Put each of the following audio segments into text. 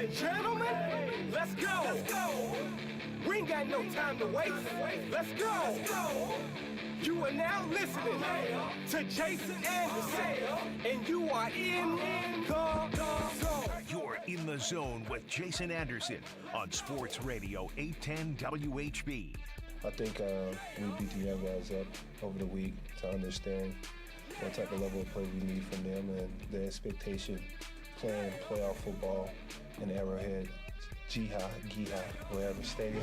and gentlemen, let's go. We ain't got no time to waste. Let's go. You are now listening to Jason Anderson, and you are in the zone. You're in the zone with Jason Anderson on Sports Radio 810 WHB. I think we beat the young guys up over the week to understand what type of level of play we need from them and the expectation playing playoff football in Arrowhead, Giha, whatever stadium.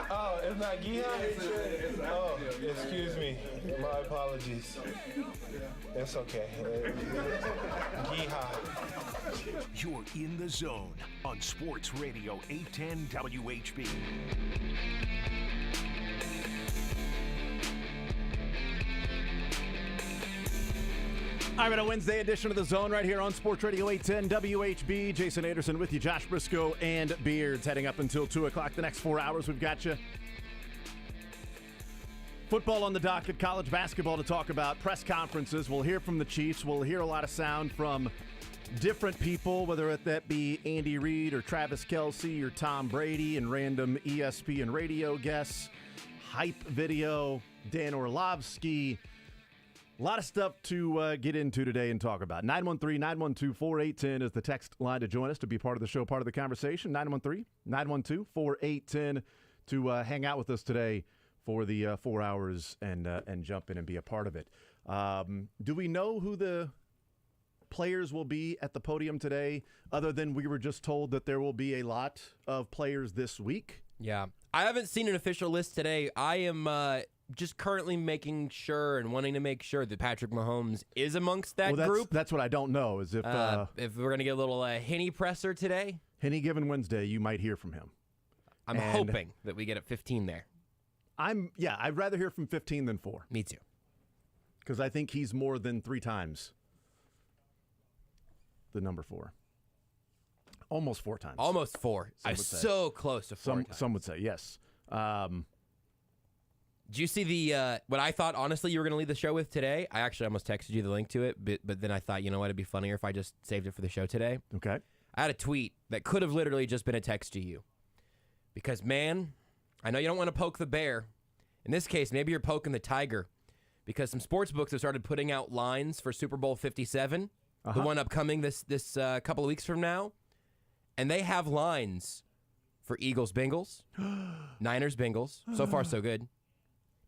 Oh, it's not Giha? Oh, excuse me. My apologies. It's okay. Giha. You're in the zone on Sports Radio 810 WHB. All right, a Wednesday edition of The Zone right here on Sports Radio 810 WHB. Jason Anderson with you, Josh Brisco and Beards heading up until 2 o'clock. The next 4 hours, we've got you. Football on the docket, college basketball to talk about, press conferences. We'll hear from the Chiefs. We'll hear a lot of sound from different people, whether that be Andy Reid or Travis Kelce or Tom Brady and random ESPN radio guests, hype video, Dan Orlovsky. A lot of stuff to get into today and talk about. 913-912-4810 is the text line to join us to be part of the show, part of the conversation. 913-912-4810 to hang out with us today for the 4 hours and jump in and be a part of it. Do we know who the players will be at the podium today, other than we were just told that there will be a lot of players this week? Yeah. I haven't seen an official list today. I am just currently making sure and wanting to make sure that Patrick Mahomes is amongst that group. That's what I don't know, is if we're going to get a little Henny presser today. Any given Wednesday, you might hear from him. I'm hoping that we get at 15 there. I'd rather hear from 15 than 4. Me too. Because I think he's more than 3 times the number 4. Almost 4 times. Almost 4. I'm so close to 4 times. Some would say, yes. Did you see the what I thought, honestly, you were going to lead the show with today? I actually almost texted you the link to it, but then I thought, you know what, it'd be funnier if I just saved it for the show today. Okay. I had a tweet that could have literally just been a text to you. Because, man, I know you don't want to poke the bear. In this case, maybe you're poking the tiger. Because some sports books have started putting out lines for Super Bowl 57, the one upcoming this couple of weeks from now. And they have lines for Eagles-Bengals, Niners-Bengals. So far, so good.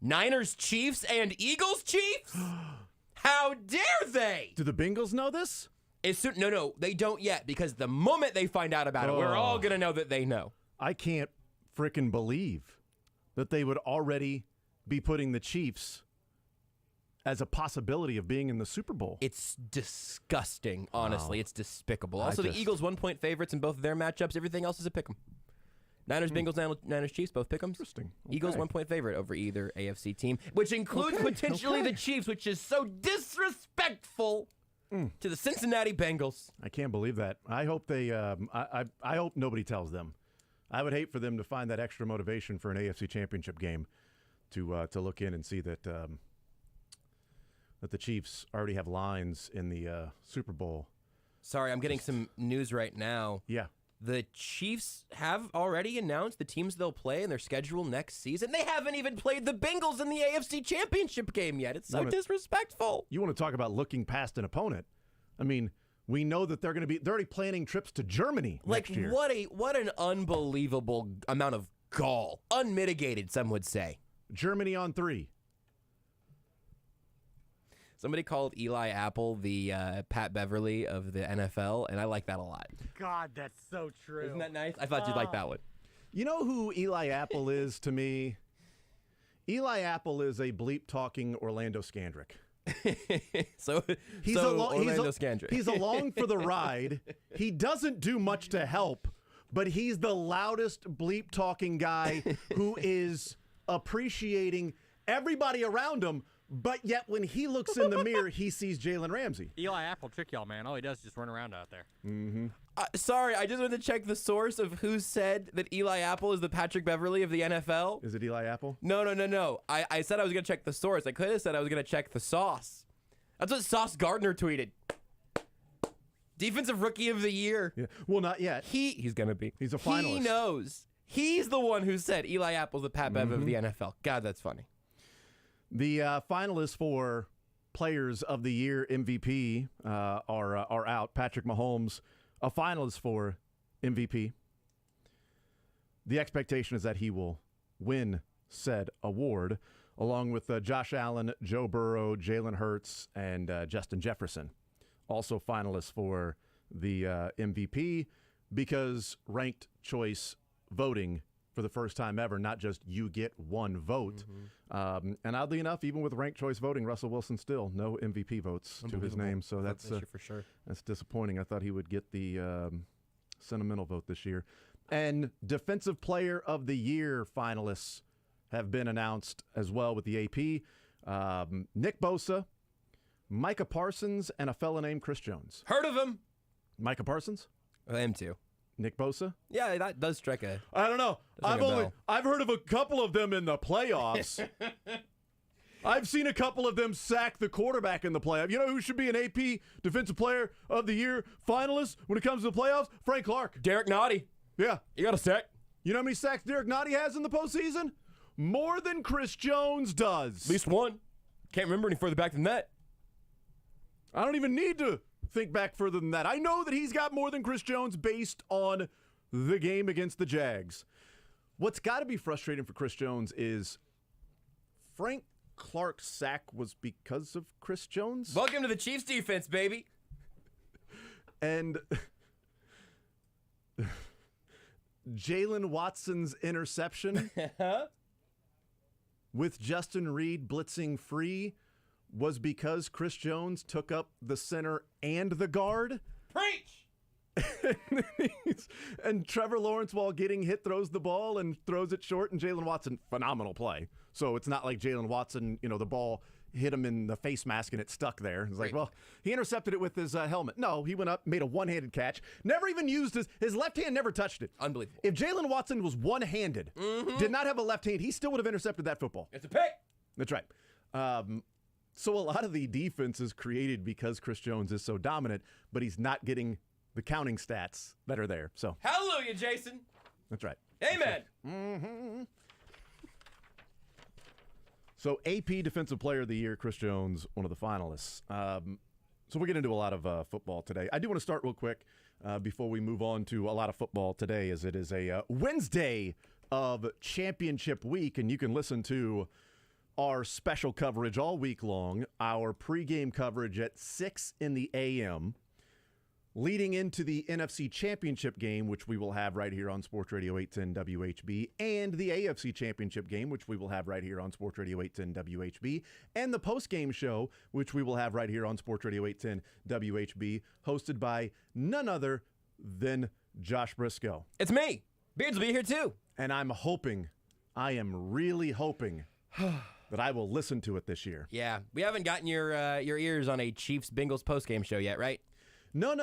Niners-Chiefs and Eagles-Chiefs? How dare they? Do the Bengals know this? No, they don't yet, because the moment they find out about it, we're all going to know that they know. I can't frickin' believe that they would already be putting the Chiefs as a possibility of being in the Super Bowl. It's disgusting, honestly. It's despicable. The Eagles 1-point favorites in both of their matchups. Everything else is a pick 'em. Niners-Bengals, Niners-Chiefs, both pick 'ems. Interesting. Okay. Eagles 1-point favorite over either AFC team, which includes potentially the Chiefs, which is so disrespectful to the Cincinnati Bengals. I can't believe that. I hope they. I hope nobody tells them. I would hate for them to find that extra motivation for an AFC Championship game to look in and see that that the Chiefs already have lines in the Super Bowl. Sorry, I'm getting some news right now. Yeah. The Chiefs have already announced the teams they'll play in their schedule next season. They haven't even played the Bengals in the AFC Championship game yet. It's so disrespectful. You want to talk about looking past an opponent? I mean, we know that they're already planning trips to Germany next year. What an unbelievable amount of gall. Unmitigated, some would say. Germany on 3. Somebody called Eli Apple the Pat Beverly of the NFL, and I like that a lot. God, that's so true. Isn't that nice? I thought you'd like that one. You know who Eli Apple is to me? Eli Apple is a bleep-talking Orlando Scandrick. Orlando Scandrick. He's along for the ride. He doesn't do much to help, but he's the loudest bleep-talking guy who is appreciating everybody around him. But yet, when he looks in the mirror, he sees Jalen Ramsey. Eli Apple trick y'all, man. All he does is just run around out there. Mm-hmm. Sorry, I just wanted to check the source of who said that Eli Apple is the Patrick Beverly of the NFL. Is it Eli Apple? No. I said I was going to check the source. I could have said I was going to check the sauce. That's what Sauce Gardner tweeted. Defensive Rookie of the Year. Yeah. Well, not yet. He's going to be. He's a finalist. He knows. He's the one who said Eli Apple's the Pat Bev of the NFL. God, that's funny. The finalists for Players of the Year MVP are out. Patrick Mahomes, a finalist for MVP. The expectation is that he will win said award, along with Josh Allen, Joe Burrow, Jalen Hurts, and Justin Jefferson. Also finalists for the MVP, because ranked choice voting for the first time ever, not just you get one vote. And oddly enough, even with ranked choice voting, Russell Wilson still no MVP votes to his name. So that's for sure. That's disappointing. I thought he would get the sentimental vote this year. And Defensive Player of the Year finalists have been announced as well with the AP. Nick Bosa, Micah Parsons, and a fella named Chris Jones. Heard of him? Micah Parsons? Him too. Nick Bosa? Yeah, that does strike a... I don't know. I've heard of a couple of them in the playoffs. I've seen a couple of them sack the quarterback in the playoffs. You know who should be an AP Defensive Player of the Year finalist when it comes to the playoffs? Frank Clark. Derek Nottie. Yeah. You got a sack. You know how many sacks Derek Nottie has in the postseason? More than Chris Jones does. At least one. Can't remember any further back than that. I don't even need to think back further than that. I know that he's got more than Chris Jones based on the game against the Jags. What's got to be frustrating for Chris Jones is Frank Clark's sack was because of Chris Jones. Welcome to the Chiefs defense, baby. And Jalen Watson's interception with Justin Reid blitzing free was because Chris Jones took up the center and the guard. Preach! And Trevor Lawrence, while getting hit, throws the ball and throws it short, and Jalen Watson, phenomenal play. So it's not like Jalen Watson, the ball hit him in the face mask and it stuck there. It's like, well, he intercepted it with his helmet. No, he went up, made a one-handed catch, never even used his left hand, never touched it. Unbelievable. If Jalen Watson was one-handed, did not have a left hand, he still would have intercepted that football. It's a pick. That's right. So a lot of the defense is created because Chris Jones is so dominant, but he's not getting the counting stats that are there. So Hallelujah, Jason. that's right. Amen. Mm-hmm. So AP Defensive Player of the Year, Chris Jones, one of the finalists. So we'll get into a lot of football today. I do want to start real quick before we move on to a lot of football today, as it is a Wednesday of championship week, and you can listen to our special coverage all week long, our pregame coverage at 6 in the a.m., leading into the NFC Championship game, which we will have right here on Sports Radio 810 WHB, and the AFC Championship game, which we will have right here on Sports Radio 810 WHB, and the postgame show, which we will have right here on Sports Radio 810 WHB, hosted by none other than Josh Brisco. It's me. Beards will be here too. And I am really hoping that I will listen to it this year. Yeah, we haven't gotten your ears on a Chiefs-Bengals postgame show yet, right? No.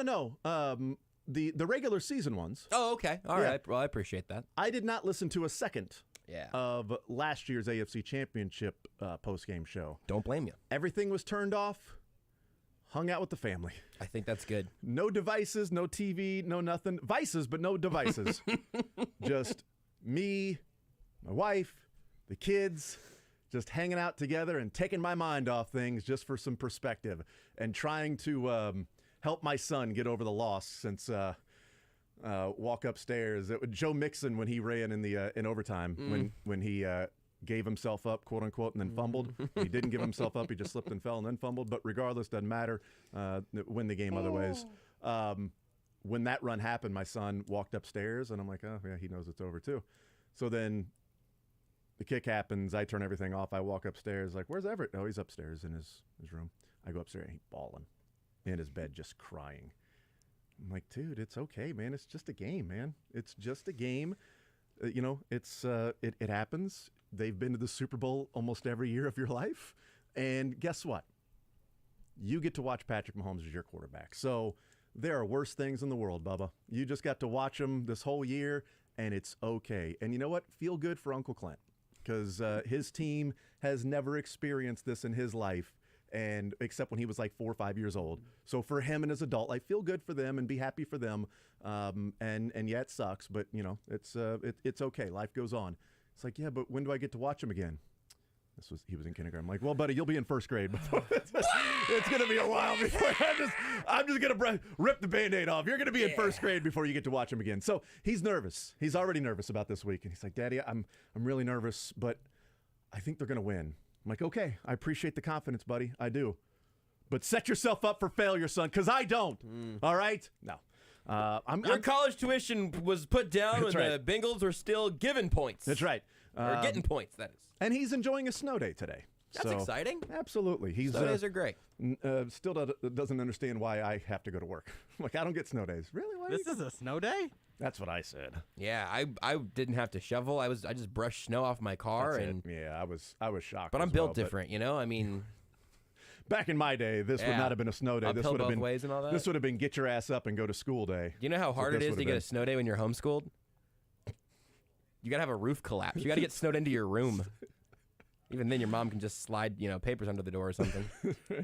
The regular season ones. Oh, okay. All right. Well, I appreciate that. I did not listen to a second Yeah. of last year's AFC Championship postgame show. Don't blame you. Everything was turned off. Hung out with the family. I think that's good. No devices, no TV, no nothing. Vices, but no devices. Just me, my wife, the kids, just hanging out together and taking my mind off things just for some perspective and trying to help my son get over the loss since walk upstairs. Joe Mixon, when he ran in overtime, when he gave himself up, quote unquote, and then fumbled. He didn't give himself up. He just slipped and fell and then fumbled. But regardless, doesn't matter. Win the game other ways. When that run happened, my son walked upstairs, and I'm like, oh, yeah, he knows it's over too. So then the kick happens. I turn everything off. I walk upstairs. Like, where's Everett? Oh, he's upstairs in his room. I go upstairs, and he's bawling in his bed, just crying. I'm like, dude, it's okay, man. It's just a game, man. It's just a game. It happens. They've been to the Super Bowl almost every year of your life. And guess what? You get to watch Patrick Mahomes as your quarterback. So there are worse things in the world, Bubba. You just got to watch him this whole year, and it's okay. And you know what? Feel good for Uncle Clint, because his team has never experienced this in his life, and except when he was like 4 or 5 years old. So for him and his adult life, feel good for them and be happy for them. And yeah, it sucks, but it's okay. Life goes on. It's like, yeah, but when do I get to watch him again? He was in kindergarten. I'm like, well, buddy, you'll be in first grade. It's going to be a while before. I'm just going to rip the Band-Aid off. You're going to be in first grade before you get to watch him again. So he's nervous. He's already nervous about this week. And he's like, Daddy, I'm really nervous, but I think they're going to win. I'm like, okay, I appreciate the confidence, buddy. I do. But set yourself up for failure, son, because I don't. All right? No. Your college tuition was put down when the Bengals were still given points. That's right. Or getting points, that is. And he's enjoying a snow day today. That's exciting. Absolutely. Snow days are great. Still doesn't understand why I have to go to work. Like, I don't get snow days. Really? Why This is a snow day? That's what I said. Yeah, I didn't have to shovel. I just brushed snow off my car. That's it. Yeah, I was shocked. But I'm built different, I mean... Back in my day, this would not have been a snow day. This would have been ways and all that. This would have been get your ass up and go to school day. Do you know how hard it is to get a snow day when you're homeschooled? You got to have a roof collapse. You got to get snowed into your room. Even then, your mom can just slide, papers under the door or something.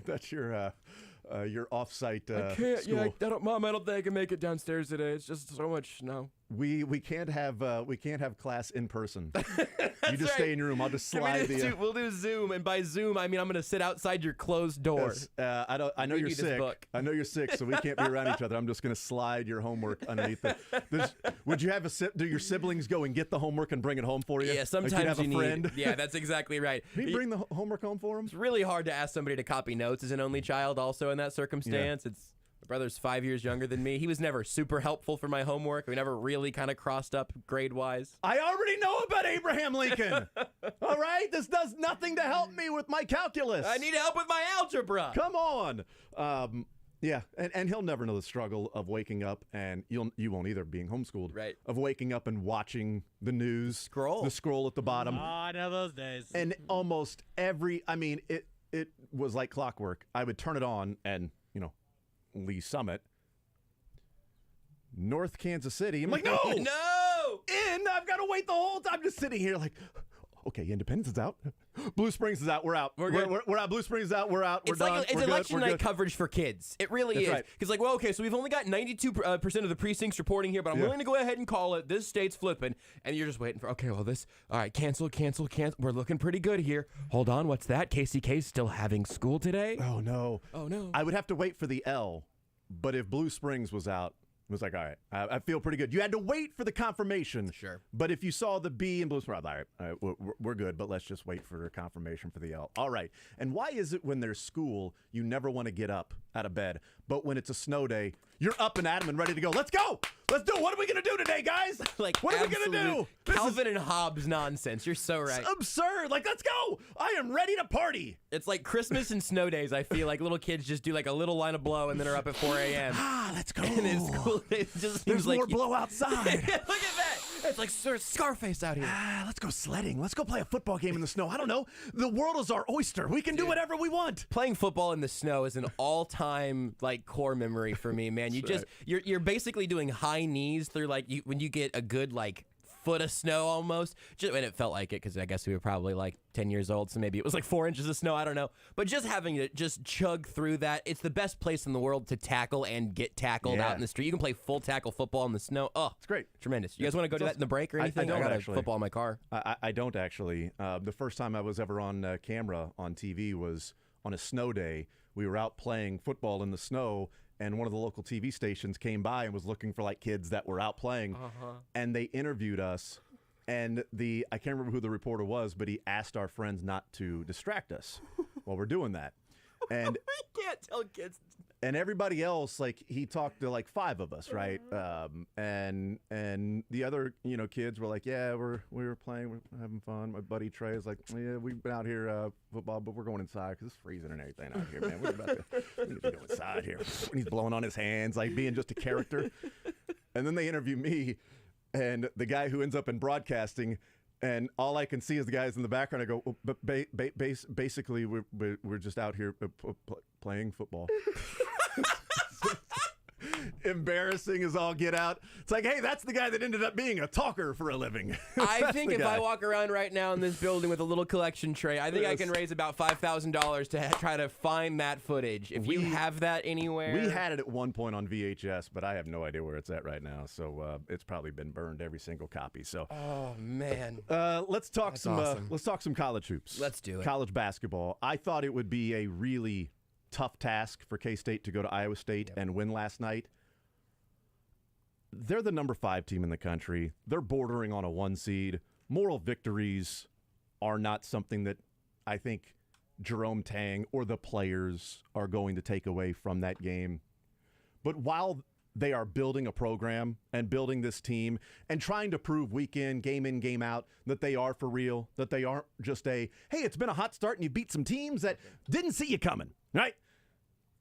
That's your off-site I can't. school. Yeah, Mom, I don't think I can make it downstairs today. It's just so much snow. We can't have class in person. You just stay in your room. I'll just slide We'll do Zoom, and by Zoom I mean I'm going to sit outside your closed door. I know you're sick. I know you're sick, so we can't be around each other. I'm just going to slide your homework underneath Would you have do your siblings go and get the homework and bring it home for you? Yeah, sometimes like have you a need. friend. Yeah, that's exactly right. Can you bring the homework home for him? It's really hard to ask somebody to copy notes as an only child. Also in that circumstance, My brother's 5 years younger than me. He was never super helpful for my homework. We never really kind of crossed up grade-wise. I already know about Abraham Lincoln. All right? This does nothing to help me with my calculus. I need help with my algebra. Come on. Yeah, and he'll never know the struggle of waking up, and you won't either, being homeschooled. Right. Of waking up and watching the news. The scroll at the bottom. Oh, I know those days. And almost it was like clockwork. I would turn it on and, Lee Summit, North Kansas City. I'm like, no! No! I've got to wait the whole time. I'm just sitting here like, okay, Independence is out. Blue Springs is out. We're out. We're out. Blue Springs is out. We're out. We're done. It's election night coverage for kids. It really is. Because so we've only got 92% of the precincts reporting here, but I'm willing to go ahead and call it. This state's flipping. And you're just waiting for, all right, cancel. We're looking pretty good here. Hold on, what's that? KCK's still having school today? Oh, no. I would have to wait for the L, but if Blue Springs was out, it was like, all right, I feel pretty good. You had to wait for the confirmation. Sure. But if you saw the B in Blue Springs, all right, we're good, but let's just wait for confirmation for the L. All right. And why is it when there's school, you never want to get up out of bed, but when it's a snow day, you're up and at 'em and ready to go? Let's go. Let's do it. What are we going to do today, guys? Like, what are we going to do? Calvin and Hobbes nonsense. You're so right. It's absurd. Like, let's go. I am ready to party. It's like Christmas and snow days. I feel like little kids just do like a little line of blow and then are up at 4 a.m. Let's go. And in school days just There's like more blow outside. Look at that. It's like Scarface out here. Let's go sledding. Let's go play a football game in the snow. I don't know. The world is our oyster. We can do whatever we want. Playing football in the snow is an all-time core memory for me, man. You're basically doing high knees through when you get a good foot of snow almost. And it felt like it because I guess we were probably 10 years old, so maybe it was 4 inches of snow. I don't know. But just having to just chug through that, it's the best place in the world to tackle and get tackled out in the street. You can play full tackle football in the snow. Oh, it's great. Tremendous. You guys want to go do that in the break or anything? I don't got actually. Football in my car. I don't actually. The first time I was ever on camera on TV was on a snow day. We were out playing football in the snow, and one of the local TV stations came by and was looking for kids that were out playing, and they interviewed us. And I can't remember who the reporter was, but he asked our friends not to distract us while we're doing that. And I can't tell kids. And everybody else, he talked to 5 of us, right? And the other, kids were like, yeah, we were playing, we're having fun. My buddy Trey is like, yeah, we've been out here football, but we're going inside because it's freezing and everything out here, man. We need to go inside here. And he's blowing on his hands, being just a character. And then they interview me. And the guy who ends up in broadcasting, and all I can see is the guys in the background. I go, well, but basically, we're just out here playing football. embarrassing as all get out. It's like, hey, that's the guy that ended up being a talker for a living. I think if I walk around right now in this building with a little collection tray, I think I can raise about $5,000 to try to find that footage. If you have that anywhere. We had it at one point on VHS, but I have no idea where it's at right now. So it's probably been burned, every single copy. So, oh man, let's talk some college hoops. Let's do it. College basketball. I thought it would be a really tough task for K-State to go to Iowa State and win last night. They're the number 5 team in the country. They're bordering on a 1 seed. Moral victories are not something that I think Jerome Tang or the players are going to take away from that game. But while they are building a program and building this team and trying to prove week in, game out, that they are for real, that they aren't just hey, it's been a hot start and you beat some teams that didn't see you coming, right?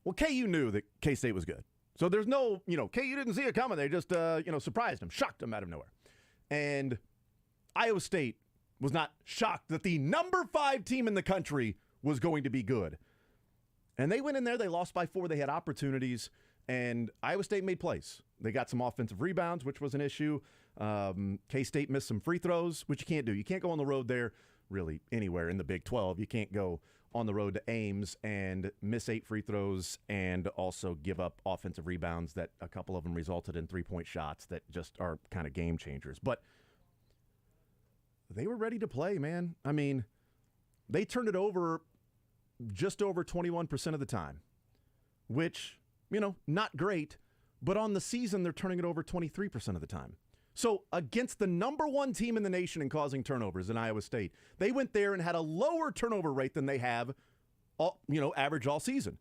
Well, KU knew that K-State was good. So there's no, KU didn't see it coming. They just, surprised them, shocked them out of nowhere. And Iowa State was not shocked that the number 5 team in the country was going to be good. And they went in there, they lost by 4, they had opportunities, and Iowa State made plays. They got some offensive rebounds, which was an issue. K-State missed some free throws, which you can't do. You can't go on the road there really anywhere in the Big 12. You can't go on the road to Ames and miss 8 free throws and also give up offensive rebounds that a couple of them resulted in 3-point shots that just are kind of game changers. But they were ready to play, man. I mean, they turned it over just over 21% of the time, which, not great, but on the season they're turning it over 23% of the time. So against the number 1 team in the nation in causing turnovers in Iowa State, they went there and had a lower turnover rate than they have, average all season.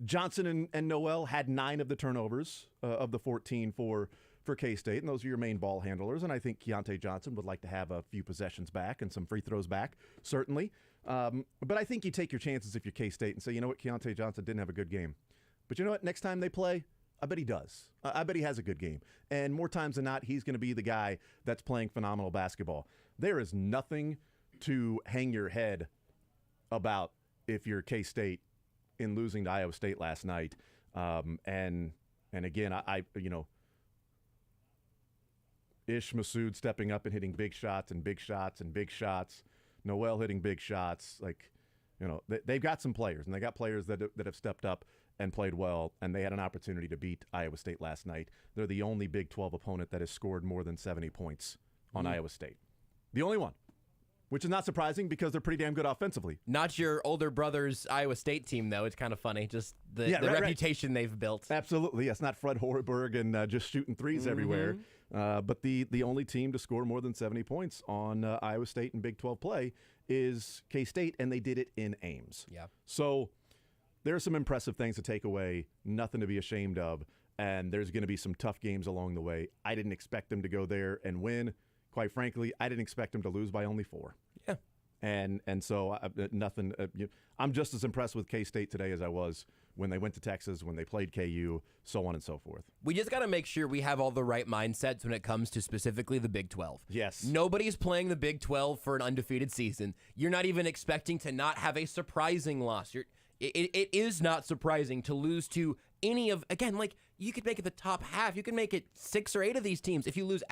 Johnson and Noel had 9 of the turnovers of the 14 for K-State, and those are your main ball handlers. And I think Keontae Johnson would like to have a few possessions back and some free throws back, certainly. But I think you take your chances if you're K-State and say, you know what, Keontae Johnson didn't have a good game. But you know what, next time they play, I bet he does. I bet he has a good game. And more times than not, he's going to be the guy that's playing phenomenal basketball. There is nothing to hang your head about if you're K-State in losing to Iowa State last night. And again, Ish Massoud stepping up and hitting big shots and big shots and big shots. Noel hitting big shots. They've got some players, and they got players that have stepped up and played well, and they had an opportunity to beat Iowa State last night. They're the only Big 12 opponent that has scored more than 70 points on Iowa State. The only one, which is not surprising because they're pretty damn good offensively. Not your older brother's Iowa State team, though. It's kind of funny, just the reputation they've built. Absolutely, yes. Not Fred Hoiberg and just shooting threes everywhere. But the only team to score more than 70 points on Iowa State in Big 12 play is K-State, and they did it in Ames. Yeah. So there's some impressive things to take away, nothing to be ashamed of, and there's going to be some tough games along the way. I didn't expect them to go there and win. Quite frankly, I didn't expect them to lose by only 4. Yeah. And so nothing. I'm just as impressed with K-State today as I was when they went to Texas, when they played KU, so on and so forth. We just got to make sure we have all the right mindsets when it comes to specifically the Big 12. Yes. Nobody's playing the Big 12 for an undefeated season. You're not even expecting to not have a surprising loss. It is not surprising to lose to any of, again, you could make it the top half. You can make it 6 or 8 of these teams. If you lose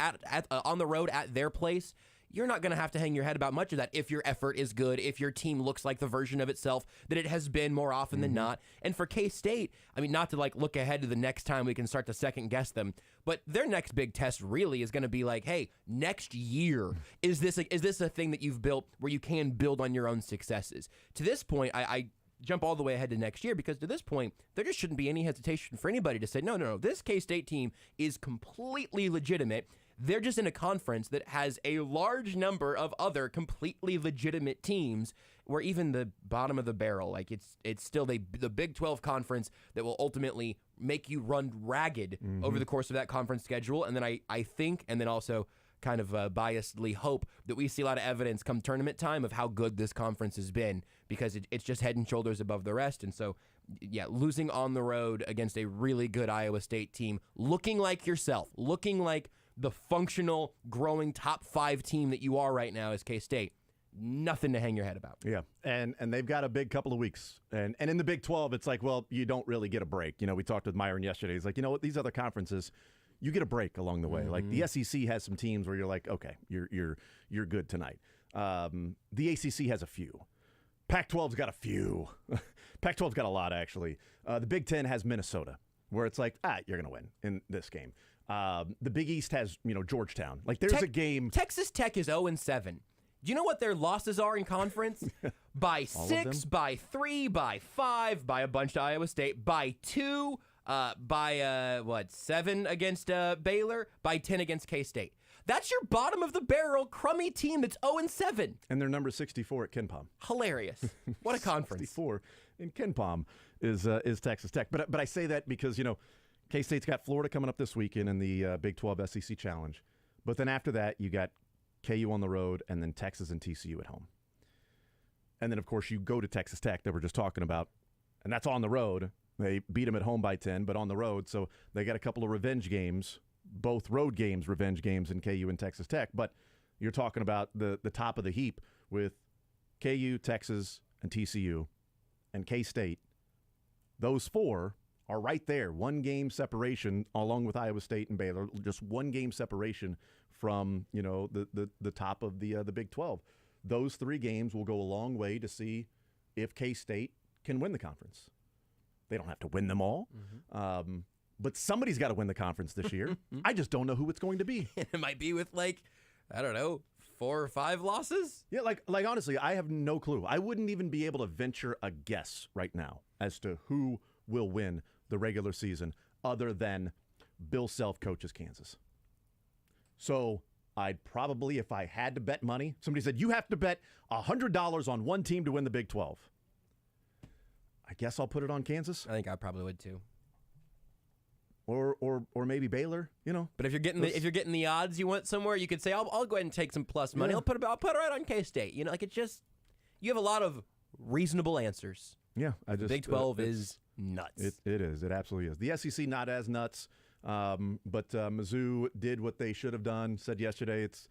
on the road at their place, you're not going to have to hang your head about much of that if your effort is good, if your team looks like the version of itself that it has been more often than not. And for K-State, not to look ahead to the next time we can start to second guess them, but their next big test really is going to be hey, next year, is this a thing that you've built where you can build on your own successes? To this point, I jump all the way ahead to next year, because to this point, there just shouldn't be any hesitation for anybody to say, no, this K-State team is completely legitimate. They're just in a conference that has a large number of other completely legitimate teams, where even the bottom of the barrel, it's still the Big 12 conference that will ultimately make you run ragged over the course of that conference schedule. And then I think, and then also kind of biasedly hope, that we see a lot of evidence come tournament time of how good this conference has been, because it's just head and shoulders above the rest. And so, yeah, losing on the road against a really good Iowa State team, looking like yourself, looking like the functional, growing top 5 team that you are right now as K-State, nothing to hang your head about. Yeah, and they've got a big couple of weeks. And in the Big 12, it's like, well, you don't really get a break. You know, we talked with Myron yesterday. He's like, you know what, these other conferences, you get a break along the way. Like the SEC has some teams where you're like, okay, you're good tonight. The ACC has a few. Pac-12's got a few. Pac-12's got a lot, actually. The Big 10 has Minnesota, where it's like, you're going to win in this game. The Big East has, Georgetown. Like, there's a game. Texas Tech is 0-7. Do you know what their losses are in conference? By 6, by 3, by 5, by a bunch to Iowa State, by 2, by 7 against Baylor, by 10 against K-State. That's your bottom of the barrel crummy team that's 0-7. And they're number 64 at KenPom. Hilarious. What a conference. 64 in KenPom is Texas Tech. But I say that because, K-State's got Florida coming up this weekend in the Big 12 SEC Challenge. But then after that, you got KU on the road and then Texas and TCU at home. And then, of course, you go to Texas Tech that we're just talking about, and that's on the road. They beat them at home by 10, but on the road. So they got a couple of revenge games, both road games, revenge games in KU and Texas Tech. But you're talking about the top of the heap with KU, Texas, and TCU, and K-State. Those four are right there, one game separation, along with Iowa State and Baylor, just one game separation from the top of the Big 12. Those three games will go a long way to see if K-State can win the conference. They don't have to win them all, but somebody's got to win the conference this year. I just don't know who it's going to be. It might be with 4 or 5 losses. Yeah, like honestly, I have no clue. I wouldn't even be able to venture a guess right now as to who will win the regular season other than Bill Self coaches Kansas. So I'd probably, if I had to bet money, somebody said, you have to bet $100 on one team to win the Big 12. I guess I'll put it on Kansas. I think I probably would too. Or maybe Baylor, But if you're getting the odds you want somewhere, you could say I'll go ahead and take some plus money. Yeah. I'll put it right on K-State. You have a lot of reasonable answers. Yeah, Big 12 is nuts. It is. It absolutely is. The SEC not as nuts, but Mizzou did what they should have done. Said yesterday it's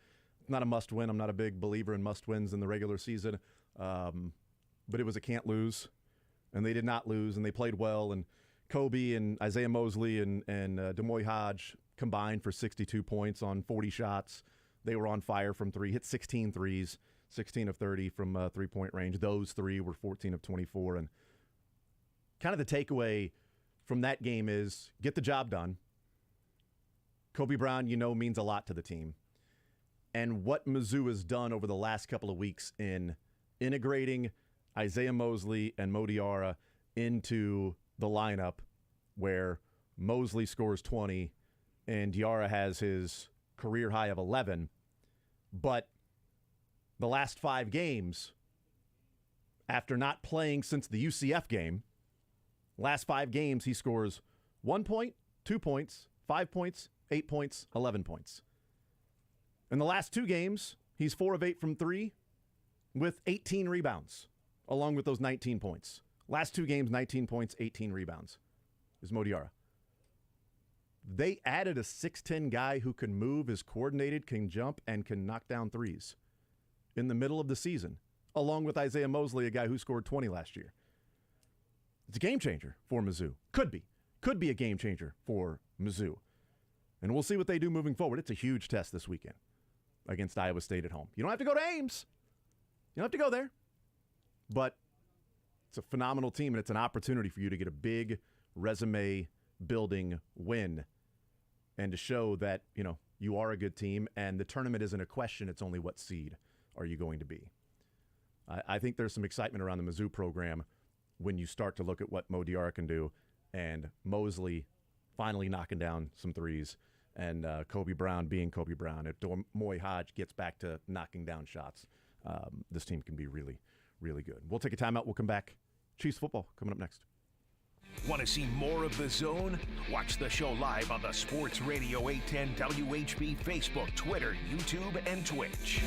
not a must win. I'm not a big believer in must wins in the regular season, but it was a can't lose, and they did not lose, and they played well. And Kobe and Isaiah Mosley and Demoy Hodge combined for 62 points on 40 shots. They were on fire from three, hit 16 threes, 16 of 30 from three-point range. Those three were 14 of 24. And kind of the takeaway from that game is get the job done. Kobe Brown, means a lot to the team. And what Mizzou has done over the last couple of weeks in integrating Isaiah Mosley and Mo Diarra into the lineup, where Mosley scores 20 and Diarra has his career high of 11. But the last 5 games, after not playing since the UCF game, last 5 games he scores 1 point, 2 points, 5 points, 8 points, 11 points. In the last 2 games, he's 4 of 8 from 3 with 18 rebounds, along with those 19 points. Last 2 games, 19 points, 18 rebounds is Mo Diarra. They added a 6'10 guy who can move, is coordinated, can jump, and can knock down threes in the middle of the season, along with Isaiah Mosley, a guy who scored 20 last year. It's a game changer for Mizzou. Could be a game changer for Mizzou. And we'll see what they do moving forward. It's a huge test this weekend against Iowa State at home. You don't have to go to Ames. You don't have to go there. But it's a phenomenal team, and it's an opportunity for you to get a big resume-building win and to show that, you are a good team, and the tournament isn't a question. It's only what seed are you going to be. I think there's some excitement around the Mizzou program when you start to look at what Mo Diarra can do, and Mosley finally knocking down some threes, and Kobe Brown being Kobe Brown. If Demoy Hodge gets back to knocking down shots, this team can be really, really good. We'll take a timeout. We'll come back. Chiefs football coming up next. Want to see more of The Zone? Watch the show live on the Sports Radio 810 WHB Facebook, Twitter, YouTube, and Twitch.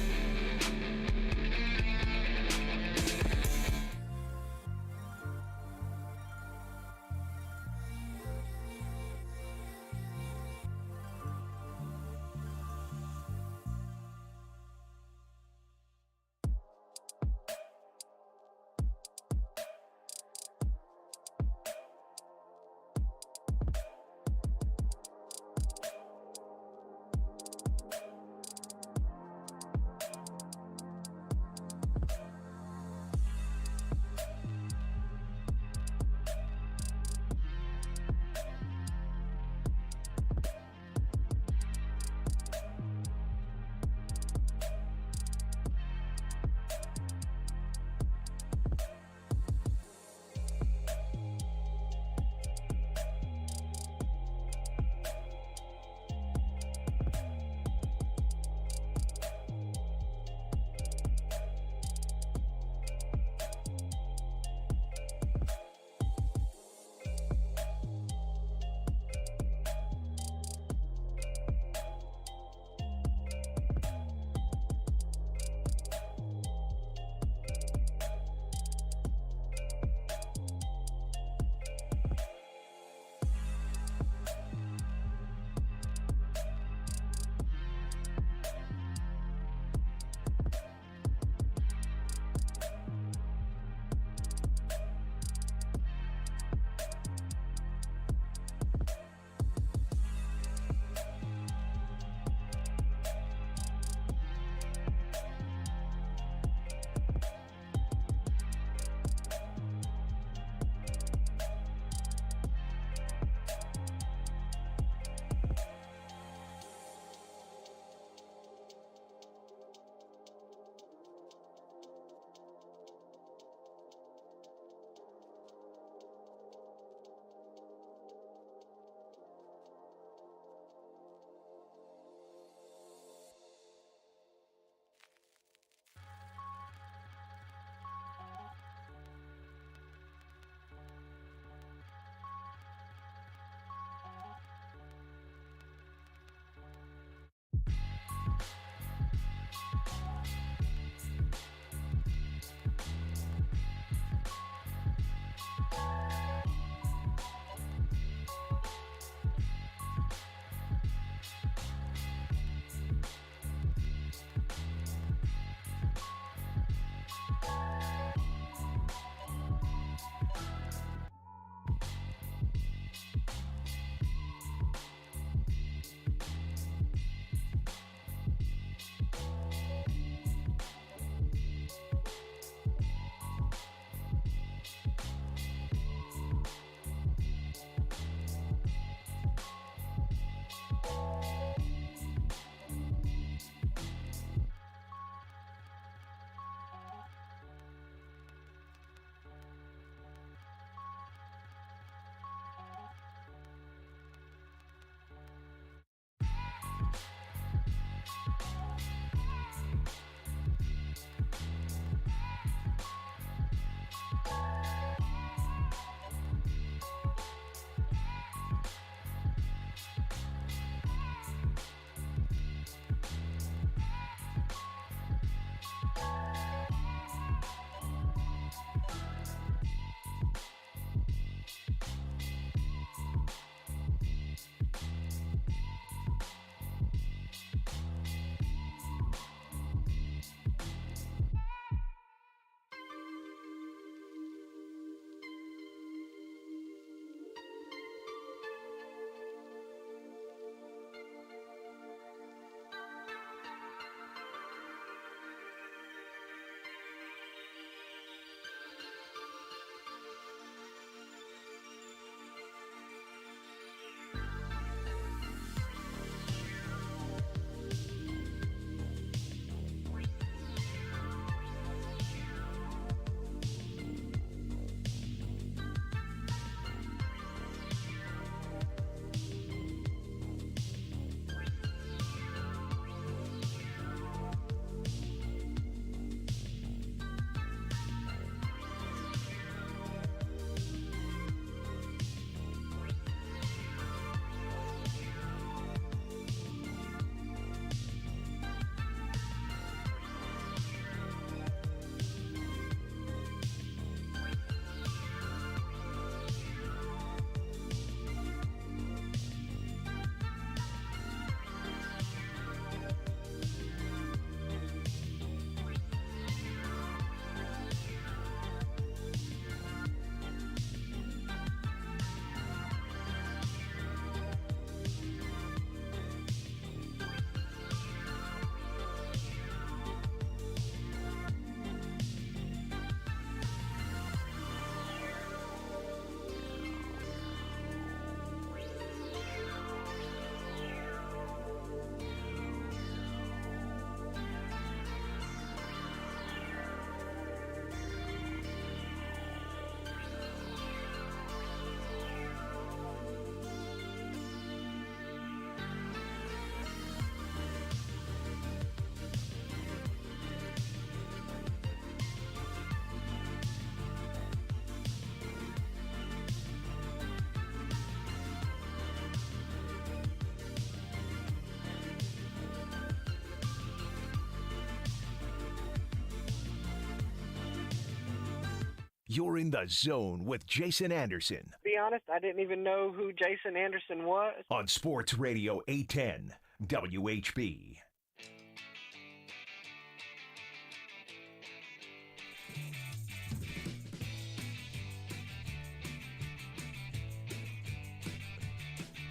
You're in the zone with Jason Anderson To be honest, I didn't even know who Jason Anderson was. on Sports Radio 810 WHB.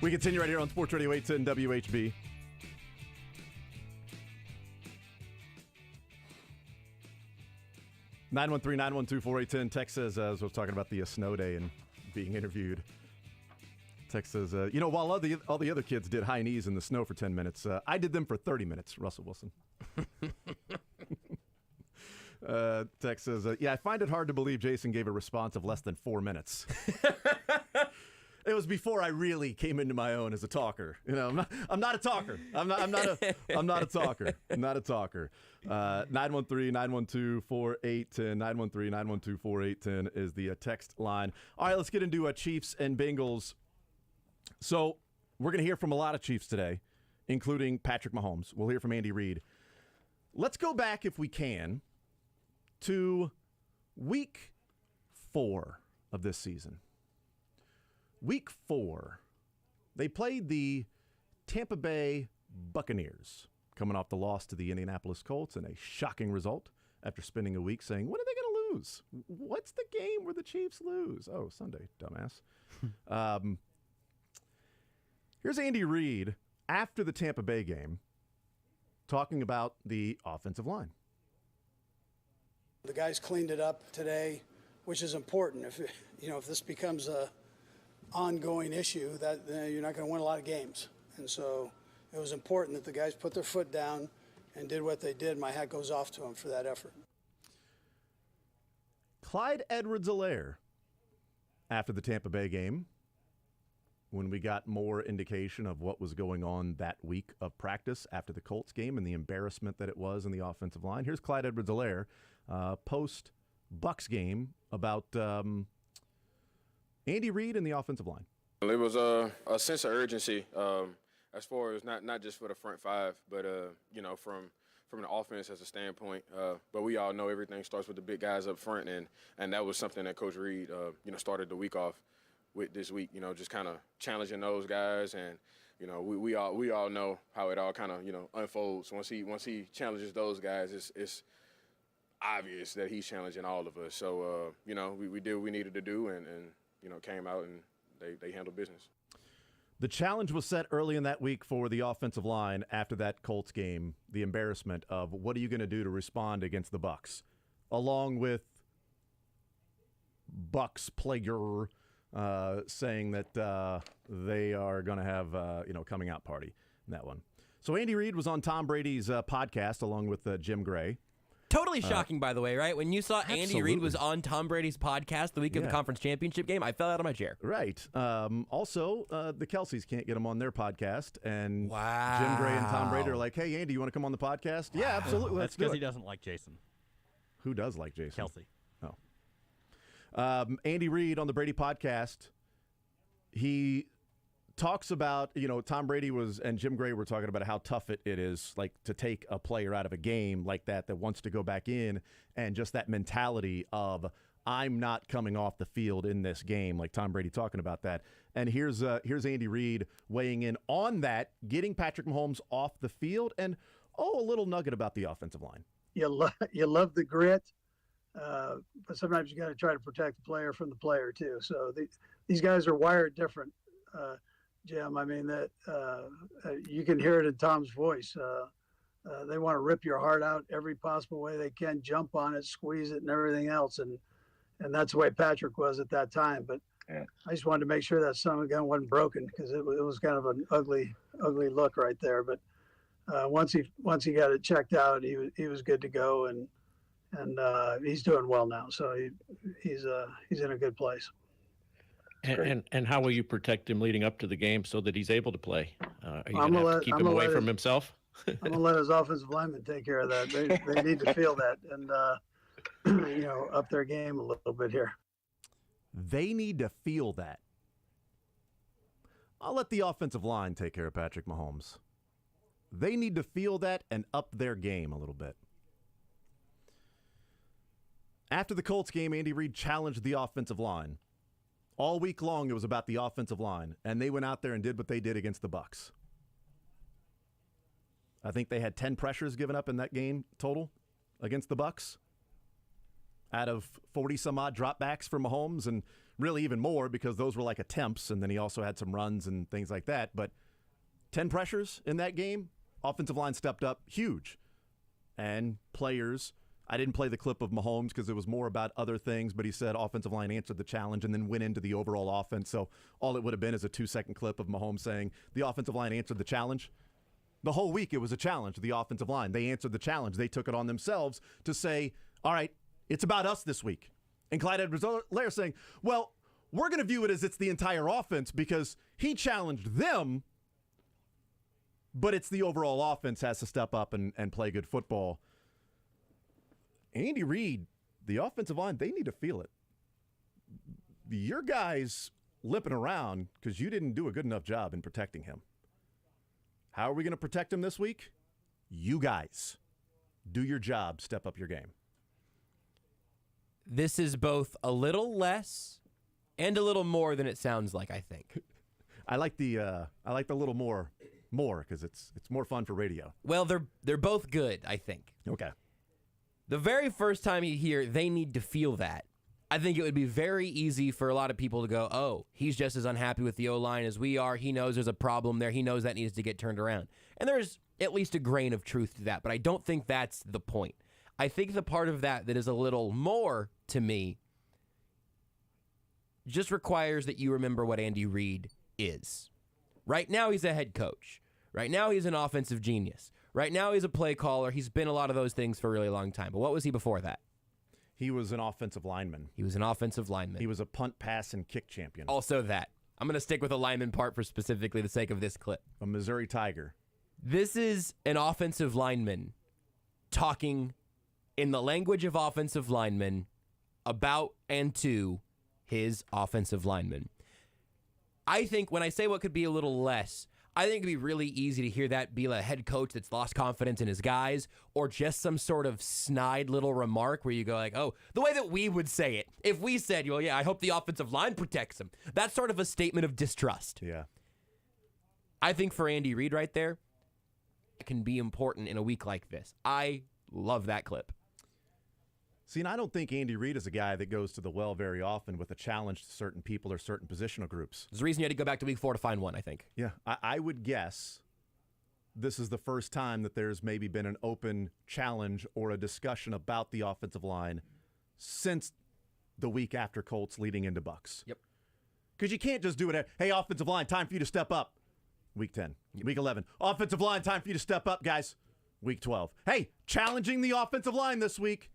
We continue right here on Sports Radio 810 WHB. Nine 912-4810. Text says, as I was talking about the snow day and being interviewed. Text says, while all the other kids did high knees in the snow for 10 minutes, I did them for 30 minutes, Russell Wilson. Text says, I find it hard to believe Jason gave a response of less than 4 minutes. It was before I really came into my own as a talker. I'm not a talker. I'm not a talker. I'm not a talker. 913-912-4810. 913-912-4810 is the text line. All right, let's get into Chiefs and Bengals. So we're going to hear from a lot of Chiefs today, including Patrick Mahomes. We'll hear from Andy Reid. Let's go back, if we can, to week 4 of this season. Week 4, they played the Tampa Bay Buccaneers, coming off the loss to the Indianapolis Colts in a shocking result after spending a week saying, when are they going to lose? What's the game where the Chiefs lose? Oh, Sunday, dumbass. Here's Andy Reid after the Tampa Bay game talking about the offensive line. The guys cleaned it up today, which is important. If this becomes a ongoing issue, that you're not going to win a lot of games. And so it was important that the guys put their foot down and did what they did. My hat goes off to them for that effort. Clyde Edwards-Helaire after the Tampa Bay game, when we got more indication of what was going on that week of practice after the Colts game and the embarrassment that it was in the offensive line. Here's Clyde Edwards-Helaire post-Bucs game about Andy Reid and the offensive line. It was a sense of urgency as far as not just for the front five, but from the offense as a standpoint. But we all know everything starts with the big guys up front, and that was something that Coach Reid started the week off with this week. Just kind of challenging those guys, and we all know how it all kind of unfolds once he challenges those guys. It's obvious that he's challenging all of us. So we did what we needed to do, and came out and they handled business. The challenge was set early in that week for the offensive line after that Colts game, the embarrassment of what are you going to do to respond against the Bucs, along with Bucs player saying that they are going to have coming out party in that one. So Andy Reid was on Tom Brady's podcast along with Jim Gray. Totally shocking, by the way, right? When you saw Andy Reid was on Tom Brady's podcast the week of the conference championship game, I fell out of my chair. Right. Also, the Kelseys can't get him on their podcast, and Jim Gray and Tom Brady are like, hey, Andy, you want to come on the podcast? Wow. Yeah, absolutely. That's because he doesn't like Jason. Who does like Jason? Kelsey. Oh. Andy Reid on the Brady podcast, he talks about, Tom Brady and Jim Gray were talking about how tough it is, like, to take a player out of a game like that wants to go back in, and just that mentality of, I'm not coming off the field in this game, like Tom Brady talking about that. And here's Andy Reid weighing in on that, getting Patrick Mahomes off the field, and, a little nugget about the offensive line. You love the grit, but sometimes you got to try to protect the player from the player, too. So these guys are wired different. Jim, I mean, that you can hear it in Tom's voice. They want to rip your heart out every possible way they can, jump on it, squeeze it, and everything else. And that's the way Patrick was at that time. But I just wanted to make sure that son of a gun wasn't broken, because it was kind of an ugly look right there. But once he got it checked out, he was good to go, and he's doing well now. So he's in a good place. And how will you protect him leading up to the game so that he's able to play? Are you going to have to keep him away from himself? I'm going to let his offensive linemen take care of that. They need to feel that and, up their game a little bit here. They need to feel that. I'll let the offensive line take care of Patrick Mahomes. They need to feel that and up their game a little bit. After the Colts game, Andy Reid challenged the offensive line. All week long, it was about the offensive line, and they went out there and did what they did against the Bucs. I think they had 10 pressures given up in that game total against the Bucs, out of 40-some-odd dropbacks for Mahomes, and really even more because those were like attempts, and then he also had some runs and things like that. But 10 pressures in that game, offensive line stepped up huge. And players, I didn't play the clip of Mahomes because it was more about other things, but he said offensive line answered the challenge and then went into the overall offense. So all it would have been is a 2-second clip of Mahomes saying the offensive line answered the challenge. The whole week it was a challenge to the offensive line. They answered the challenge. They took it on themselves to say, all right, it's about us this week. And Clyde Edwards-Helaire saying, well, we're going to view it as it's the entire offense because he challenged them, but it's the overall offense has to step up and play good football. Andy Reid, the offensive line, they need to feel it. Your guys limping around because you didn't do a good enough job in protecting him. How are we going to protect him this week? You guys, do your job, step up your game. This is both a little less and a little more than it sounds like, I think. I like the little more because it's more fun for radio. Well, they're both good, I think. Okay. The very first time you hear they need to feel that, I think it would be very easy for a lot of people to go, oh, he's just as unhappy with the O-line as we are. He knows there's a problem there. He knows that needs to get turned around. And there's at least a grain of truth to that, but I don't think that's the point. I think the part of that is a little more to me just requires that you remember what Andy Reid is. Right now, he's a head coach. Right now, he's an offensive genius. Right now, he's a play caller. He's been a lot of those things for a really long time. But what was he before that? He was an offensive lineman. He was an offensive lineman. He was a punt, pass, and kick champion. Also that. I'm going to stick with the lineman part for specifically the sake of this clip. A Missouri Tiger. This is an offensive lineman talking in the language of offensive linemen about and to his offensive lineman. I think when I say what could be a little less, I think it'd be really easy to hear that be a head coach that's lost confidence in his guys, or just some sort of snide little remark where you go like, oh, the way that we would say it. If we said, well, yeah, I hope the offensive line protects him. That's sort of a statement of distrust. Yeah. I think for Andy Reid right there, it can be important in a week like this. I love that clip. See, and I don't think Andy Reid is a guy that goes to the well very often with a challenge to certain people or certain positional groups. There's a reason you had to go back to week 4 to find one, I think. Yeah, I would guess this is the first time that there's maybe been an open challenge or a discussion about the offensive line since the week after Colts leading into Bucs. Yep. Because you can't just do it. Hey, offensive line, time for you to step up. Week 10. Yep. Week 11. Offensive line, time for you to step up, guys. Week 12. Hey, challenging the offensive line this week.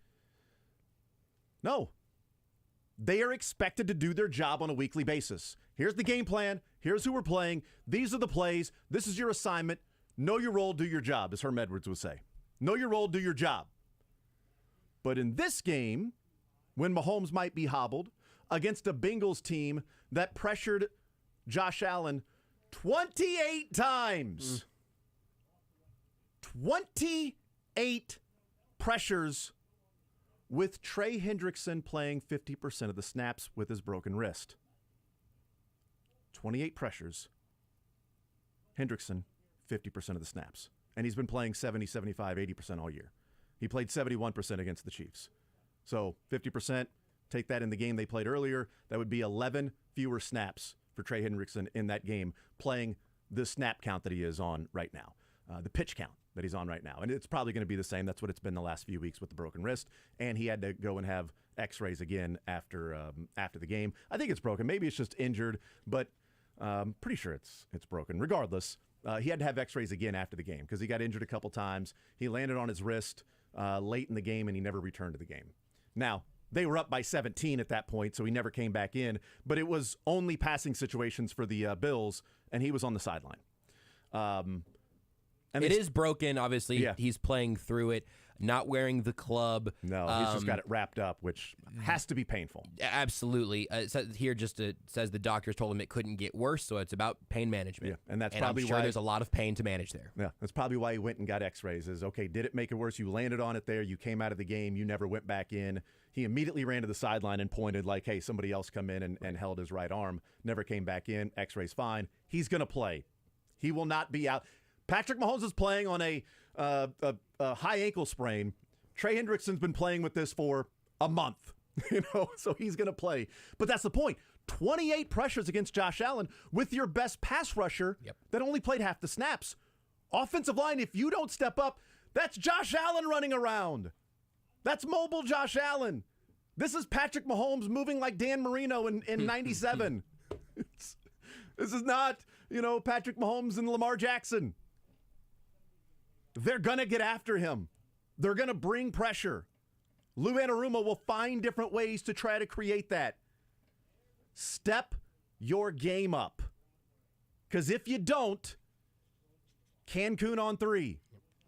No. They are expected to do their job on a weekly basis. Here's the game plan. Here's who we're playing. These are the plays. This is your assignment. Know your role, do your job, as Herm Edwards would say. Know your role, do your job. But in this game, when Mahomes might be hobbled, against a Bengals team that pressured Josh Allen 28 times. 28 pressures with Trey Hendrickson playing 50% of the snaps with his broken wrist. 28 pressures. Hendrickson, 50% of the snaps. And he's been playing 70, 75, 80% all year. He played 71% against the Chiefs. So 50%, take that in the game they played earlier, that would be 11 fewer snaps for Trey Hendrickson in that game, playing the snap count that he is on right now, the pitch count that he's on right now. And it's probably going to be the same. That's what it's been the last few weeks with the broken wrist. And he had to go and have x-rays again after the game. I think it's broken. Maybe it's just injured, but pretty sure it's broken. Regardless, he had to have x-rays again after the game because he got injured a couple times. He landed on his wrist late in the game, and he never returned to the game. Now, they were up by 17 at that point, so he never came back in. But it was only passing situations for the Bills, and he was on the sideline. And it is broken, obviously. Yeah. He's playing through it. not wearing the club. No, he's just got it wrapped up, which has to be painful. Absolutely. It says here it says the doctors told him it couldn't get worse, so it's about pain management. Yeah, and that's I'm probably sure why there's a lot of pain to manage there. Yeah, that's probably why he went and got x-rays. Is, okay, did it make it worse? You landed on it there. You came out of the game. You never went back in. He immediately ran to the sideline and pointed like, hey, somebody else come in and held his right arm. Never came back in. X-rays fine. He's going to play. He will not be out. Patrick Mahomes is playing on a high ankle sprain. Trey Hendrickson's been playing with this for a month, so he's going to play. But that's the point. 28 pressures against Josh Allen with your best pass rusher that only played half the snaps. Offensive line, if you don't step up, that's Josh Allen running around. That's mobile Josh Allen. This is Patrick Mahomes moving like Dan Marino in 97. This is not, Patrick Mahomes and Lamar Jackson. They're going to get after him. They're going to bring pressure. Lou Anarumo will find different ways to try to create that. Step your game up. Because if you don't, Cancun on 3.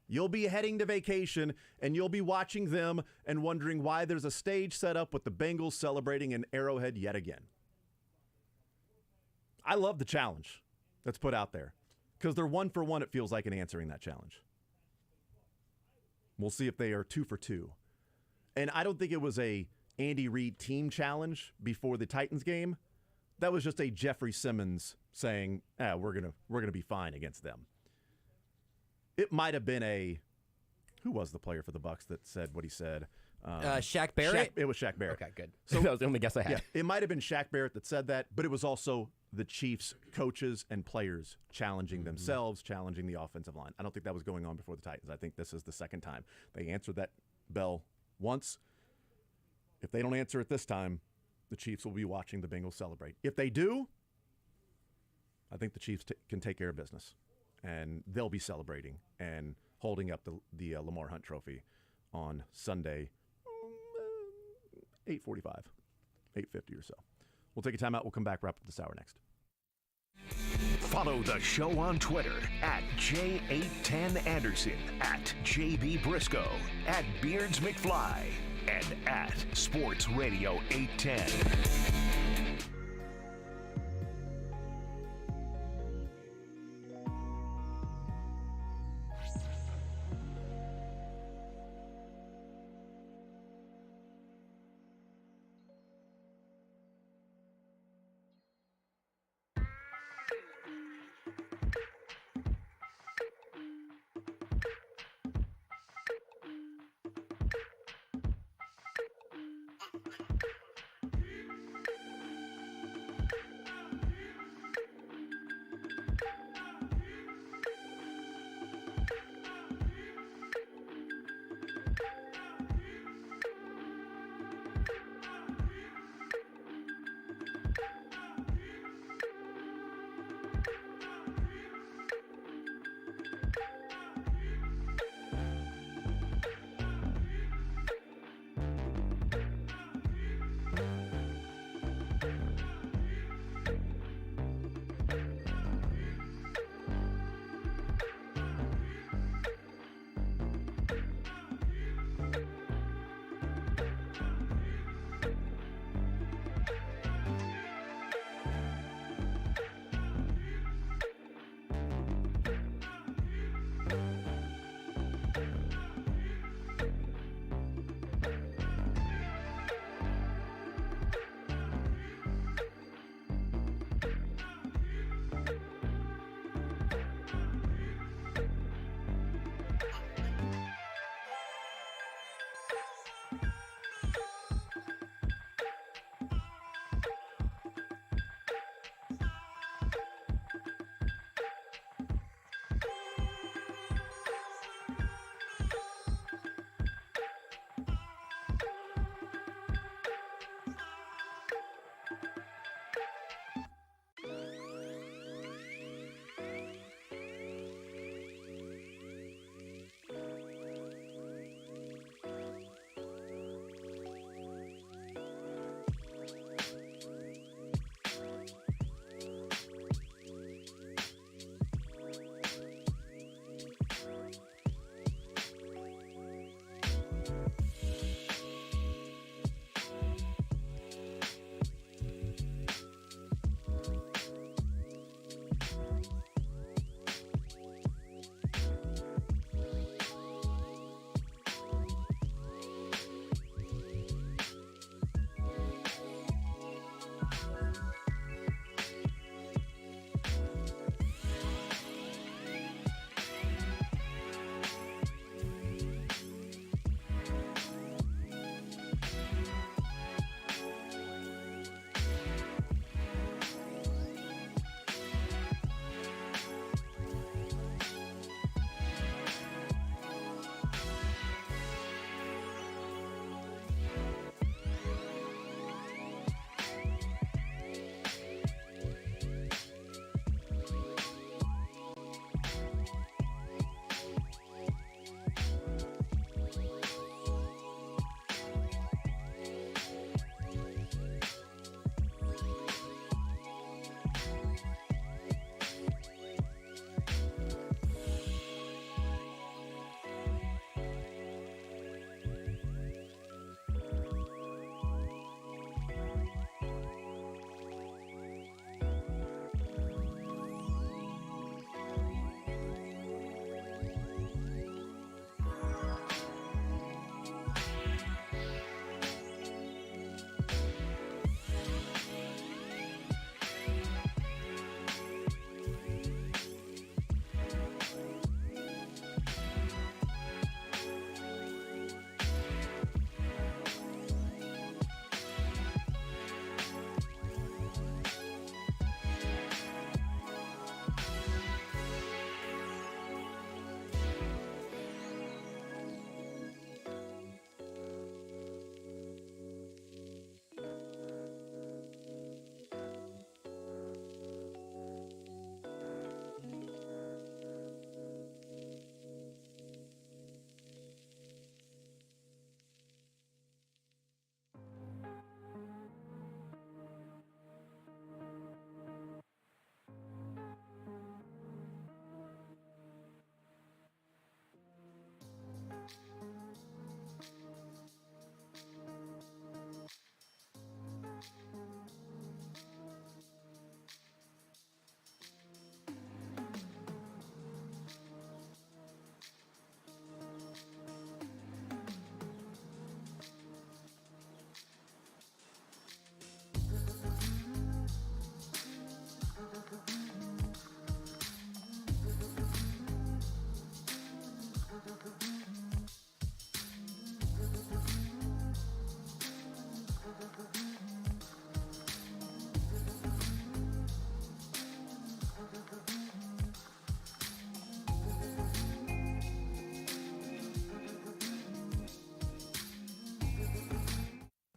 You'll be heading to vacation, and you'll be watching them and wondering why there's a stage set up with the Bengals celebrating in Arrowhead yet again. I love the challenge that's put out there because they're 1 for 1, it feels like, in answering that challenge. We'll see if they are 2 for 2. And I don't think it was a Andy Reid team challenge before the Titans game. That was just a Jeffrey Simmons saying, we're gonna be fine against them. It might have been who was the player for the Bucs that said what he said? Shaq Barrett? It was Shaq Barrett. Okay, good. So that was the only guess I had. Yeah, it might have been Shaq Barrett that said that, but it was also the Chiefs coaches and players challenging themselves, challenging the offensive line. I don't think that was going on before the Titans. I think this is the second time. They answered that bell once. If they don't answer it this time, the Chiefs will be watching the Bengals celebrate. If they do, I think the Chiefs can take care of business, and they'll be celebrating and holding up the Lamar Hunt Trophy on Sunday, 8:45, 8:50 or so. We'll take a timeout. We'll come back, wrap up this hour next. Follow the show on Twitter at J810Anderson, at JB Brisco, at Beards McFly, and at Sports Radio 810.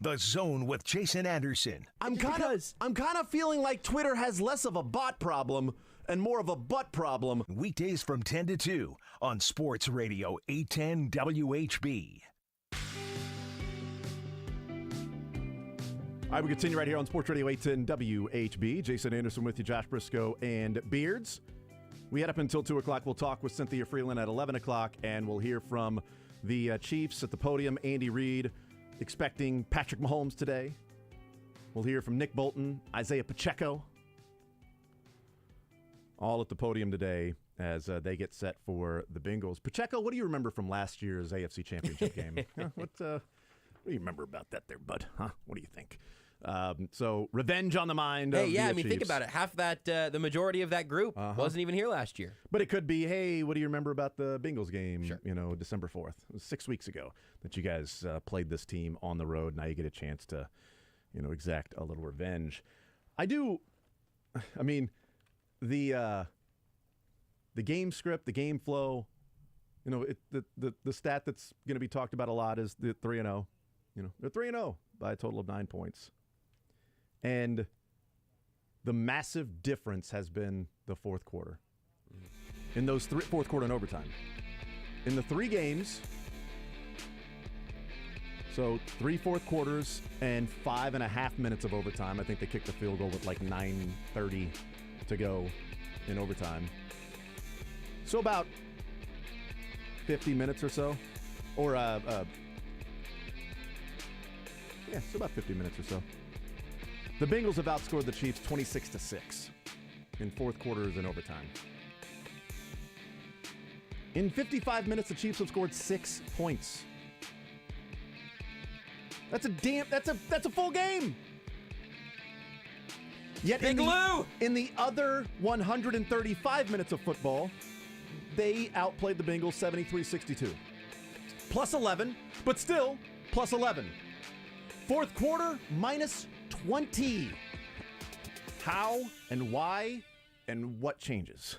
The Zone with Jason Anderson. I'm kind of feeling like Twitter has less of a bot problem and more of a butt problem. Weekdays from 10 to 2 on Sports Radio 810 WHB. All right, we continue right here on Sports Radio 810 WHB. Jason Anderson with you, Josh Brisco, and Beards. We head up until 2 o'clock. We'll talk with Cynthia Frelund at 11 o'clock, and we'll hear from the Chiefs at the podium. Andy Reid expecting Patrick Mahomes today. We'll hear from Nick Bolton, Isaiah Pacheco, all at the podium today as they get set for the Bengals. Pacheco, what do you remember from last year's AFC Championship game? What do you remember about that there, bud? What do you think? So revenge on the mind of the Chiefs. Think about it. Half that, the majority of that group wasn't even here last year. But it could be, hey, what do you remember about the Bengals game, Sure. December 4th? It was 6 weeks ago that you guys played this team on the road. Now you get a chance to, exact a little revenge. The game script, the game flow, the stat that's going to be talked about a lot is the 3-0. They're 3-0 by a total of 9 points. And the massive difference has been the fourth quarter. In those fourth quarter and overtime. In the 3 games, so 3 fourth quarters and 5.5 minutes of overtime. I think they kicked the field goal with like 9:30 to go in overtime. So about 50 minutes or so. Or, so about 50 minutes or so. The Bengals have outscored the Chiefs 26-6 in fourth quarters and overtime. In 55 minutes, the Chiefs have scored 6 points. That's a full game. Yet in the other 135 minutes of football, they outplayed the Bengals 73-62. Plus 11, but still plus 11. Fourth quarter, minus 20. How and why and what changes?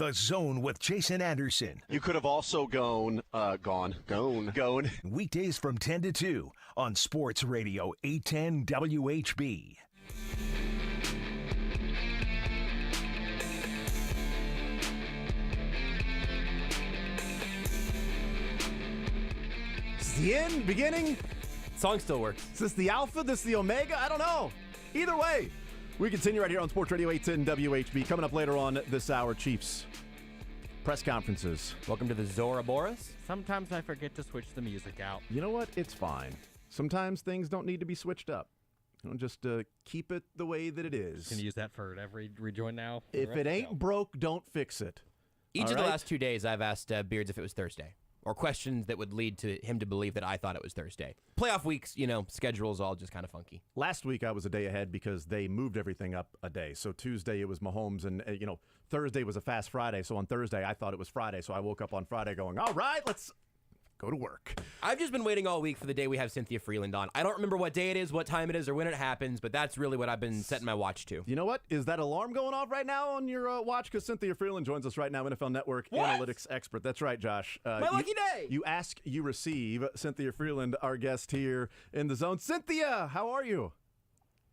The Zone with Jason Anderson. You could have also gone. Weekdays from 10 to 2 on Sports Radio 810 WHB. Is the end, beginning? Song still works. Is this the Alpha? This the Omega? I don't know. Either way, we continue right here on Sports Radio 810 WHB. Coming up later on this hour, Chiefs press conferences. Welcome to the Zora Boris. Sometimes I forget to switch the music out. You know what? It's fine. Sometimes things don't need to be switched up. Just keep it the way that it is. Can you use that for every rejoin now? If it ain't broke, don't fix it. Each of the last 2 days, I've asked Beards if it was Thursday, or questions that would lead to him to believe that I thought it was Thursday. Playoff weeks, schedule's all just kind of funky. Last week I was a day ahead because they moved everything up a day. So Tuesday it was Mahomes, and Thursday was a fast Friday. So on Thursday I thought it was Friday. So I woke up on Friday going, all right, let's go to work. I've just been waiting all week for the day we have Cynthia Frelund on. I don't remember what day it is, what time it is, or when it happens, but that's really what I've been setting my watch to. You know what? Is that alarm going off right now on your watch? Because Cynthia Frelund joins us right now, NFL Network analytics expert. That's right, Josh. My lucky day! You ask, you receive. Cynthia Frelund, our guest here in the zone. Cynthia, how are you?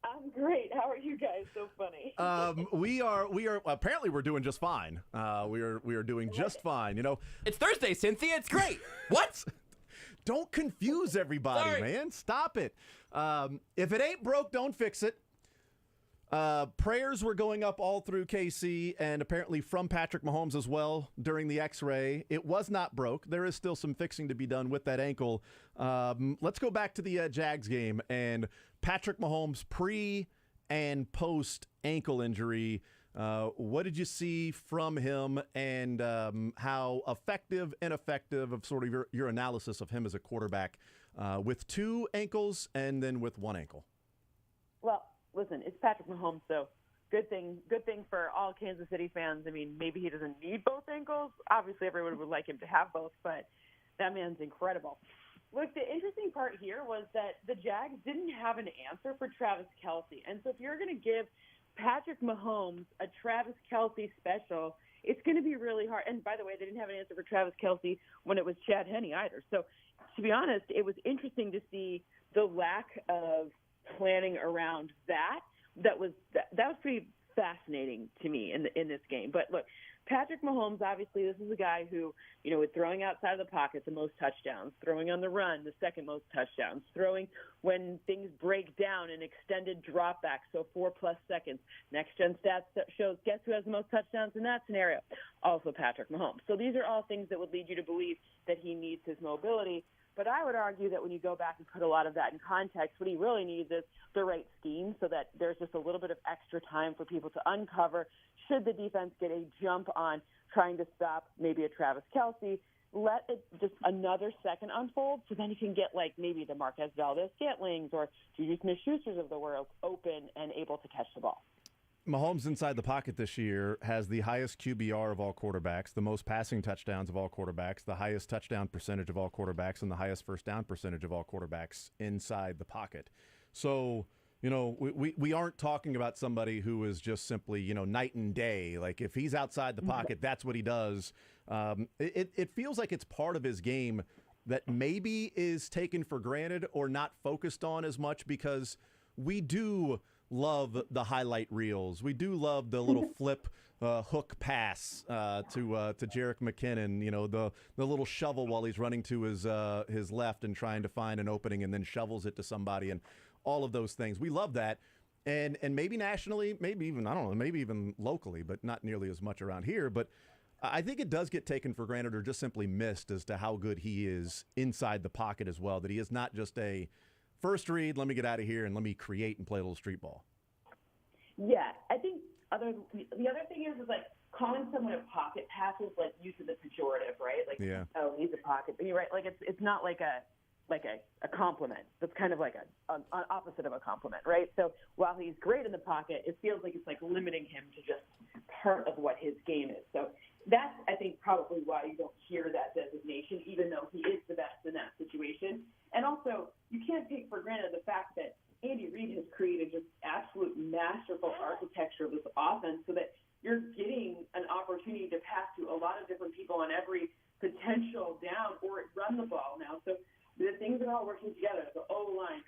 I'm great. How are you guys? So funny. We are. Apparently, we're doing just fine. We are doing just fine. It's Thursday, Cynthia. It's great. What? Don't confuse everybody, Sorry. man. Stop it. If it ain't broke, don't fix it. Prayers were going up all through KC and apparently from Patrick Mahomes as well during the X-ray. It was not broke. There is still some fixing to be done with that ankle. Let's go back to the Jags game and Patrick Mahomes pre and post ankle injury. What did you see from him, and how effective, ineffective of sort of your analysis of him as a quarterback with two ankles and then with one ankle? Well, listen, it's Patrick Mahomes, so good thing for all Kansas City fans. I mean, maybe he doesn't need both ankles. Obviously, everyone would like him to have both, but that man's incredible. Look, the interesting part here was that the Jags didn't have an answer for Travis Kelce, and so if you're going to give Patrick Mahomes a Travis Kelce special, it's going to be really hard. And by the way, they didn't have an answer for Travis Kelce when it was Chad Henne either. So to be honest, it was interesting to see the lack of planning around that. That was pretty fascinating to me in this game. But look, Patrick Mahomes, obviously, this is a guy who, with throwing outside of the pocket, the most touchdowns, throwing on the run, the second most touchdowns, throwing when things break down in extended dropbacks, so 4+ seconds. Next Gen Stats shows guess who has the most touchdowns in that scenario? Also Patrick Mahomes. So these are all things that would lead you to believe that he needs his mobility. But I would argue that when you go back and put a lot of that in context, what he really needs is the right scheme so that there's just a little bit of extra time for people to uncover. Should the defense get a jump on trying to stop maybe a Travis Kelce, let it just another second unfold so then you can get like maybe the Marquez Valdez-Scantlings or Juju Smith-Schusters of the world open and able to catch the ball. Mahomes inside the pocket this year has the highest QBR of all quarterbacks, the most passing touchdowns of all quarterbacks, the highest touchdown percentage of all quarterbacks, and the highest first down percentage of all quarterbacks inside the pocket. So, we aren't talking about somebody who is just simply, night and day. Like if he's outside the pocket, that's what he does. It feels like it's part of his game that maybe is taken for granted or not focused on as much because we do love the highlight reels. We do love the little flip hook pass to Jerick McKinnon. The little shovel while he's running to his left and trying to find an opening, and then shovels it to somebody, and all of those things. We love that, and maybe nationally, maybe even locally, but not nearly as much around here. But I think it does get taken for granted or just simply missed as to how good he is inside the pocket as well. That he is not just a first read, let me get out of here and let me create and play a little street ball. Yeah, I think the other thing is like calling someone a pocket passes like use of the pejorative, right? Like, yeah. Oh, he's a pocket, but you're right. Like it's not like a compliment. That's kind of like an opposite of a compliment, right? So while he's great in the pocket, it feels like it's like limiting him to just part of what his game is. So that's, I think, probably why you don't hear that designation, even though he is the best in that situation. And also, you can't take for granted the fact that Andy Reid has created just absolute masterful architecture of this offense so that you're getting an opportunity to pass to a lot of different people on every potential down or run the ball now. So the things are all working together. The O-line,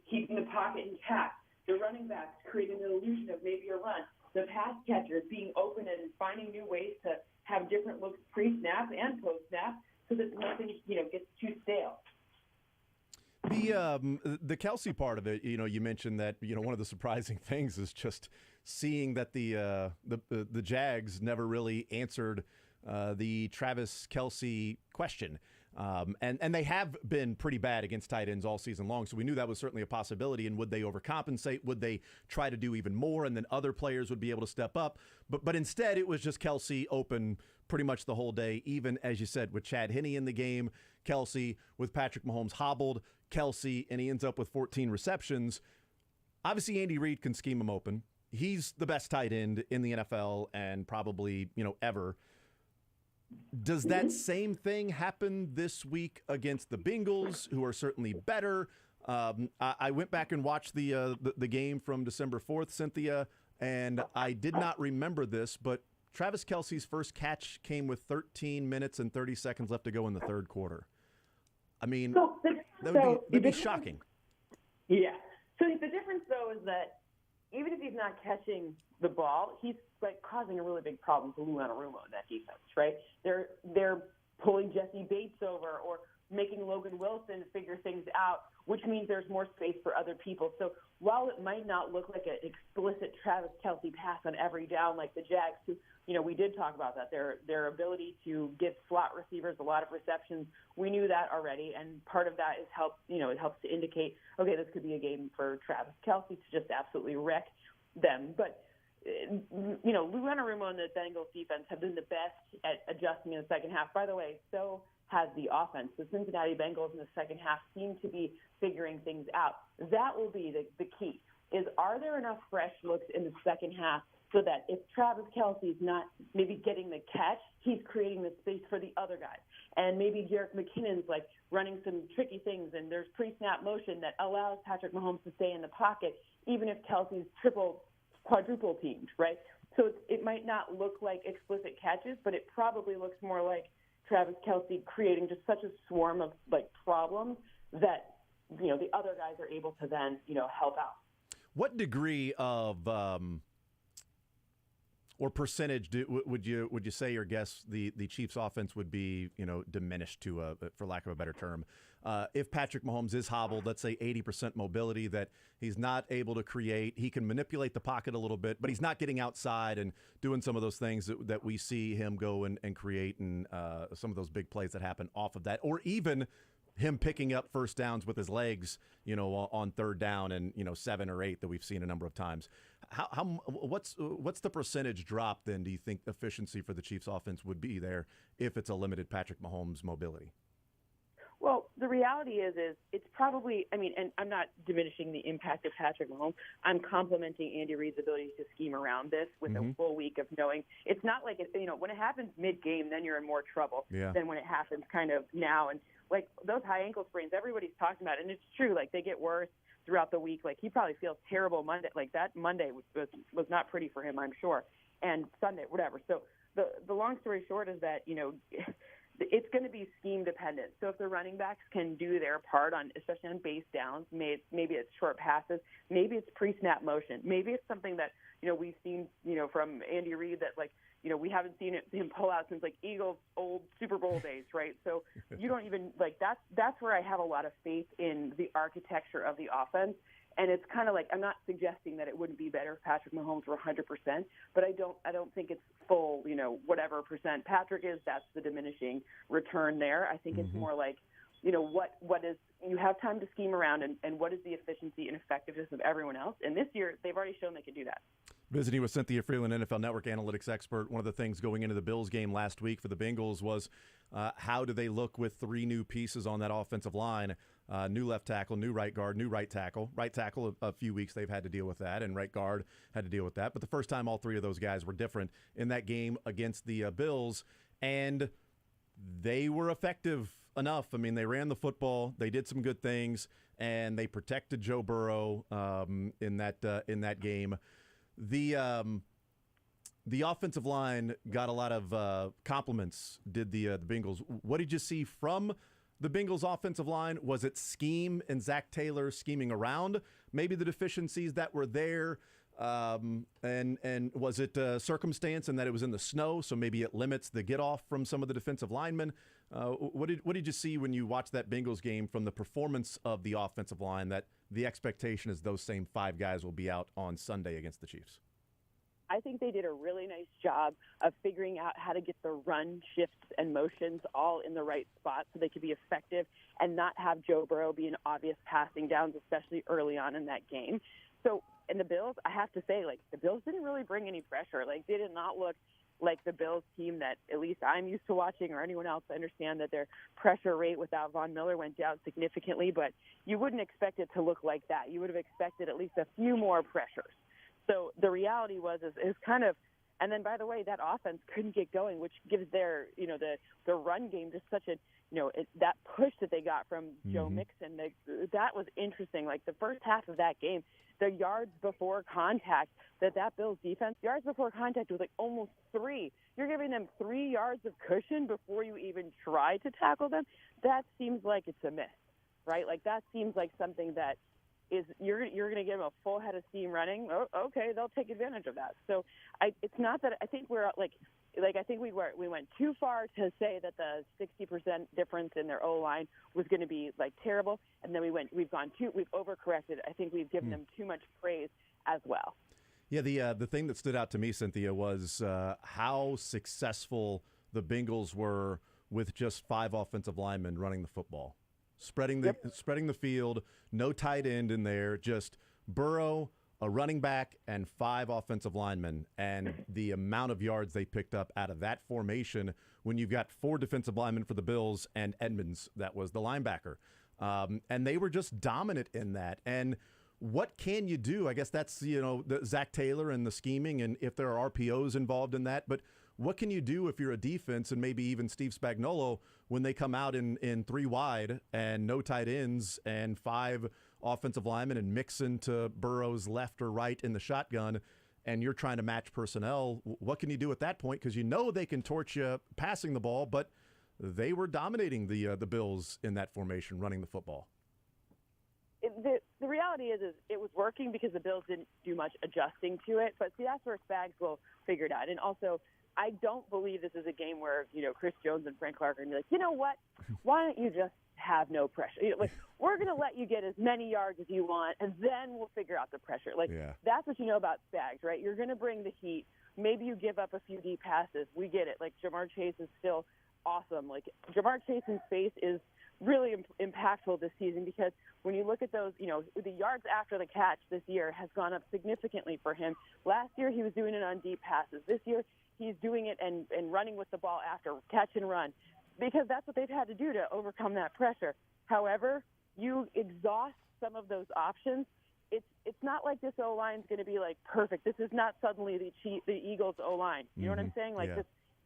keeping the pocket intact, the running backs creating an illusion of maybe a run, the pass catchers being open and finding new ways to have different looks pre-snap and post-snap so that nothing, gets too stale. The Kelsey part of it, you mentioned that, one of the surprising things is just seeing that the Jags never really answered the Travis Kelce question. And they have been pretty bad against tight ends all season long, so we knew that was certainly a possibility. And would they overcompensate? Would they try to do even more, and then other players would be able to step up? But instead, it was just Kelce open pretty much the whole day, even, as you said, with Chad Henne in the game, Kelce with Patrick Mahomes hobbled, Kelce, and he ends up with 14 receptions. Obviously, Andy Reid can scheme him open. He's the best tight end in the NFL and probably, ever. Does that same thing happen this week against the Bengals, who are certainly better? I went back and watched the game from December 4th, Cynthia, and I did not remember this, but Travis Kelce's first catch came with 13 minutes and 30 seconds left to go in the third quarter. I mean, that'd be shocking. Yeah. So the difference, though, is that even if he's not catching the ball, he's causing a really big problem for Lou Anarumo in that defense, right? They're pulling Jesse Bates over or making Logan Wilson figure things out, which means there's more space for other people. So while it might not look like an explicit Travis Kelce pass on every down like the Jags, who, we did talk about that, their ability to give slot receivers a lot of receptions, we knew that already, and part of that is it helps to indicate, okay, this could be a game for Travis Kelce to just absolutely wreck them. But Lou Anarumo and the Bengals defense have been the best at adjusting in the second half. By the way, so has the offense. The Cincinnati Bengals in the second half seem to be figuring things out. That will be the key, is are there enough fresh looks in the second half so that if Travis Kelce's not maybe getting the catch, he's creating the space for the other guy. And maybe Jerick McKinnon's running some tricky things, and there's pre-snap motion that allows Patrick Mahomes to stay in the pocket, even if Kelce's quadruple teamed, right? So it might not look like explicit catches, but it probably looks more like Travis Kelce creating just such a swarm of problems that the other guys are able to then help out. What degree of or percentage would you say or guess the Chiefs' offense would be diminished to for lack of a better term if Patrick Mahomes is hobbled, let's say 80% mobility, that he's not able to create, he can manipulate the pocket a little bit, but he's not getting outside and doing some of those things that we see him go and create, and some of those big plays that happen off of that, or even him picking up first downs with his legs, on third down and 7 or 8 that we've seen a number of times. What's the percentage drop then? Do you think efficiency for the Chiefs offense would be there if it's a limited Patrick Mahomes mobility? Well, the reality is it's probably, and I'm not diminishing the impact of Patrick Mahomes. I'm complimenting Andy Reid's ability to scheme around this with a full week of knowing. It's not like, when it happens mid-game, then you're in more trouble than when it happens kind of now. And those high ankle sprains, everybody's talking about it, and it's true. They get worse throughout the week. He probably feels terrible Monday. That Monday was not pretty for him, I'm sure, and Sunday, whatever. So the long story short is that, it's going to be scheme dependent. So if the running backs can do their part especially on base downs, maybe it's short passes, maybe it's pre-snap motion, maybe it's something that, we've seen, from Andy Reid that we haven't seen him pull out since Eagles' old Super Bowl days, right? So you don't even that's where I have a lot of faith in the architecture of the offense. And it's kind of I'm not suggesting that it wouldn't be better if Patrick Mahomes were 100%, but I don't think it's full, whatever percent Patrick is, that's the diminishing return there. I think it's more what is, you have time to scheme around and what is the efficiency and effectiveness of everyone else. And this year, they've already shown they can do that. Visiting with Cynthia Frelund, NFL Network analytics expert. One of the things going into the Bills game last week for the Bengals was how do they look with 3 new pieces on that offensive line? New left tackle, new right guard, new right tackle. Right tackle, a few weeks they've had to deal with that, and right guard had to deal with that. But the first time all 3 of those guys were different in that game against the Bills, and they were effective enough. They ran the football, they did some good things, and they protected Joe Burrow in that game. The offensive line got a lot of compliments, did the Bengals. What did you see from the Bengals offensive line? Was it scheme and Zach Taylor scheming around maybe the deficiencies that were there? And was it circumstance in that it was in the snow, so maybe it limits the get-off from some of the defensive linemen? What did you see when you watched that Bengals game from the performance of the offensive line, that the expectation is those same 5 guys will be out on Sunday against the Chiefs? I think they did a really nice job of figuring out how to get the run shifts and motions all in the right spot so they could be effective and not have Joe Burrow be an obvious passing downs, especially early on in that game. So, and the Bills, I have to say, like, the Bills didn't really bring any pressure. Like, they did not look like the Bills team that at least I'm used to watching, or anyone else. I understand that their pressure rate without Von Miller went down significantly, but you wouldn't expect it to look like that. You would have expected at least a few more pressures. So the reality was is kind of, and then by the way, that offense couldn't get going, which gives their, the run game just such a, that push that they got from Joe Mixon. That was interesting. Like the first half of that game, the yards before contact that Bills defense, yards before contact was like almost 3. You're giving them 3 yards of cushion before you even try to tackle them. That seems like it's a miss, right? Like that seems like something that is you're going to give them a full head of steam running. Oh, okay, they'll take advantage of that. So it's not that I think we're like I think we went too far to say that the 60% difference in their O-line was going to be like terrible, and then we've overcorrected. I think we've given them too much praise as well. Yeah, the thing that stood out to me, Cynthia, was how successful the Bengals were with just 5 offensive linemen running the football. Spreading the field, no tight end in there, just Burrow, a running back, and 5 offensive linemen. And the amount of yards they picked up out of that formation when you've got 4 defensive linemen for the Bills and Edmonds, that was the linebacker. And they were just dominant in that. And what can you do? I guess that's, the Zach Taylor and the scheming, and if there are RPOs involved in that. But what can you do if you're a defense, and maybe even Steve Spagnuolo, when they come out in 3 wide and no tight ends and 5 offensive linemen and mix into Burrow's left or right in the shotgun, and you're trying to match personnel? What can you do at that point? Because they can torch you passing the ball, but they were dominating the Bills in that formation, running the football. The reality is it was working because the Bills didn't do much adjusting to it. But see, that's where Spags will figure it out. And also, I don't believe this is a game where, Chris Jones and Frank Clark are going to be like, you know what? Why don't you just have no pressure? We're going to let you get as many yards as you want, and then we'll figure out the pressure. That's what you know about Spags, right? You're going to bring the heat. Maybe you give up a few deep passes. We get it. Like, Jamar Chase is still awesome. Like, Jamar Chase's face is really impactful this season, because when you look at those, the yards after the catch this year has gone up significantly for him. Last year, he was doing it on deep passes. This year, he's doing it and running with the ball after catch and run, because that's what they've had to do to overcome that pressure. However, you exhaust some of those options. It's not like this O-line is going to be like perfect. This is not suddenly the Eagles O-line. You know what I'm saying? Like,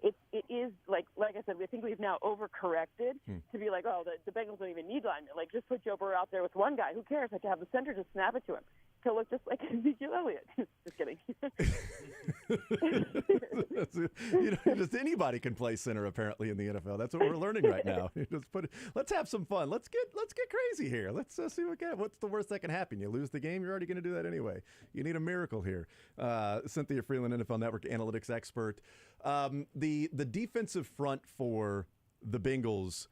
it is like I said, I think we've now overcorrected to be like, oh, the Bengals don't even need linemen. Like, just put Joe Burrow out there with one guy. Who cares? Like, to have the center just snap it to him. To look just like Ezekiel Elliott. Just kidding. Just anybody can play center apparently in the NFL. That's what we're learning right now. Let's have some fun. Let's get crazy here. Let's see what's the worst that can happen. You lose the game, you're already going to do that anyway. You need a miracle here. Cynthia Frelund, NFL Network analytics expert. The defensive front for the Bengals.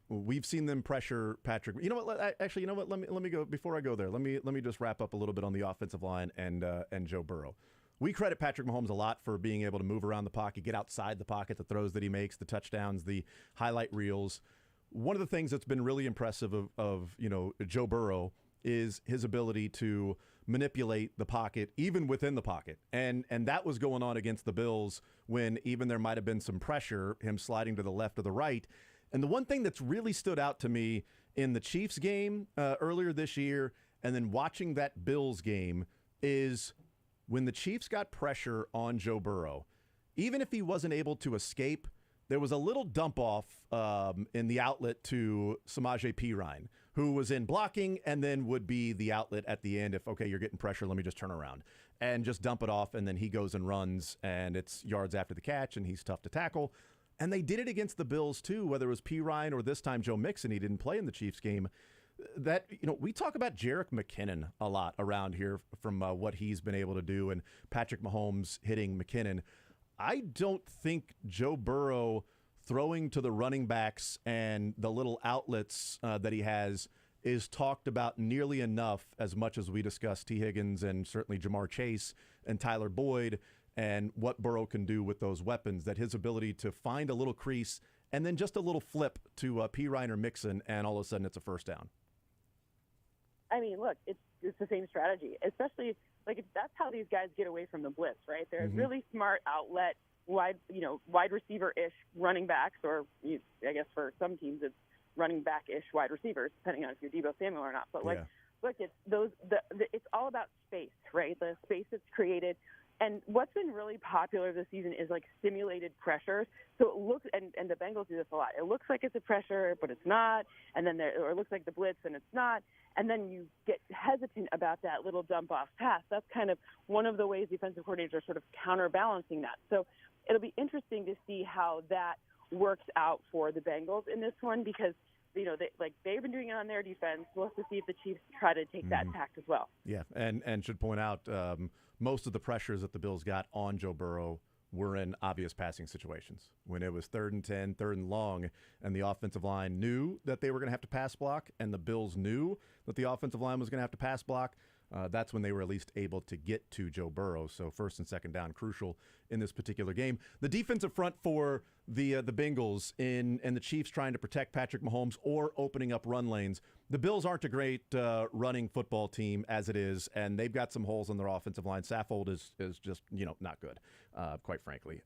We've seen them pressure Patrick. You know what? Actually, you know what? Let me go before I go there. Let me just wrap up a little bit on the offensive line and Joe Burrow. We credit Patrick Mahomes a lot for being able to move around the pocket, get outside the pocket, the throws that he makes, the touchdowns, the highlight reels. One of the things that's been really impressive of Joe Burrow is his ability to manipulate the pocket, even within the pocket. And that was going on against the Bills when even there might have been some pressure, him sliding to the left or the right. And the one thing that's really stood out to me in the Chiefs game earlier this year, and then watching that Bills game, is when the Chiefs got pressure on Joe Burrow, even if he wasn't able to escape, there was a little dump off in the outlet to Samaje Perine, who was in blocking and then would be the outlet at the end if, okay, you're getting pressure, let me just turn around and just dump it off, and then he goes and runs, and it's yards after the catch, and he's tough to tackle. And they did it against the Bills, too, whether it was P. Ryan or this time Joe Mixon. He didn't play in the Chiefs game. That, we talk about Jerick McKinnon a lot around here from what he's been able to do, and Patrick Mahomes hitting McKinnon. I don't think Joe Burrow throwing to the running backs and the little outlets that he has is talked about nearly enough, as much as we discuss T. Higgins and certainly Jamar Chase and Tyler Boyd and what Burrow can do with those weapons, that his ability to find a little crease and then just a little flip to P. Ryan or Mixon, and all of a sudden it's a first down. I mean, look, it's the same strategy, especially that's how these guys get away from the blitz, right? They're really smart outlet, wide receiver-ish running backs, or I guess for some teams it's running back-ish wide receivers, depending on if you're Deebo Samuel or not. But look, it's it's all about space, right? The space that's created. And what's been really popular this season is simulated pressures. So it looks, and the Bengals do this a lot. It looks like it's a pressure, but it's not. And then or it looks like the blitz, and it's not. And then you get hesitant about that little dump off pass. That's kind of one of the ways defensive coordinators are sort of counterbalancing that. So it'll be interesting to see how that works out for the Bengals in this one, because they've been doing it on their defense. We'll have to see if the Chiefs try to take that tact as well. Yeah, and should point out most of the pressures that the Bills got on Joe Burrow were in obvious passing situations. When it was 3rd and 10, 3rd and long, and the offensive line knew that they were going to have to pass block, and the Bills knew that the offensive line was going to have to pass block, that's when they were at least able to get to Joe Burrow. So 1st and 2nd down, crucial in this particular game. The defensive front for the Bengals and the Chiefs trying to protect Patrick Mahomes or opening up run lanes. The Bills aren't a great running football team as it is, and they've got some holes in their offensive line. Saffold is just not good, quite frankly,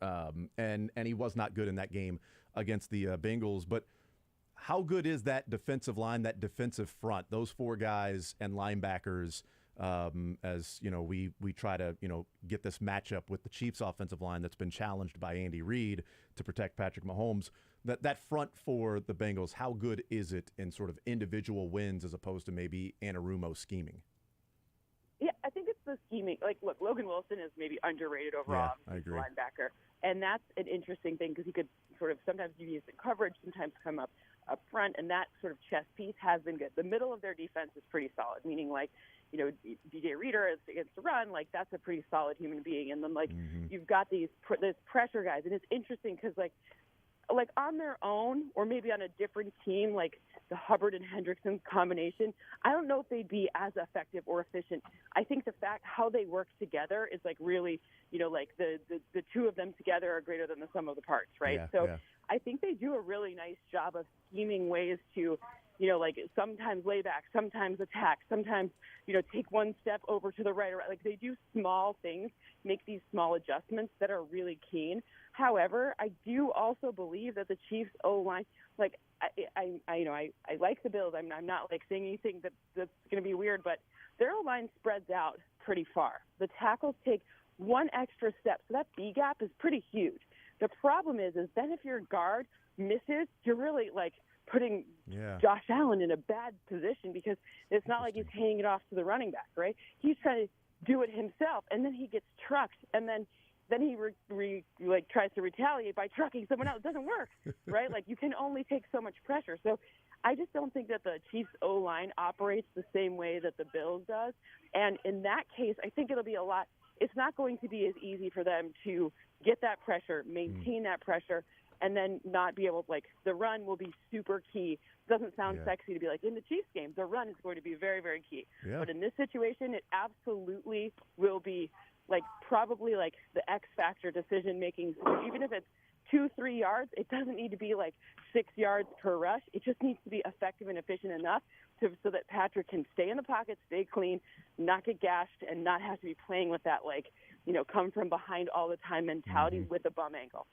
and he was not good in that game against the Bengals. But how good is that defensive line, that defensive front, those 4 guys and linebackers? As we try to get this matchup with the Chiefs offensive line that's been challenged by Andy Reid to protect Patrick Mahomes. That front for the Bengals, how good is it in sort of individual wins as opposed to maybe Anarumo scheming? Yeah, I think it's the scheming. Look, Logan Wilson is maybe underrated overall. Yeah, I agree. Linebacker, and that's an interesting thing because he could sort of sometimes use the coverage, sometimes come up front, and that sort of chess piece has been good. The middle of their defense is pretty solid, meaning DJ Reader is against the run, that's a pretty solid human being. And then you've got this pressure guys, and it's interesting because on their own, or maybe on a different team, like the Hubbard and Hendrickson combination, I don't know if they'd be as effective or efficient. I think the fact how they work together is really, the two of them together are greater than the sum of the parts, right? Yeah. I think they do a really nice job of scheming ways to, sometimes lay back, sometimes attack, sometimes, take one step over to the right or right. They do small things, make these small adjustments that are really keen. However, I do also believe that the Chiefs O-line, I like the Bills. I'm not saying anything that's going to be weird, but their O-line spreads out pretty far. The tackles take one extra step, so that B gap is pretty huge. The problem is then if your guard misses, you're really putting Josh Allen in a bad position because it's not like he's handing it off to the running back, right? He's trying to do it himself, and then he gets trucked, and then he tries to retaliate by trucking someone else. It doesn't work, right? You can only take so much pressure. So I just don't think that the Chiefs O-line operates the same way that the Bills does. And in that case, I think it'll be it's not going to be as easy for them to get that pressure, maintain that pressure, and then not be able the run will be super key. It doesn't sound sexy to be in the Chiefs game, the run is going to be very, very key. Yeah. But in this situation, it absolutely will be probably the X factor decision making. So even if it's 2-3 yards, it doesn't need to be 6 yards per rush. It just needs to be effective and efficient enough so that Patrick can stay in the pocket, stay clean, not get gashed, and not have to be playing with that come from behind all the time mentality with a bum ankle.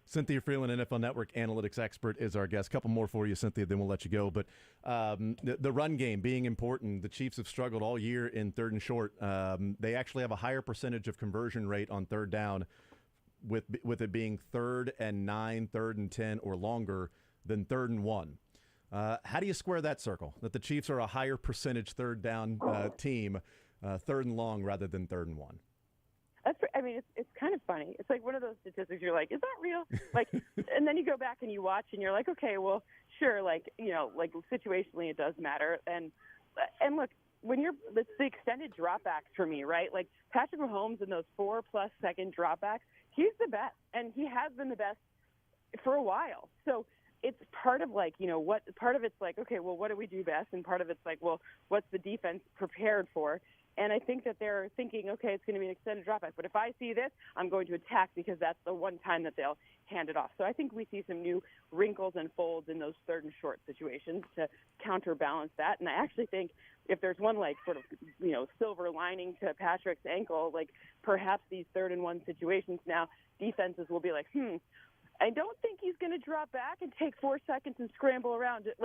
Cynthia Frelund, NFL Network analytics expert, is our guest. Couple more for you, Cynthia, then we'll let you go. But the run game being important, the Chiefs have struggled all year in 3rd and short. They actually have a higher percentage of conversion rate on 3rd down with it being 3rd and 9, 3rd and 10 or longer than 3rd and 1. How do you square that circle, that the Chiefs are a higher percentage third down team, third and long rather than 3rd and 1? It's kind of funny. It's like one of those statistics you're like, is that real? Like, and then you go back and you watch and you're like, okay, well, sure, like situationally it does matter. And look, it's the extended dropbacks for me, right? Like Patrick Mahomes in those 4+ second dropbacks, he's the best, and he has been the best for a while. So it's part of part of it's like, okay, well, what do we do best? And part of it's like, well, what's the defense prepared for? And I think that they're thinking, okay, it's going to be an extended dropback. But if I see this, I'm going to attack because that's the one time that they'll hand it off. So I think we see some new wrinkles and folds in those 3rd and short situations to counterbalance that. And I actually think if there's one silver lining to Patrick's ankle, like perhaps these 3rd and 1 situations now, defenses will be like, I don't think he's going to drop back and take 4 seconds and scramble around it.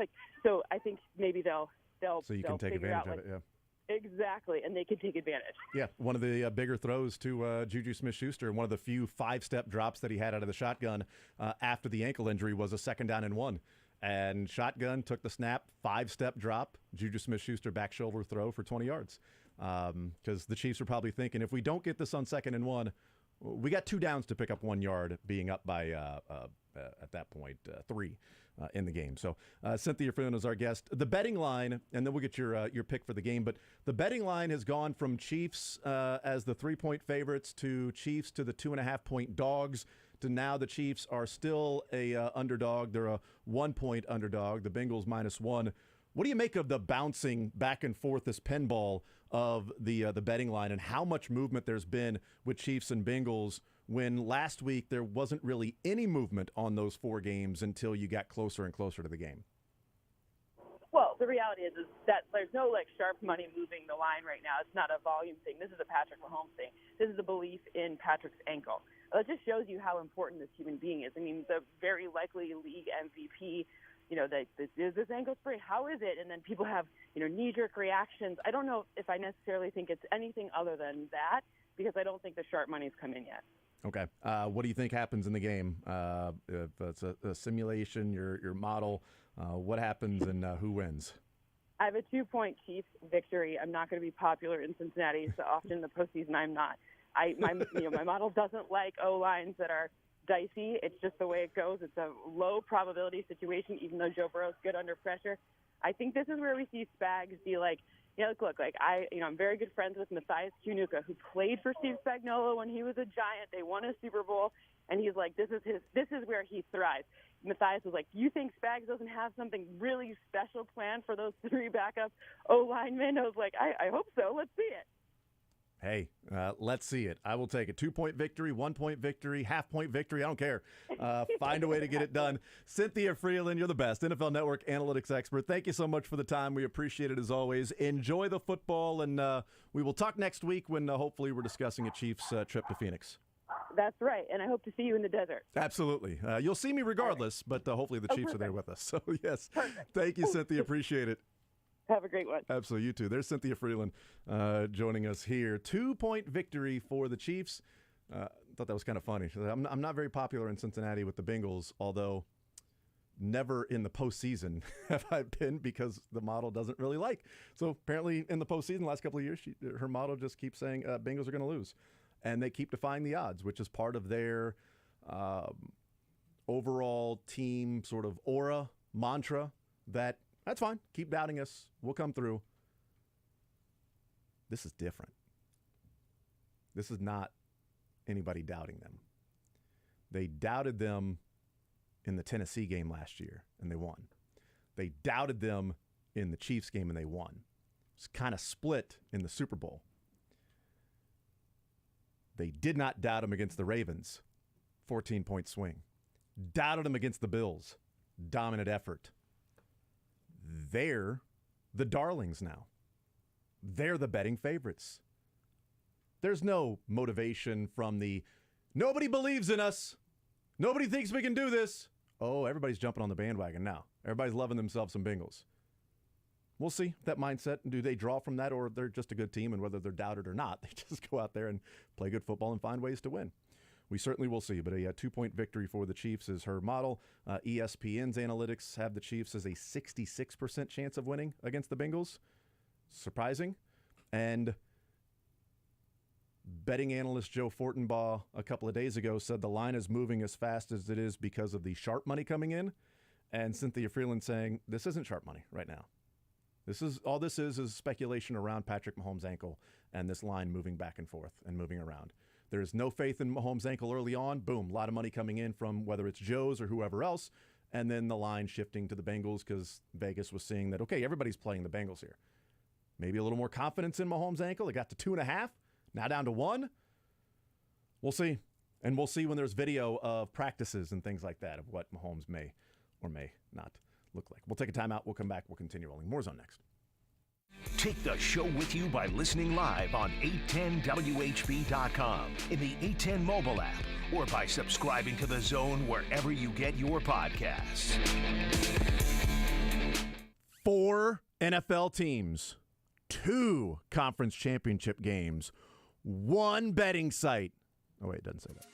So I think maybe they'll so you can take advantage of it. Yeah. Exactly, and they can take advantage. Yeah, one of the bigger throws to Juju Smith-Schuster, and one of the few 5-step drops that he had out of the shotgun after the ankle injury was a 2nd down and 1. And shotgun took the snap, 5-step drop, Juju Smith-Schuster back shoulder throw for 20 yards. Because the Chiefs are probably thinking, if we don't get this on 2nd and 1, we got 2 downs to pick up 1 yard, being up by, at that point, 3 in the game. So Cynthia Frelund is our guest. The betting line, and then we'll get your pick for the game, but the betting line has gone from Chiefs as the 3-point favorites to Chiefs to the 2.5-point dogs to now the Chiefs are still a underdog. They're a 1-point underdog, the Bengals -1. What do you make of the bouncing back and forth, this pinball of the betting line, and how much movement there's been with Chiefs and Bengals when last week there wasn't really any movement on those 4 games until you got closer and closer to the game? Well, the reality is that there's no sharp money moving the line right now. It's not a volume thing. This is a Patrick Mahomes thing. This is a belief in Patrick's ankle. It just shows you how important this human being is. I mean, the very likely league MVP, this ankle sprain, how is it? And then people have, knee-jerk reactions. I don't know if I necessarily think it's anything other than that, because I don't think the sharp money's come in yet. Okay. What do you think happens in the game? If it's a simulation, your model, what happens and who wins? I have a 2-point Chiefs victory. I'm not going to be popular in Cincinnati so often in the postseason. I'm not. My model doesn't like O-lines that are dicey. It's just the way it goes. It's a low probability situation, even though Joe Burrow's good under pressure. I think this is where we see Spags be like, I'm very good friends with Matthias Chunuka, who played for Steve Spagnuolo when he was a Giant. They won a Super Bowl, and he's like, this is where he thrives. Matthias was like, do you think Spags doesn't have something really special planned for those 3 backup O-linemen? I was like, I hope so. Let's see it. Hey, let's see it. I will take a 2-point victory, 1-point victory, half-point victory. I don't care. Find a way to get it done. Cynthia Frelund, you're the best. NFL Network analytics expert. Thank you so much for the time. We appreciate it as always. Enjoy the football, and we will talk next week when hopefully we're discussing a Chiefs trip to Phoenix. That's right, and I hope to see you in the desert. Absolutely. You'll see me regardless, but hopefully the Chiefs are there with us. So, yes. Perfect. Thank you, Cynthia. Appreciate it. Have a great one. Absolutely, you too. There's Cynthia Frelund joining us here. 2-point victory for the Chiefs. I thought that was kind of funny. I'm not very popular in Cincinnati with the Bengals, although never in the postseason have I been, because the model doesn't really like. So apparently in the postseason, the last couple of years, her model just keeps saying Bengals are going to lose. And they keep defying the odds, which is part of their overall team sort of aura, mantra, that's fine. Keep doubting us. We'll come through. This is different. This is not anybody doubting them. They doubted them in the Tennessee game last year, and they won. They doubted them in the Chiefs game, and they won. It's kind of split in the Super Bowl. They did not doubt them against the Ravens. 14-point swing. Doubted them against the Bills. Dominant effort. They're the darlings now. They're the betting favorites. There's no motivation from the, nobody believes in us. Nobody thinks we can do this. Oh, everybody's jumping on the bandwagon now. Everybody's loving themselves some Bengals. We'll see that mindset. Do they draw from that, or they're just a good team, and whether they're doubted or not, they just go out there and play good football and find ways to win. we certainly will see. But a 2-point victory for the Chiefs is her model. ESPN's analytics have the Chiefs as a 66% chance of winning against the Bengals. Surprising. And betting analyst Joe Fortenbaugh a couple of days ago said the line is moving as fast as it is because of the sharp money coming in. And Cynthia Frelund saying, this isn't sharp money right now. This is speculation around Patrick Mahomes' ankle and this line moving back and forth and moving around. There's no faith in Mahomes' ankle early on. Boom, a lot of money coming in from whether it's Joe's or whoever else, and then the line shifting to the Bengals because Vegas was seeing that, okay, everybody's playing the Bengals here. Maybe a little more confidence in Mahomes' ankle. It got to 2.5, now down to 1. We'll see. And we'll see when there's video of practices and things like that of what Mahomes may or may not look like. We'll take a timeout. We'll come back. We'll continue rolling. More Zone next. Take the show with you by listening live on 810WHB.com, in the 810 mobile app, or by subscribing to The Zone wherever you get your podcasts. 4 NFL teams, 2 conference championship games, 1 betting site. Oh, wait, it doesn't say that.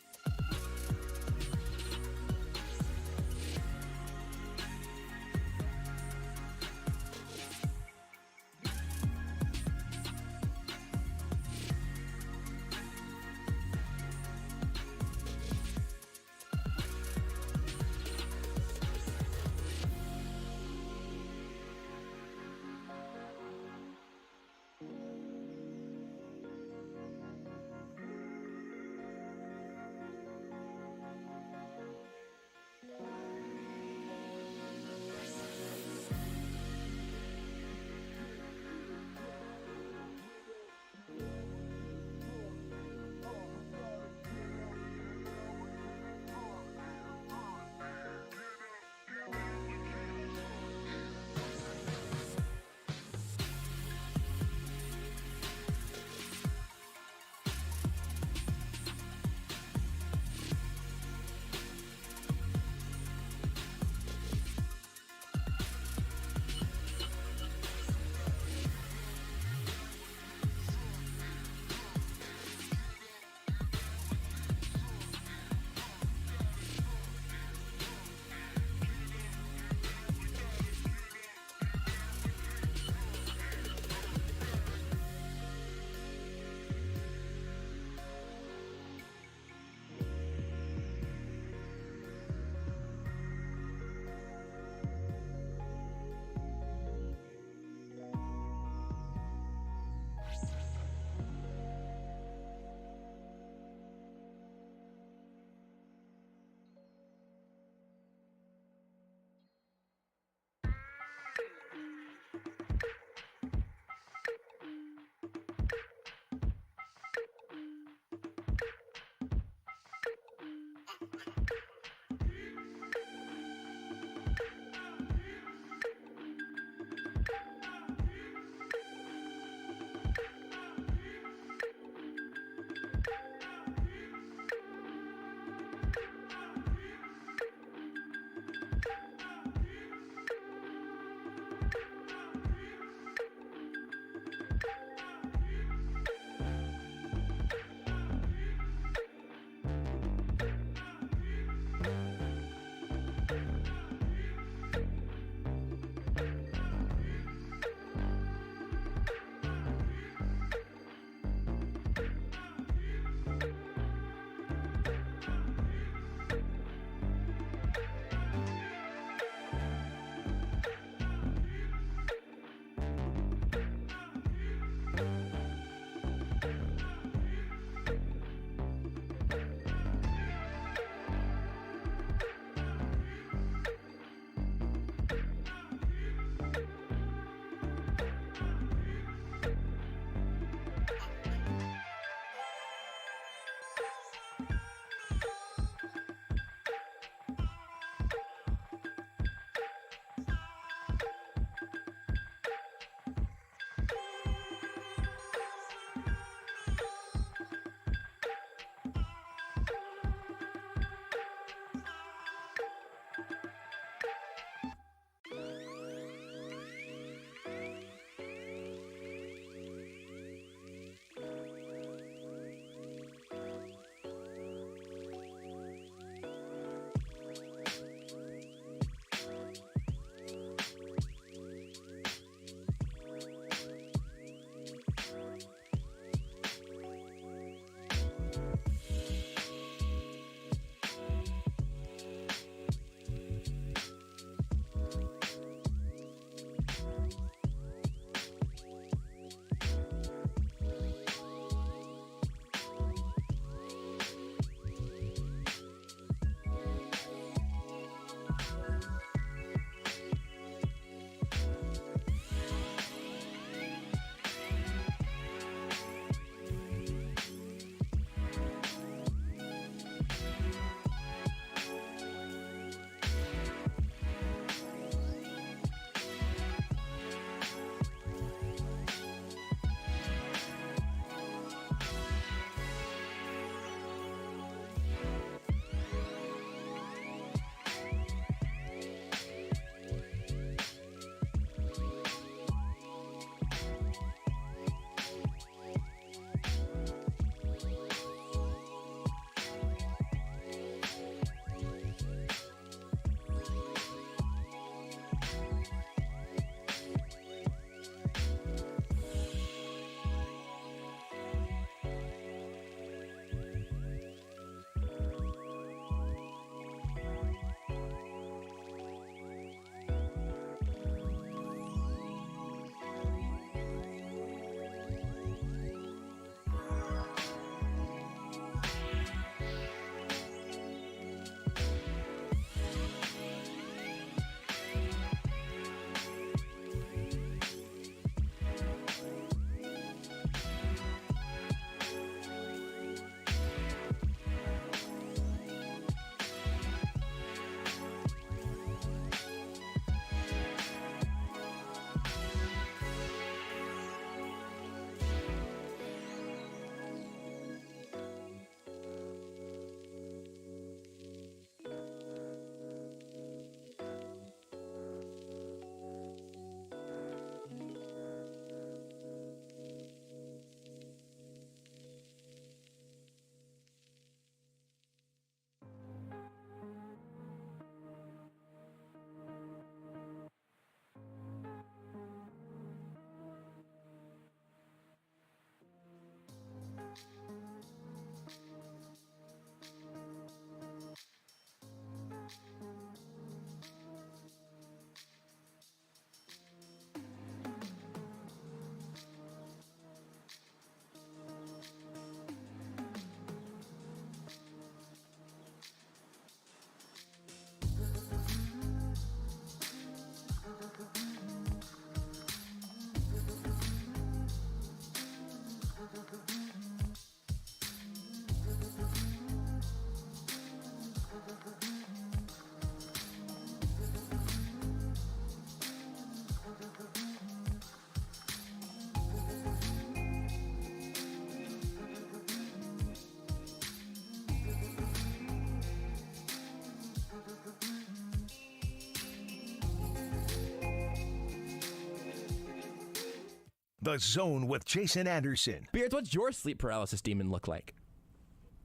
The Zone with Jason Anderson. Beards, what's your sleep paralysis demon look like?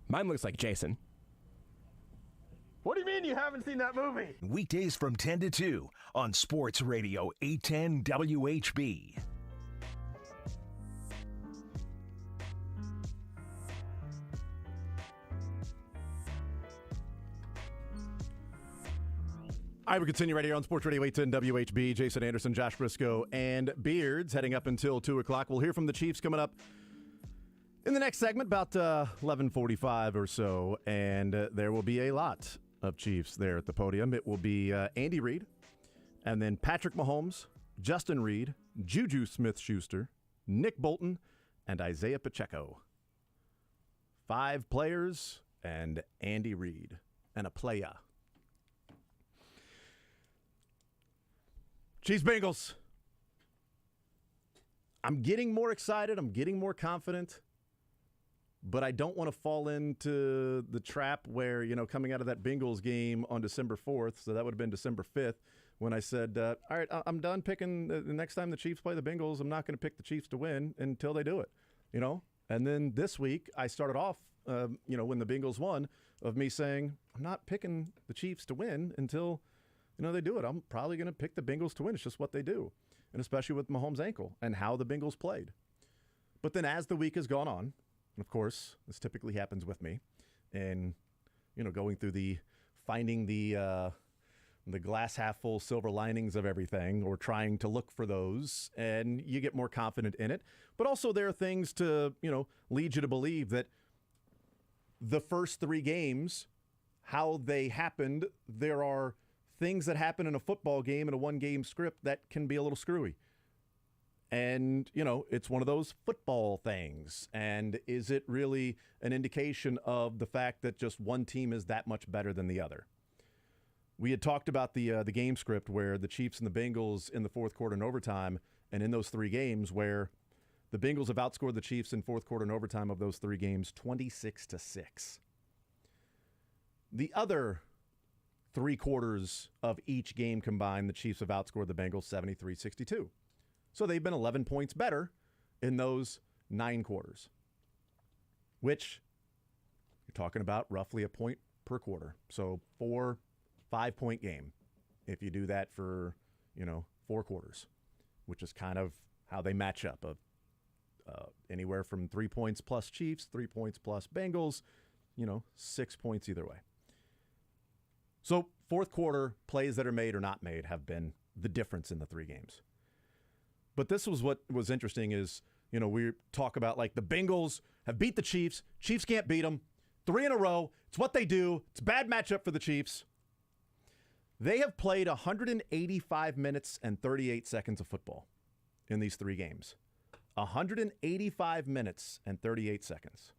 Mine looks like Jason. What do you mean you haven't seen that movie? Weekdays from 10 to 2 on Sports Radio 810 WHB. All right, we continue right here on Sports Radio 810 WHB. Jason Anderson, Josh Brisco, and Beards heading up until 2 o'clock. We'll hear from the Chiefs coming up in the next segment, about 11:45 or so, and there will be a lot of Chiefs there at the podium. It will be Andy Reid, and then Patrick Mahomes, Justin Reid, Juju Smith-Schuster, Nick Bolton, and Isaiah Pacheco. 5 players and Andy Reid, and a playa. Chiefs Bengals. I'm getting more excited. I'm getting more confident. But I don't want to fall into the trap where, coming out of that Bengals game on December 4th, so that would have been December 5th, when I said, all right, I'm done picking the next time the Chiefs play the Bengals. I'm not going to pick the Chiefs to win until they do it, And then this week, I started off, when the Bengals won, of me saying, I'm not picking the Chiefs to win until they do it. I'm probably going to pick the Bengals to win. It's just what they do, and especially with Mahomes' ankle and how the Bengals played. But then as the week has gone on, and of course, this typically happens with me, and, going through finding the glass half full silver linings of everything, or trying to look for those, and you get more confident in it. But also there are things to, lead you to believe that the first 3 games, how they happened, there are things that happen in a football game in a 1-game script that can be a little screwy. And, it's one of those football things. And is it really an indication of the fact that just one team is that much better than the other? We had talked about the game script where the Chiefs and the Bengals in the fourth quarter and overtime, and in those 3 games where the Bengals have outscored the Chiefs in fourth quarter and overtime of those 3 games 26-6. The other 3 quarters of each game combined, the Chiefs have outscored the Bengals 73-62. So they've been 11 points better in those 9 quarters, which you're talking about roughly a point per quarter. So 4 5-point game if you do that for, 4 quarters, which is kind of how they match up. Anywhere from 3 points plus Chiefs, 3 points plus Bengals, 6 points either way. So fourth quarter plays that are made or not made have been the difference in the 3 games. But this was what was interesting is, we talk about like the Bengals have beat the Chiefs. Chiefs can't beat them. 3 in a row. It's what they do. It's a bad matchup for the Chiefs. They have played 185 minutes and 38 seconds of football in these 3 games. 185 minutes and 38 seconds.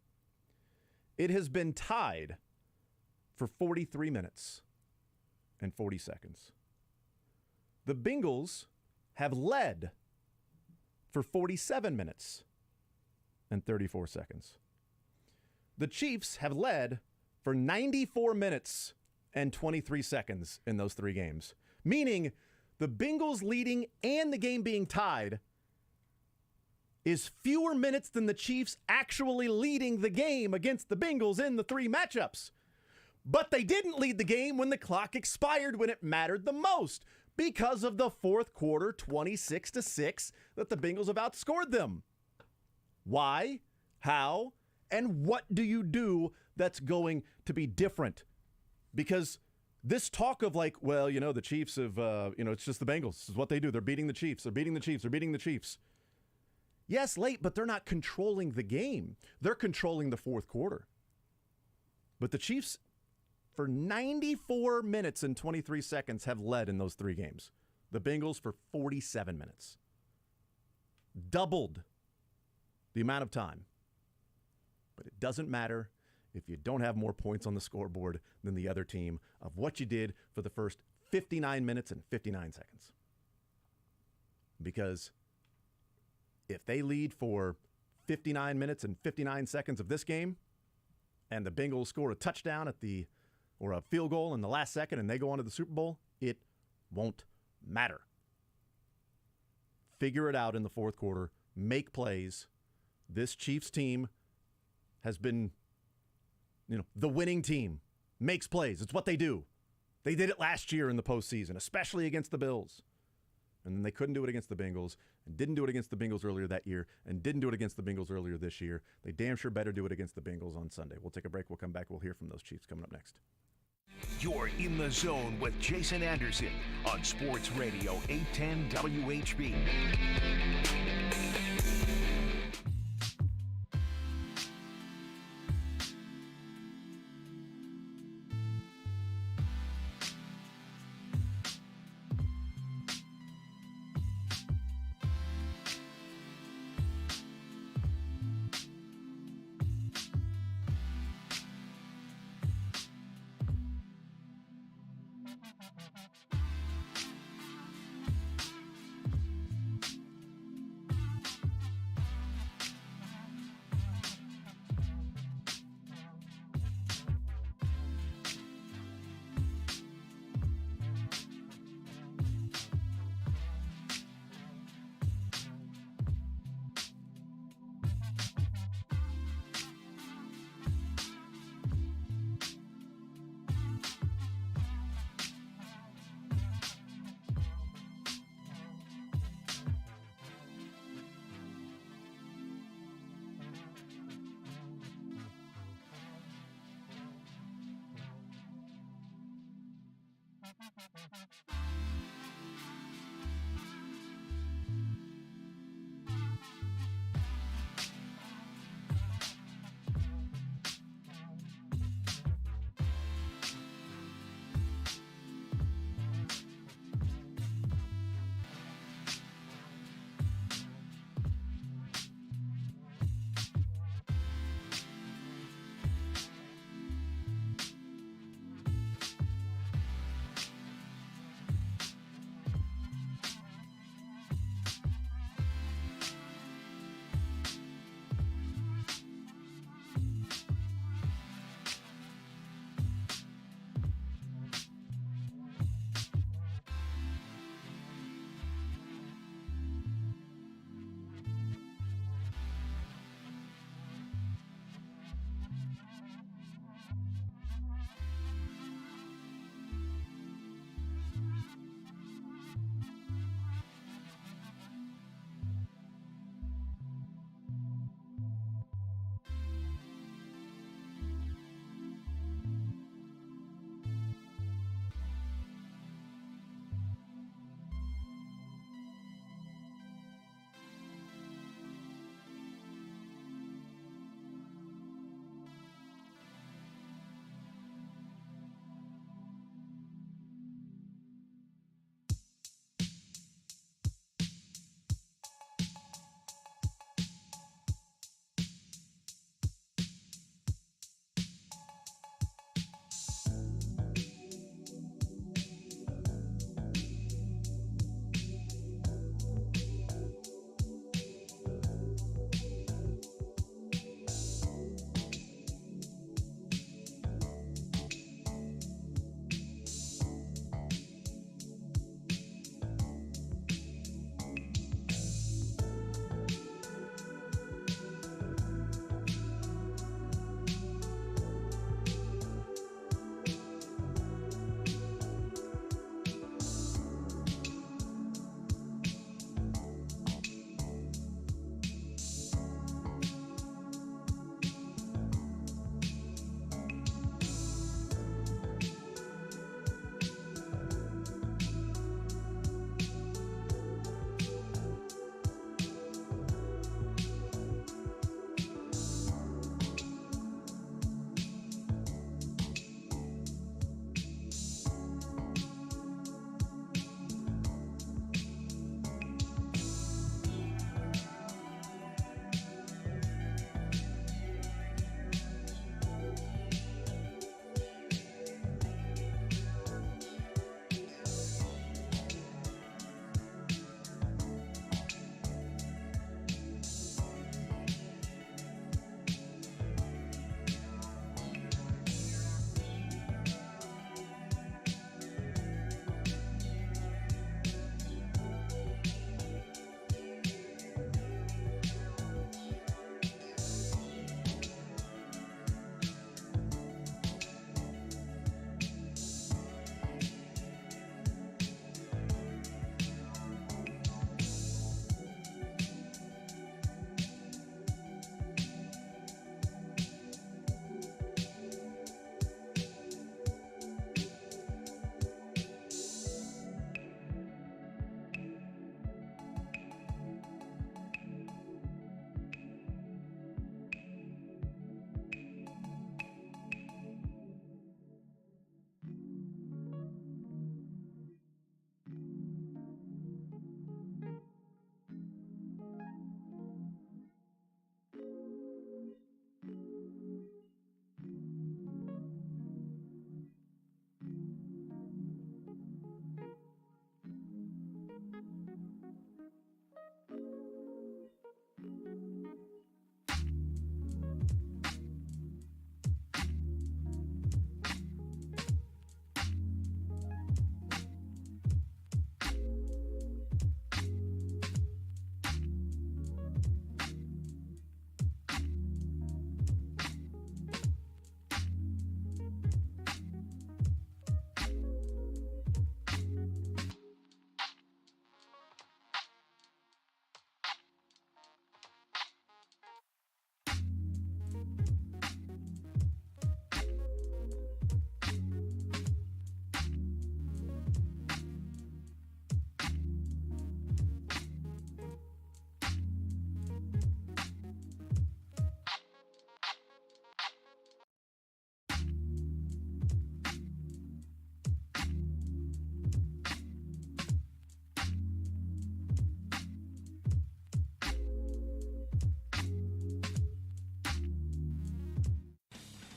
It has been tied for 43 minutes and 40 seconds. The Bengals have led for 47 minutes and 34 seconds. The Chiefs have led for 94 minutes and 23 seconds in those 3 games, meaning the Bengals leading and the game being tied is fewer minutes than the Chiefs actually leading the game against the Bengals in the 3 matchups. But they didn't lead the game when the clock expired, when it mattered the most, because of the fourth quarter 26-6 that the Bengals have outscored them. Why? How? And what do you do that's going to be different? Because this talk of like, well, the Chiefs have, it's just the Bengals. This is what they do. They're beating the Chiefs. They're beating the Chiefs. They're beating the Chiefs. Yes, late, but they're not controlling the game. They're controlling the fourth quarter. But the Chiefs, for 94 minutes and 23 seconds, have led in those 3 games. The Bengals for 47 minutes. Doubled the amount of time. But it doesn't matter if you don't have more points on the scoreboard than the other team of what you did for the first 59 minutes and 59 seconds. Because if they lead for 59 minutes and 59 seconds of this game, and the Bengals score a touchdown or a field goal in the last second and they go on to the Super Bowl, it won't matter. Figure it out in the fourth quarter make plays. This Chiefs team has been, the winning team. Makes plays. It's what they do. They did it last year in the postseason, especially against the Bills. And then they couldn't do it against the Bengals, and didn't do it against the Bengals earlier that year, and didn't do it against the Bengals earlier this year. They damn sure better do it against the Bengals on Sunday. We'll take a break. We'll come back. We'll hear from those Chiefs coming up next. You're in the zone with Jason Anderson on Sports Radio 810 WHB.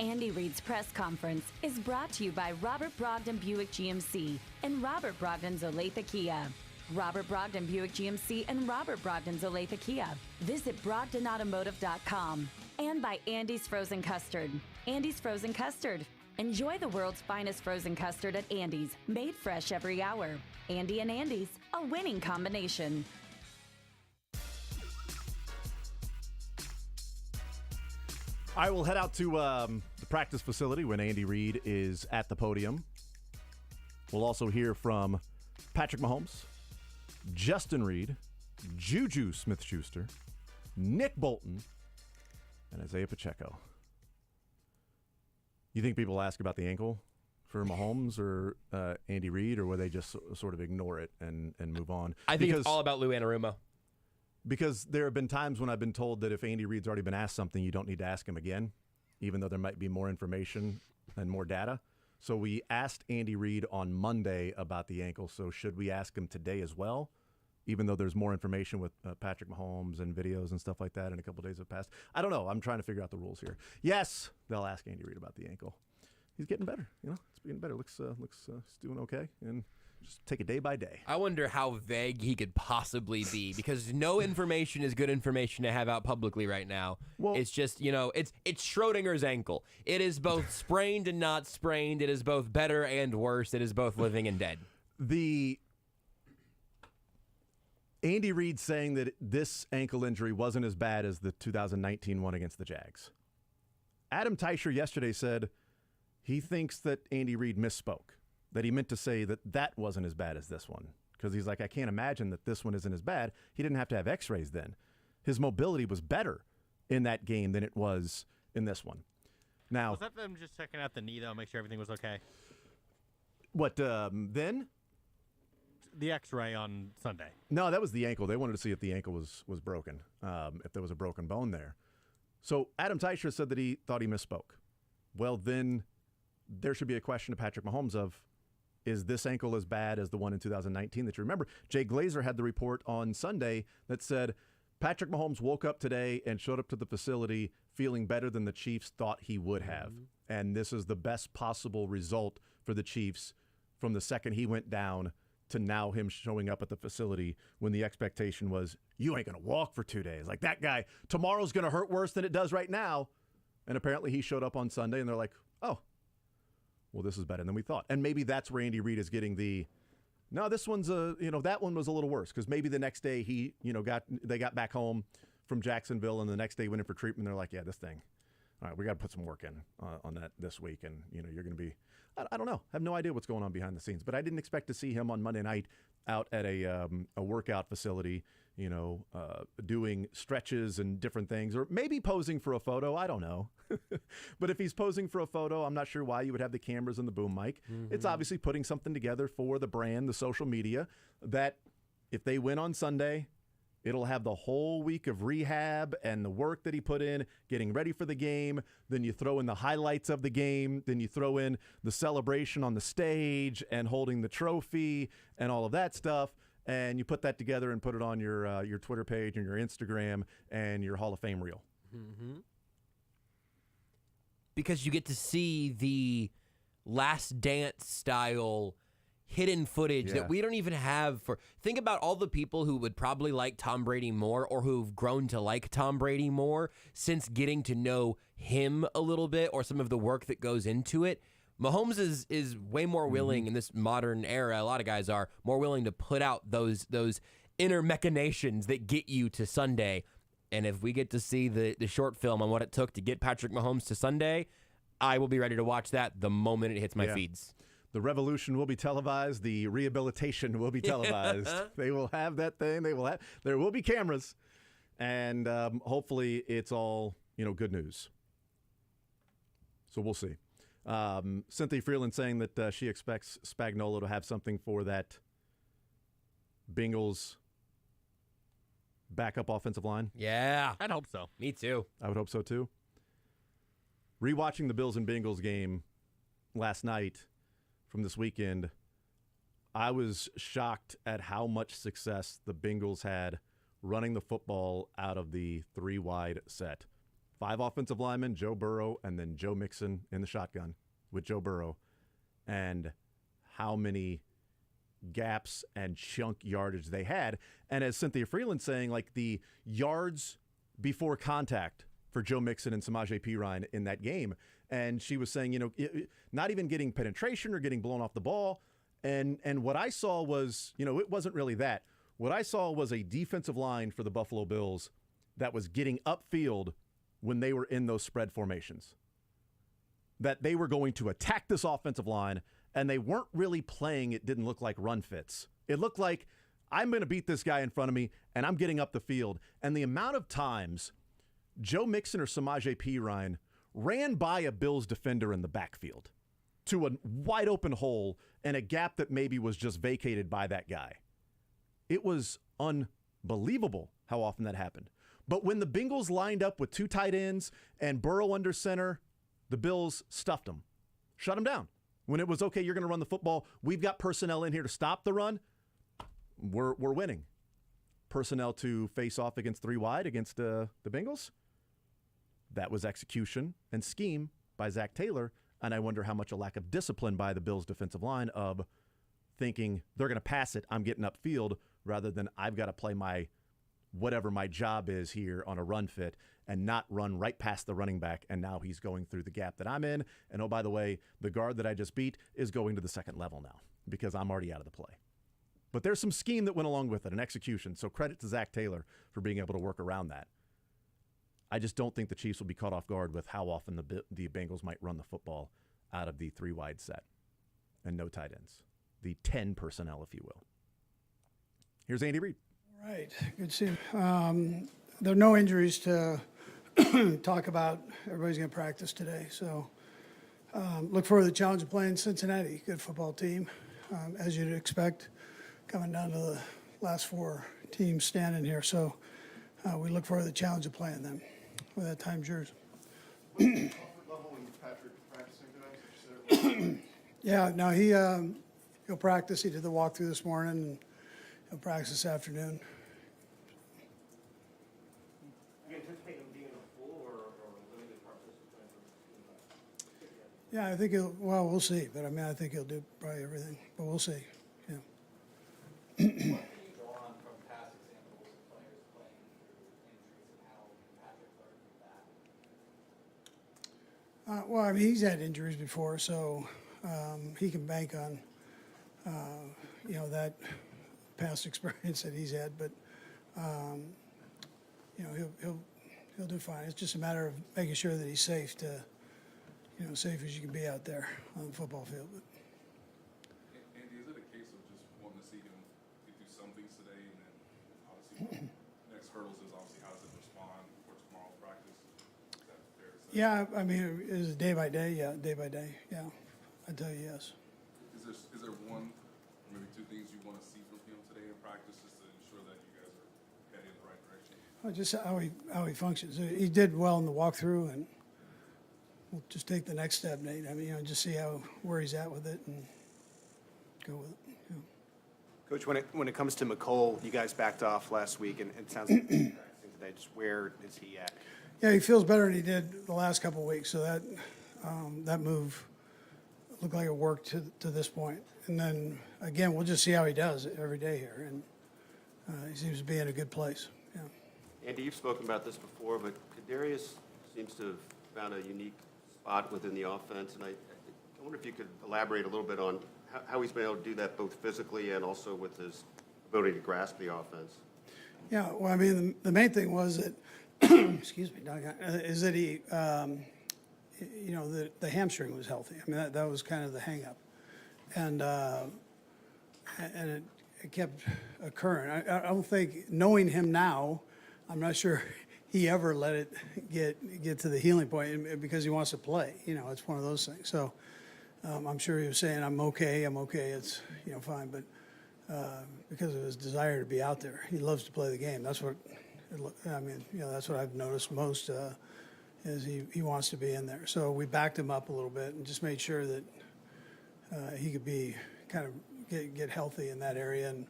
Andy Reid's press conference is brought to you by Robert Brogdon Buick GMC and Robert Brogdon's Olathe Kia. Robert Brogdon Buick GMC and Robert Brogdon's Olathe Kia. Visit BrogdonAutomotive.com. And by Andy's Frozen Custard. Andy's Frozen Custard. Enjoy the world's finest frozen custard at Andy's, made fresh every hour. Andy and Andy's, a winning combination. I will head out to the practice facility when Andy Reid is at the podium. We'll also hear from Patrick Mahomes, Justin Reid, Juju Smith-Schuster, Nick Bolton, and Isaiah Pacheco. You think people ask about the ankle for Mahomes or Andy Reid, or will they just sort of ignore it and move on? I think it's all about Lou Anarumo. Because there have been times when I've been told that if Andy Reid's already been asked something, you don't need to ask him again, even though there might be more information and more data. So we asked Andy Reid on Monday about the ankle, so should we ask him today as well, even though there's more information with Patrick Mahomes and videos and stuff like that, and a couple days have passed? I don't know. I'm trying to figure out the rules here. Yes, they'll ask Andy Reid about the ankle. He's getting better. It's getting better. Looks he's doing okay, and just take it day by day. I wonder how vague he could possibly be, because no information is good information to have out publicly right now. Well, it's just, it's Schrodinger's ankle. It is both sprained and not sprained. It is both better and worse. It is both living and dead. The Andy Reid saying that this ankle injury wasn't as bad as the 2019 one against the Jags. Adam Teicher yesterday said he thinks that Andy Reid misspoke, that he meant to say that that wasn't as bad as this one. Because he's like, I can't imagine that this one isn't as bad. He didn't have to have x-rays then. His mobility was better in that game than it was in this one. Now, was that them just checking out the knee, though, make sure everything was okay? What, then? The x-ray on Sunday. No, that was the ankle. They wanted to see if the ankle was broken, if there was a broken bone there. So Adam Teicher said that he thought he misspoke. Well, then there should be a question to Patrick Mahomes of, is this ankle as bad as the one in 2019 that you remember? Jay Glazer had the report on Sunday that said Patrick Mahomes woke up today and showed up to the facility feeling better than the Chiefs thought he would have. And this is the best possible result for the Chiefs from the second he went down to now him showing up at the facility when the expectation was, you ain't going to walk for 2 days. Like, that guy, tomorrow's going to hurt worse than it does right now. And apparently he showed up on Sunday, and they're like, oh, well, this is better than we thought. And maybe that's where Andy Reid is getting no, this one's that one was a little worse, because maybe the next day they got back home from Jacksonville, and the next day went in for treatment. They're like, yeah, this thing, all right, we got to put some work in on that this week. And, you're going to be, I don't know. I have no idea what's going on behind the scenes, but I didn't expect to see him on Monday night out at a workout facility, doing stretches and different things, or maybe posing for a photo. I don't know. But if he's posing for a photo, I'm not sure why you would have the cameras and the boom mic. It's obviously putting something together for the brand, the social media, that if they win on Sunday, it'll have the whole week of rehab and the work that he put in, getting ready for the game. Then you throw in the highlights of the game. Then you throw in the celebration on the stage and holding the trophy and all of that stuff. And you put that together and put it on your Twitter page and your Instagram and your Hall of Fame reel. Because you get to see the Last Dance style hidden footage that we don't even have for. Think about all the people who would probably like Tom Brady more, or who've grown to like Tom Brady more since getting to know him a little bit, or some of the work that goes into it. Mahomes is way more willing in this modern era. A lot of guys are more willing to put out those inner machinations that get you to Sunday. And if we get to see the short film on what it took to get Patrick Mahomes to Sunday, I will be ready to watch that the moment it hits my feeds. The revolution will be televised. The rehabilitation will be televised. They will have that thing. There will be cameras. And hopefully it's all, good news. So we'll see. Cynthia Frelund saying that she expects Spagnuolo to have something for that Bengals backup offensive line. Yeah. I'd hope so. Me too. I would hope so too. Rewatching the Bills and Bengals game last night from this weekend, I was shocked at how much success the Bengals had running the football out of the 3-wide set. 5 offensive linemen, Joe Burrow, and then Joe Mixon in the shotgun with Joe Burrow, and how many gaps and chunk yardage they had. And as Cynthia Frelund saying, like the yards before contact for Joe Mixon and Samaje Perine in that game. And she was saying, not even getting penetration or getting blown off the ball. And what I saw was, it wasn't really that. What I saw was a defensive line for the Buffalo Bills that was getting upfield when they were in those spread formations. That they were going to attack this offensive line, and they weren't really playing, it didn't look like run fits. It looked like, I'm going to beat this guy in front of me, and I'm getting up the field. And the amount of times Joe Mixon or Samaje Perine ran by a Bills defender in the backfield to a wide open hole and a gap that maybe was just vacated by that guy. It was unbelievable how often that happened. But when the Bengals lined up with 2 tight ends and Burrow under center, the Bills stuffed them, shut them down. When it was, okay, you're going to run the football, we've got personnel in here to stop the run, we're winning. Personnel to face off against 3 wide against the Bengals, that was execution and scheme by Zach Taylor, and I wonder how much a lack of discipline by the Bills' defensive line of thinking they're going to pass it, I'm getting upfield, rather than I've got to play my whatever my job is here on a run fit and not run right past the running back, and now he's going through the gap that I'm in. And oh, by the way, the guard that I just beat is going to the second level now because I'm already out of the play. But there's some scheme that went along with it, an execution. So credit to Zach Taylor for being able to work around that. I just don't think the Chiefs will be caught off guard with how often the Bengals might run the football out of the 3 wide set and no tight ends. The 10 personnel, if you will. Here's Andy Reid. Right. Good to see him. There are no injuries to talk about. Everybody's going to practice today. So look forward to the challenge of playing Cincinnati. Good football team, as you'd expect, coming down to the last 4 teams standing here. So we look forward to the challenge of playing them. With that, time's yours. Yeah, no, he'll practice. He did the walkthrough this morning, and he'll practice this afternoon. You anticipate him being in a full or limited participant? Yeah, I think we'll see. But, I think he'll do probably everything. But we'll see, yeah. What can you draw on from past examples of players playing through injuries and how Patrick learned from that? He's had injuries before, so he can bank on, that past experience that he's had. But, he'll do fine. It's just a matter of making sure that he's safe safe as you can be out there on the football field. But. Andy, is it a case of just wanting to see him get through some things today, and then obviously next hurdles is obviously how does it respond for tomorrow's practice? Is that fair to say? Yeah, is it day by day? Yeah, day by day. Yeah, I'd tell you yes. Is there one, or maybe 2 things you want to see from him today in practice, just to ensure that you guys are heading in the right direction? Just how he functions. He did well in the walkthrough, and we'll just take the next step, Nate. Just see where he's at with it and go with it. Yeah. Coach, when it comes to McCole, you guys backed off last week, and it sounds like today. Just where is he at? Yeah, he feels better than he did the last couple of weeks. So that move looked like it worked to this point. And then again, we'll just see how he does every day here, and he seems to be in a good place. Yeah. Andy, you've spoken about this before, but Kadarius seems to have found a unique spot within the offense, and I wonder if you could elaborate a little bit on how he's been able to do that both physically and also with his ability to grasp the offense. Yeah, well, the main thing was that, excuse me, Doug, is that he, the hamstring was healthy. That was kind of the hang-up. And it kept occurring. I don't think, knowing him now, I'm not sure he ever let it get to the healing point because he wants to play. It's one of those things. So I'm sure he was saying, I'm okay, it's, fine. But because of his desire to be out there, he loves to play the game. That's what, that's what I've noticed most is he wants to be in there. So we backed him up a little bit and just made sure that he could be kind of get healthy in that area. And,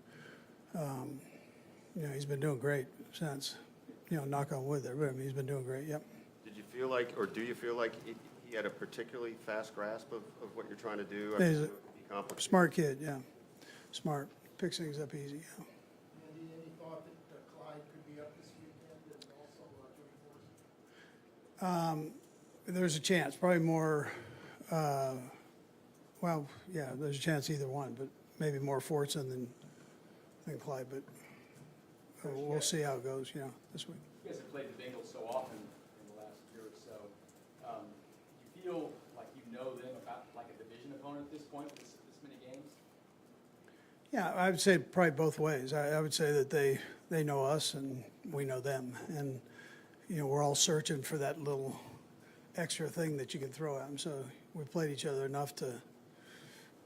he's been doing great since. Knock on wood there, but he's been doing great, yep. Did you you feel like, or do you feel like he had a particularly fast grasp of what you're trying to do? He's a smart kid, yeah. Smart. Picks things up easy, yeah. Andy, any thought that Clyde could be up this weekend and also There's a chance, probably more, well, yeah, there's a chance either one, but maybe more Fortson than Clyde, but we'll see how it goes, this week. You guys have played the Bengals so often in the last year or so. You feel like you know them about like a division opponent at this point with this many games? Yeah, I would say probably both ways. I would say that they know us and we know them. And, we're all searching for that little extra thing that you can throw at them. So we played each other enough to,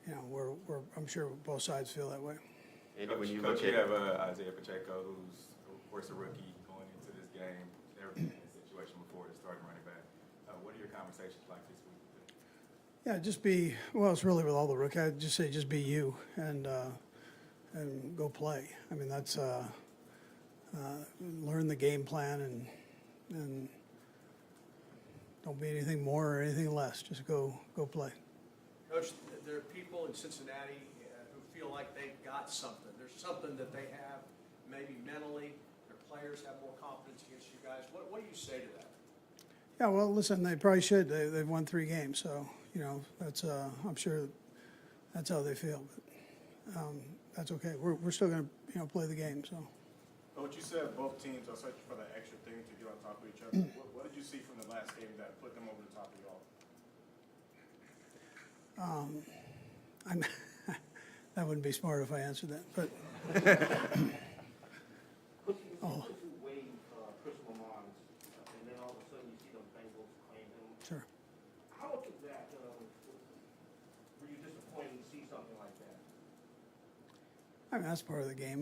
I'm sure both sides feel that way. Andy, when you Coach, look you at have Isaiah Pacheco, who's, of course, a rookie going into this game. Never been in a situation before to start running back. What are your conversations like this week? Yeah, it's really with all the rookies. I'd just say just be you and go play. I mean, that's learn the game plan and don't be anything more or anything less. Just go play. Coach, there are people in Cincinnati who feel like they've got something. There's something that they have, maybe mentally. Their players have more confidence against you guys. What do you say to that? Yeah, well, listen, they probably should. They've won 3 games, so that's I'm sure that's how they feel. But that's okay. We're still going to play the game. So. What you said, both teams are searching for that extra thing to get on top of each other. What did you see from the last game that put them over the top of y'all? That wouldn't be smart if I answered that, but. Chris Lamont, and then all of a sudden you see the Bengals claim him. Sure. How much of that were you disappointed to see something like that? I mean, that's part of the game.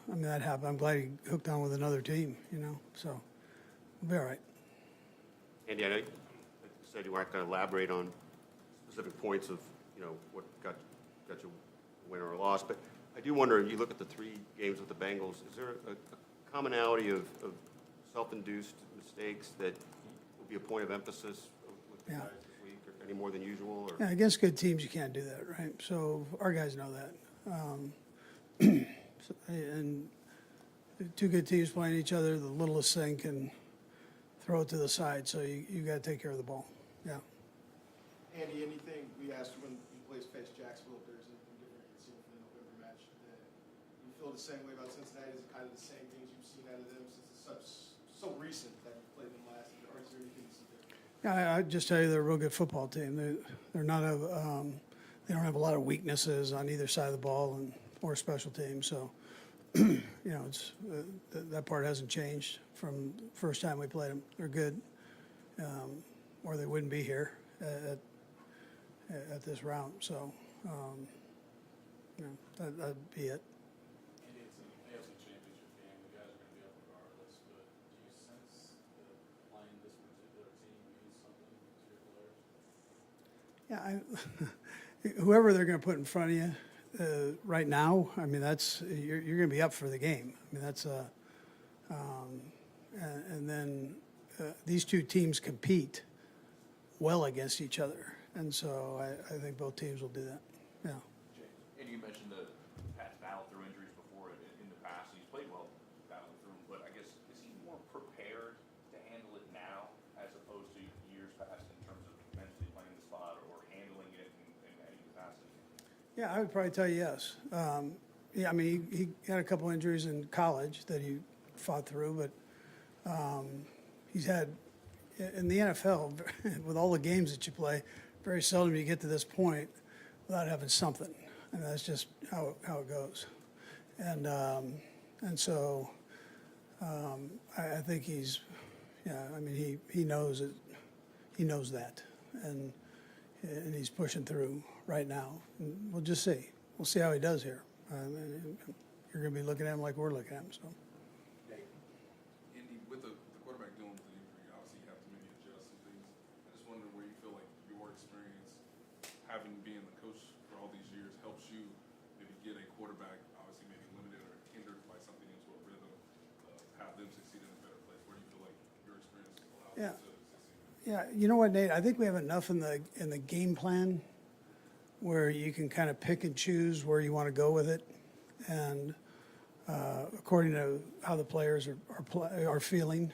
That happened. I'm glad he hooked on with another team, so we'll be all right. Andy, I know you said you weren't going to elaborate on specific points of, what got you a win or a loss, but I do wonder, you look at the 3 games with the Bengals, is there a commonality of self-induced mistakes that will be a point of emphasis with you guys this week, or any more than usual? Or? Yeah, against good teams, you can't do that, right? So our guys know that. And 2 good teams playing each other, the littlest thing can throw it to the side, so you got to take care of the ball. Yeah. Andy, anything we asked when you faced Jacksonville, if there's anything different you've seen from the November match, that you feel the same way about Cincinnati? Is it kind of the same things you've seen out of them since it's so recent that you played them last year, or is there anything you see different? Yeah, I'd just tell you they're a real good football team. They're not they don't have a lot of weaknesses on either side of the ball or special teams. So, it's that part hasn't changed from the first time we played them. They're good, or they wouldn't be here at this round. So, that'd be it. And it's an AFC Championship game. The guys are going to be up regardless. But do you sense that playing this particular team means something to your players? Yeah, whoever they're going to put in front of you right now, I mean, you're going to be up for the game. I mean, that's and then these 2 teams compete well against each other, and so I think both teams will do that. Yeah. And you mentioned that Pat's battled through injuries before in the past. He's played well battling through them, but I guess is he more prepared to handle it now as opposed to years past in terms of mentally playing the spot or handling it in any capacity? Yeah, I would probably tell you yes. Yeah, I mean, he had a couple injuries in college that he fought through, but he's had in the NFL with all the games that you play, very seldom you get to this point without having something, and that's just how it goes. And so I think he's, I mean, he knows it. He knows that, and he's pushing through right now. And we'll just see. We'll see how he does here. You're going to be looking at him like we're looking at him. So. Andy, with the quarterback dealing with the injury, obviously you have to maybe adjust some things. I just wonder where you feel like your experience, having been the coach for all these years, helps you maybe get a quarterback, obviously maybe limited or hindered by something into a rhythm, have them succeed in a better place. Where do you feel like your experience allows you to Yeah, you know what, Nate? I think we have enough in the game plan where you can kind of pick and choose where you want to go with it, and according to how the players are feeling,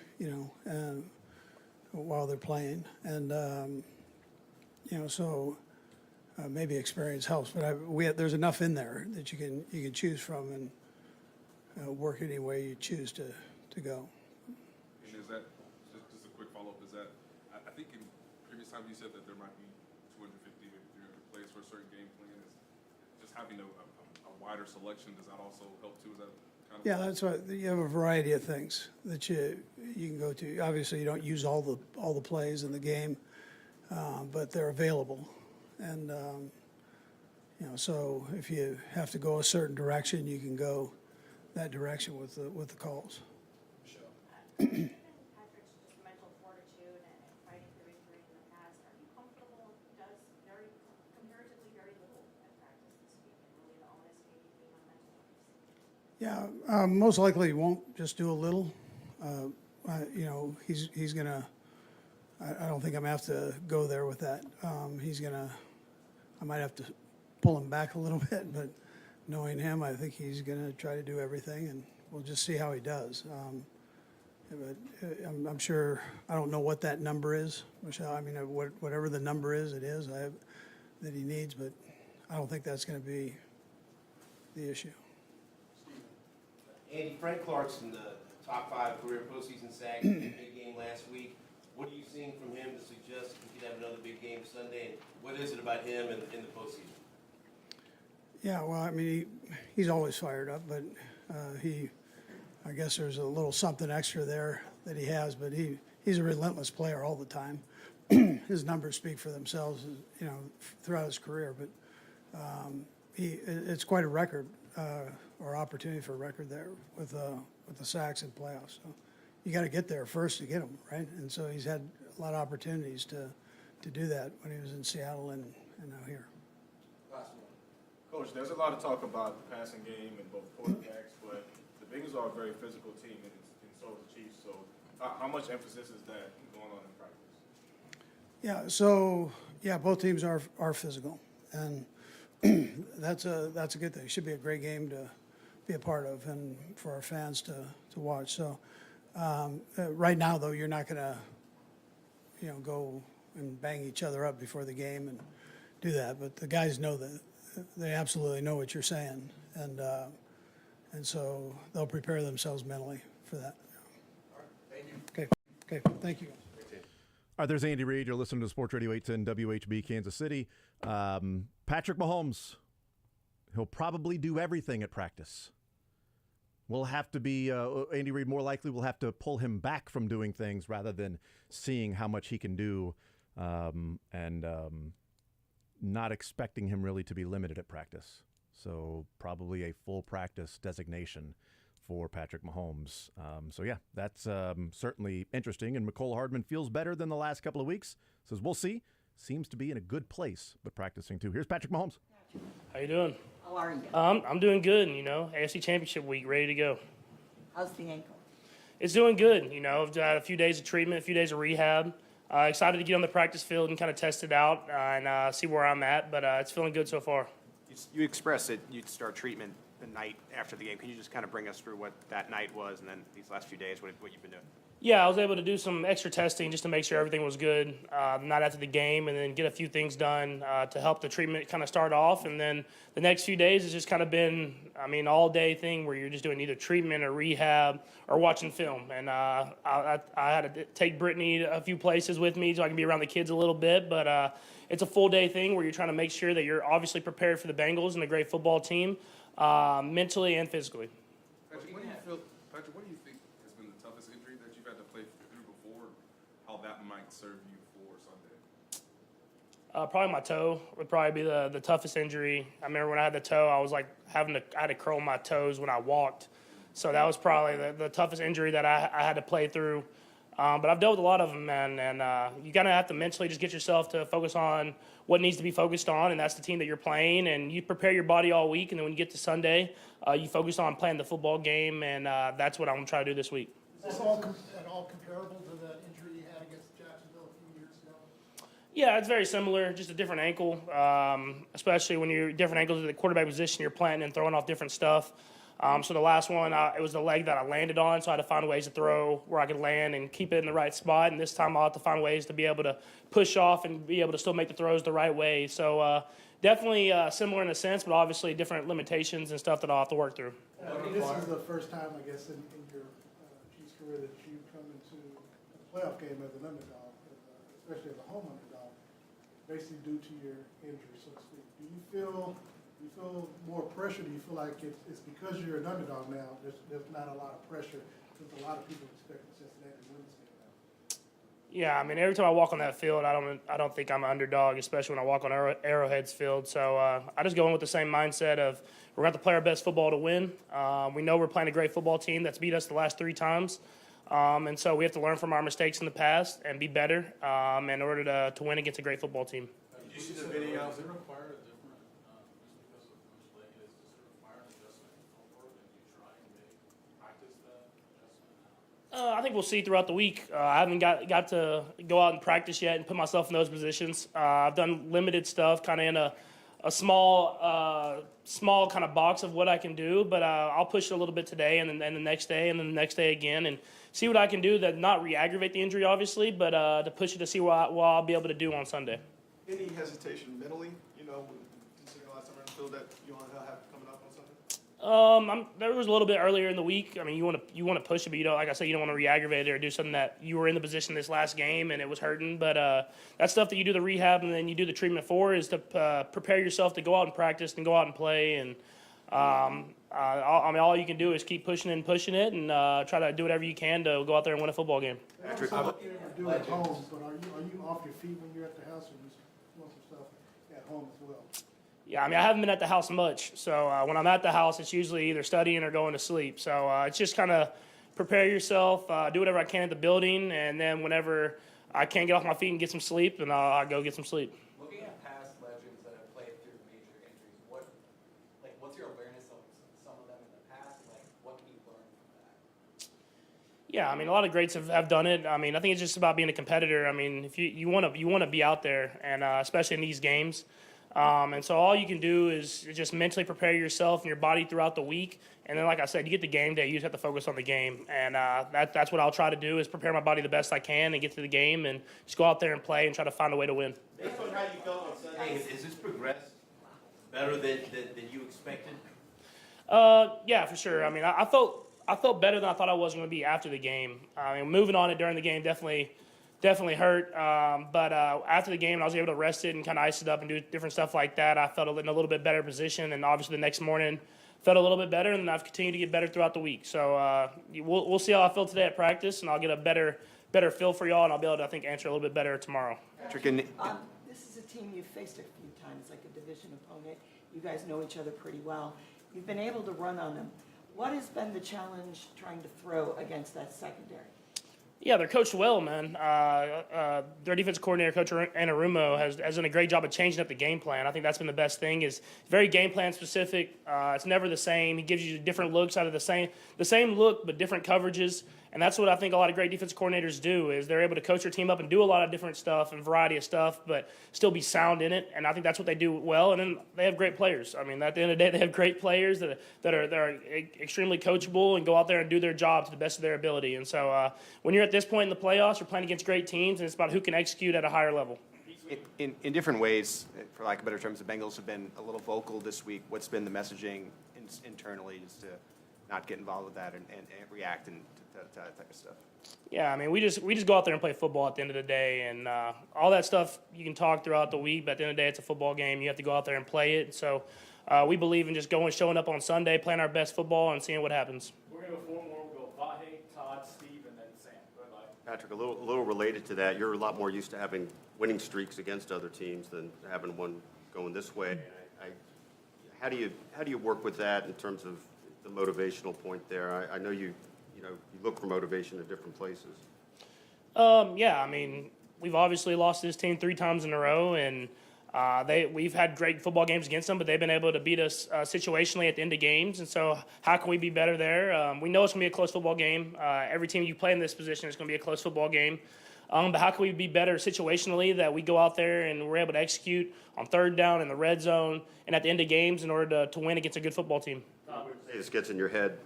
while they're playing, and so maybe experience helps. But there's enough in there that you can choose from and work any way you choose to go. And is that just a quick follow-up? Is that I think in previous times you said that there might be 250, maybe 300 plays for a certain game plan. Is just having a wider selection, does that also help too? Is that kind of That's what you have a variety of things that you can go to. Obviously, you don't use all the plays in the game, but they're available, and so if you have to go a certain direction, you can go that direction with the calls. Patrick's just mental fortitude and fighting through injury in the past. Are you comfortable? Does comparatively very little at practice this week, and really the onus maybe being on mental piece? Yeah, most likely he won't just do a little. He's gonna. I don't think I'm gonna have to go there with that. I might have to pull him back a little bit, but knowing him, I think he's gonna try to do everything, and we'll just see how he does. But I'm sure, I don't know what that number is, Michelle. I mean, whatever the number is, it is that he needs, but I don't think that's going to be the issue. Andy, Frank Clarkson, the top 5 career postseason sack, big game last week. What are you seeing from him to suggest he could have another big game Sunday? And what is it about him in the postseason? Yeah, well, I mean, he's always fired up, but I guess there's a little something extra there that he has, but he's a relentless player all the time. His numbers speak for themselves, throughout his career, but it's quite a record or opportunity for a record there with the sacks and playoffs. So you got to get there first to get them, right? And so he's had a lot of opportunities to do that when he was in Seattle and now here. Last one. Coach, there's a lot of talk about the passing game and both quarterbacks, but the Bengals are a very physical team, and so is the Chiefs. So how much emphasis is that going on in practice? Yeah, so both teams are physical, and that's a good thing. It should be a great game to be a part of and for our fans to watch. So right now, though, you're not going to go and bang each other up before the game and do that. But the guys know that. They absolutely know what you're saying, and so they'll prepare themselves mentally for that. All right, thank you. Okay, thank you. All right, there's Andy Reid. You're listening to Sports Radio 810 WHB Kansas City. Patrick Mahomes, he'll probably do everything at practice. We'll have to be, Andy Reid more likely will have to pull him back from doing things rather than seeing how much he can do and not expecting him really to be limited at practice. So probably a full practice designation for Patrick Mahomes. That's certainly interesting. And McCole Hardman feels better than the last couple of weeks. Says, we'll see. Seems to be in a good place, but practicing too. Here's Patrick Mahomes. How you doing? How are you? I'm doing good, AFC Championship week, ready to go. How's the ankle? It's doing good, I've had a few days of treatment, a few days of rehab. Excited to get on the practice field and kind of test it out and see where I'm at, but it's feeling good so far. You expressed that you'd start treatment the night after the game. Can you just kind of bring us through what that night was and then these last few days, what you've been doing? Yeah, I was able to do some extra testing just to make sure everything was good the night after the game, and then get a few things done to help the treatment kind of start off. And then the next few days has just kind of been, all-day thing where you're just doing either treatment or rehab or watching film. And I had to take Brittany a few places with me so I can be around the kids a little bit. But it's a full-day thing where you're trying to make sure that you're obviously prepared for the Bengals and a great football team, mentally and physically. Patrick, what do you think has been the toughest injury that you've had to play through before? How that might serve you for Sunday? Probably my toe would probably be the toughest injury. I remember when I had the toe, I was like I had to curl my toes when I walked. So that was probably the toughest injury that I had to play through. But I've dealt with a lot of them, man, and you gotta have to mentally just get yourself to focus on what needs to be focused on, and that's the team that you're playing. And you prepare your body all week, and then when you get to Sunday, you focus on playing the football game, and that's what I'm gonna try to do this week. Is this at all comparable to the injury you had against Jacksonville a few years Yeah, it's very similar, just a different ankle, especially when you're different ankles at the quarterback position, you're planting and throwing off different stuff. So the last one, it was the leg that I landed on, so I had to find ways to throw where I could land and keep it in the right spot. And this time I'll have to find ways to be able to push off and be able to still make the throws the right way. So definitely similar in a sense, but obviously different limitations and stuff that I'll have to work through. This is the first time, I guess, in your Chiefs career that you come into a playoff game as an underdog, especially as a home underdog, basically due to your injury, so to speak. Do you feel more pressure? Do you feel like it's because you're an underdog now, there's not a lot of pressure, because a lot of people expect Cincinnati to win this game now? Yeah, I mean, every time I walk on that field, I don't think I'm an underdog, especially when I walk on Arrowhead's field. So I just go in with the same mindset of we're going to play our best football to win. We know we're playing a great football team that's beat us the last 3 times. And so we have to learn from our mistakes in the past and be better in order to win against a great football team. Did you see the video? Does it require a different, just because of how much leg it is, does it require an adjustment in footwork, and you try and practice that adjustment? I think we'll see throughout the week. I haven't got to go out and practice yet and put myself in those positions. I've done limited stuff, kind of in a small kind of box of what I can do, but I'll push it a little bit today and then the next day and then the next day again and see what I can do to not re-aggravate the injury, obviously, but to push it to see what I'll be able to do on Sunday. Any hesitation mentally, considering the last time around the field that you want to have coming up on Sunday? There was a little bit earlier in the week. I mean, you want to push it, but like I said, you don't want to re-aggravate it or do something that you were in the position this last game and it was hurting. But that's stuff that you do the rehab and then you do the treatment for is to prepare yourself to go out and practice and go out and play. And all you can do is keep pushing it and try to do whatever you can to go out there and win a football game. Patrick, what you do at home, but are you off your feet when you're at the house, or you want some stuff at home as well? Yeah, I mean, I haven't been at the house much. So when I'm at the house, it's usually either studying or going to sleep. So it's just kind of prepare yourself, do whatever I can at the building, and then whenever I can't get off my feet and get some sleep, then I'll go get some sleep. Looking at past legends that have played through major injuries, what's your awareness of some of them in the past? What can you learn from that? Yeah, I mean, a lot of greats have done it. I mean, I think it's just about being a competitor. I mean, if you want to be out there, and especially in these games. And so all you can do is just mentally prepare yourself and your body throughout the week. And then, like I said, you get the game day, you just have to focus on the game. And that's what I'll try to do is prepare my body the best I can and get to the game and just go out there and play and try to find a way to win. Based on how you felt on Sunday, has this progressed better than you expected? Yeah, for sure. I mean, I felt better than I thought I was going to be after the game. I mean, moving on it during the game definitely hurt. But after the game, I was able to rest it and kind of ice it up and do different stuff like that. I felt in a little bit better position, and obviously the next morning felt a little bit better, and I've continued to get better throughout the week. So we'll see how I feel today at practice, and I'll get a better feel for y'all, and I'll be able to, I think, answer a little bit better tomorrow. This is a team you've faced a few times, like a division opponent. You guys know each other pretty well. You've been able to run on them. What has been the challenge trying to throw against that secondary? Yeah, they're coached well, man. Their defensive coordinator, Coach Anarumo, has done a great job of changing up the game plan. I think that's been the best thing. Is very game plan specific. It's never the same. He gives you different looks out of the same look, but different coverages. And that's what I think a lot of great defensive coordinators do, is they're able to coach their team up and do a lot of different stuff and variety of stuff, but still be sound in it. And I think that's what they do well. And then they have great players. I mean, at the end of the day, they have great players that are extremely coachable and go out there and do their job to the best of their ability. And so when you're at this point in the playoffs, you're playing against great teams, and it's about who can execute at a higher level. In different ways, for lack of better terms, the Bengals have been a little vocal this week. What's been the messaging internally just to not get involved with that and react and to that type of stuff? Yeah, I mean, we just go out there and play football at the end of the day, and all that stuff you can talk throughout the week, but at the end of the day, it's a football game. You have to go out there and play it. So we believe in just showing up on Sunday, playing our best football, and seeing what happens. We're going to go 4 more. We'll go Vahe, Todd, Steve, and then Sam. Bye-bye. Patrick, a little related to that, you're a lot more used to having winning streaks against other teams than having one going this way. How do you work with that in terms of the motivational point there? I know you look for motivation in different places. Yeah, I mean, we've obviously lost this team 3 times in a row, and we've had great football games against them, but they've been able to beat us situationally at the end of games. And so how can we be better there? We know it's going to be a close football game. Every team you play in this position is going to be a close football game. But how can we be better situationally that we go out there and we're able to execute on third down in the red zone and at the end of games in order to win against a good football team? This gets in your head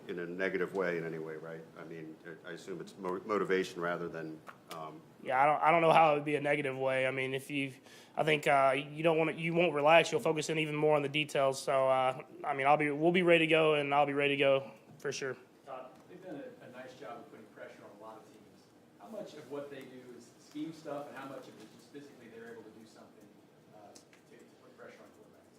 in a negative way in any way, right? I mean, I assume it's motivation rather than. Yeah, I don't know how it would be a negative way. I mean, I think you won't relax. You'll focus in even more on the details. So, I mean, we'll be ready to go, and I'll be ready to go for sure. They've done a nice job of putting pressure on a lot of teams. How much of what they do is scheme stuff, and how much of it is just physically they're able to do something to put pressure on quarterbacks?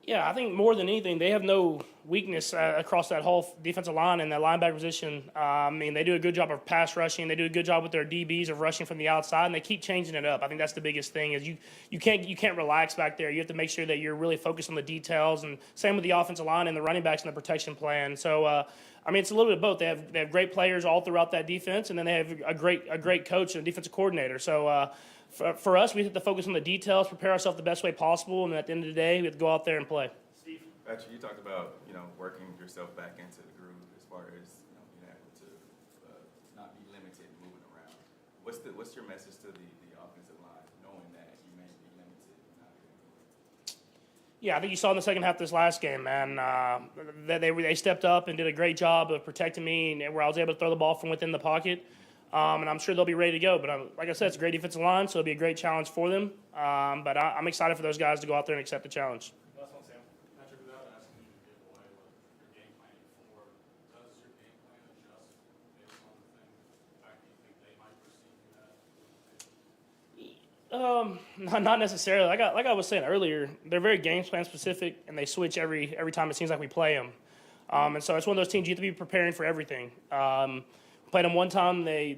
Yeah, I think more than anything, they have no weakness across that whole defensive line and that linebacker position. I mean, they do a good job of pass rushing. They do a good job with their DBs of rushing from the outside, and they keep changing it up. I think that's the biggest thing is you can't relax back there. You have to make sure that you're really focused on the details, and same with the offensive line and the running backs and the protection plan. So, I mean, it's a little bit of both. They have great players all throughout that defense, and then they have a great coach and a defensive coordinator. So, for us, we have to focus on the details, prepare ourselves the best way possible, and at the end of the day, we have to go out there and play. Patrick, you talked about, working yourself back into the groove as far as, being able to not be limited and moving around. What's your message to the offensive line, knowing that you may be limited and not being able to? Yeah, I think you saw in the second half of this last game, man, that they stepped up and did a great job of protecting me, and where I was able to throw the ball from within the pocket. And I'm sure they'll be ready to go. But like I said, it's a great defensive line, so it'll be a great challenge for them. But I'm excited for those guys to go out there and accept the challenge. Patrick, without asking you to give away what you're game planning for, does your game plan adjust based on the fact that you think they might perceive you as? Not necessarily. Like I was saying earlier, they're very game plan specific, and they switch every time it seems like we play them. And so it's one of those teams you have to be preparing for everything. Played them one time, they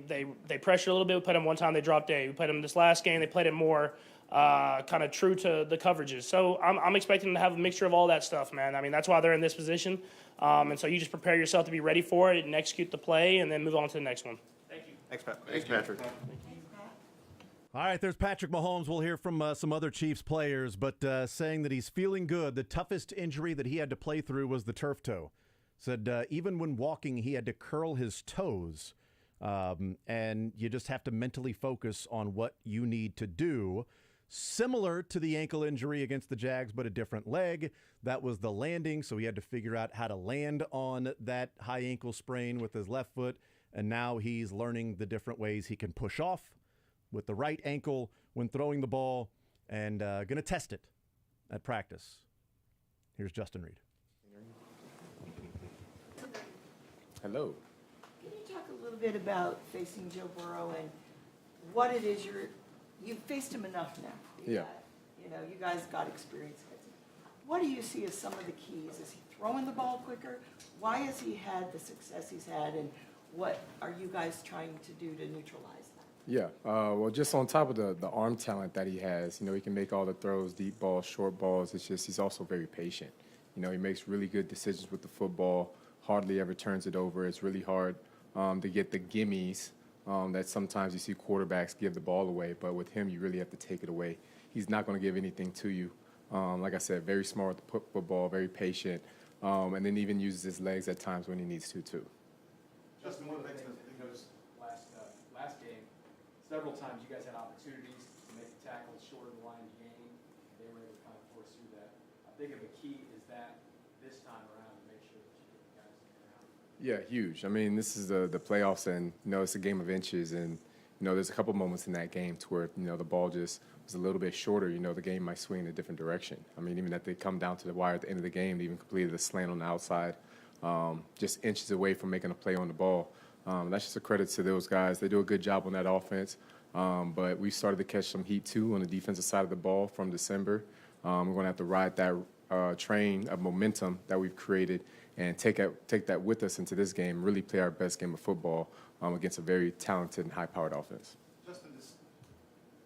pressured a little bit. We played them one time, they dropped eight. We played them this last game, they played it more kind of true to the coverages. So I'm expecting them to have a mixture of all that stuff, man. I mean, that's why they're in this position. And so you just prepare yourself to be ready for it and execute the play and then move on to the next one. Thank you. Thanks, Patrick. All right, there's Patrick Mahomes. We'll hear from some other Chiefs players, but saying that he's feeling good. The toughest injury that he had to play through was the turf toe. Said even when walking, he had to curl his toes. And you just have to mentally focus on what you need to do. Similar to the ankle injury against the Jags, but a different leg. That was the landing, so he had to figure out how to land on that high ankle sprain with his left foot. And now he's learning the different ways he can push off with the right ankle when throwing the ball, and going to test it at practice. Here's Justin Reid. Hello. Can you talk a little bit about facing Joe Burrow and what it is you've faced him enough now? Yeah. You guys got experience. What do you see as some of the keys? Is he throwing the ball quicker? Why has he had the success he's had, and what are you guys trying to do to neutralize that? Yeah. Well, just on top of the arm talent that he has, he can make all the throws, deep balls, short balls. It's just he's also very patient. He makes really good decisions with the football. Hardly ever turns it over. It's really hard to get the gimmies that sometimes you see quarterbacks give the ball away. But with him, you really have to take it away. He's not going to give anything to you. Like I said, very smart with the football, very patient, and then even uses his legs at times when he needs to, too. Justin, one of the things that we noticed last game, several times you guys had opportunities to make the tackles short of the line of game. They were able to kind of force through that. How big of a key is that this time around to make sure that you get the guys in the ground? Yeah, huge. I mean, this is the playoffs, and, it's a game of inches, and, there's a couple moments in that game to where, the ball just was a little bit shorter. The game might swing in a different direction. I mean, even that they come down to the wire at the end of the game, they even completed a slant on the outside, just inches away from making a play on the ball. That's just a credit to those guys. They do a good job on that offense. But we started to catch some heat, too, on the defensive side of the ball from December. We're going to have to ride that train of momentum that we've created and take that with us into this game, really play our best game of football against a very talented and high-powered offense. Justin, this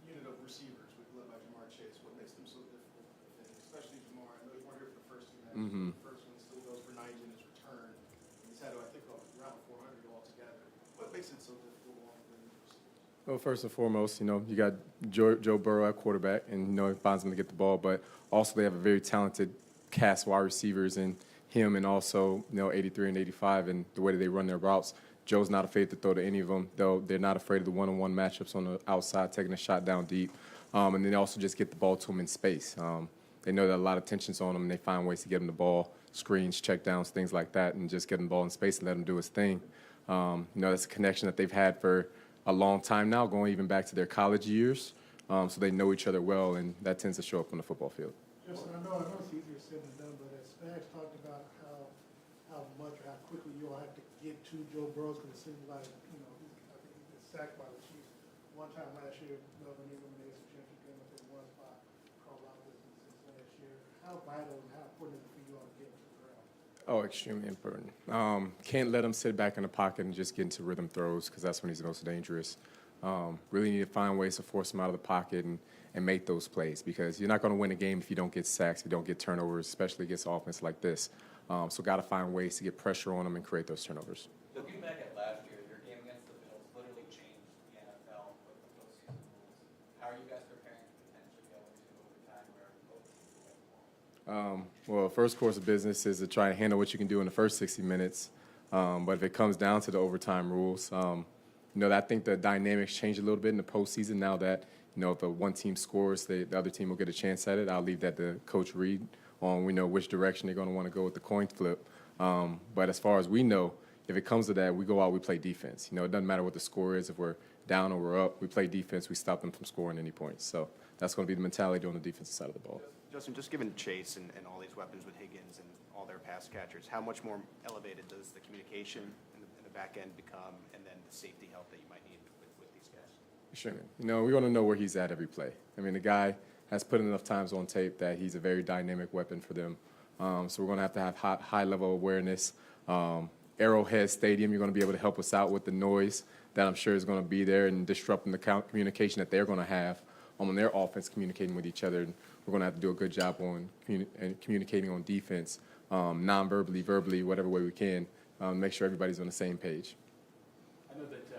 unit of receivers led by Jamar Chase, what makes them so difficult to defend, especially Jamar? I know you weren't here for the first two matches. Mm-hmm. The first one still goes for 90 in his return. He's had, I think, around 400 altogether. What makes it so difficult along with the receivers? Well, first and foremost, you got Joe Burrow at quarterback, and, it finds him to get the ball. But also they have a very talented cast wide receivers in him and also, 83 and 85, and the way that they run their routes. Joe's not afraid to throw to any of them. They're not afraid of the one-on-one matchups on the outside, taking a shot down deep. And then they also just get the ball to them in space. They know that a lot of tension's on them, and they find ways to get him the ball, screens, check downs, things like that, and just get him the ball in space and let him do his thing. That's a connection that they've had for a long time now, going even back to their college years. So they know each other well, and that tends to show up on the football field. Justin, I know it's easier said than done, but as Spags talked about how much or how quickly you all have to get to Joe Burrow, because it seems like, I think he gets sacked by the Chiefs one time last year, Melvin Ingram in the AFC Championship game, I think one spot, Carl Lawson last year. How vital and how important is it for you all to get to the ground? Oh, extremely important. Can't let him sit back in the pocket and just get into rhythm throws, because that's when he's most dangerous. Really need to find ways to force him out of the pocket and make those plays, because you're not going to win a game if you don't get sacks, if you don't get turnovers, especially against offense like this. So got to find ways to get pressure on them and create those turnovers. Looking back at last year, your game against the Bills literally changed the NFL with the postseason rules. How are you guys preparing to potentially go into overtime where both teams will get the ball? Well, first course of business is to try and handle what you can do in the first 60 minutes. But if it comes down to the overtime rules, I think the dynamics change a little bit in the postseason now that, if the one team scores, the other team will get a chance at it. I'll leave that to Coach Reid on which direction they're going to want to go with the coin flip. But as far as we know, if it comes to that, we go out, we play defense. It doesn't matter what the score is. If we're down or we're up, we play defense. We stop them from scoring any points. So that's going to be the mentality on the defensive side of the ball. Justin, just given Chase and all these weapons with Higgins and all their pass catchers, how much more elevated does the communication in the back end become, and then the safety help that you might need with these guys? Sure. We want to know where he's at every play. The guy has put enough times on tape that he's a very dynamic weapon for them. So we're going to have high level awareness. Arrowhead Stadium, you're going to be able to help us out with the noise that I'm sure is going to be there and disrupting the communication that they're going to have on their offense, communicating with each other. And we're going to have to do a good job on communicating on defense, non-verbally, verbally, whatever way we can, make sure everybody's on the same page. I know that it's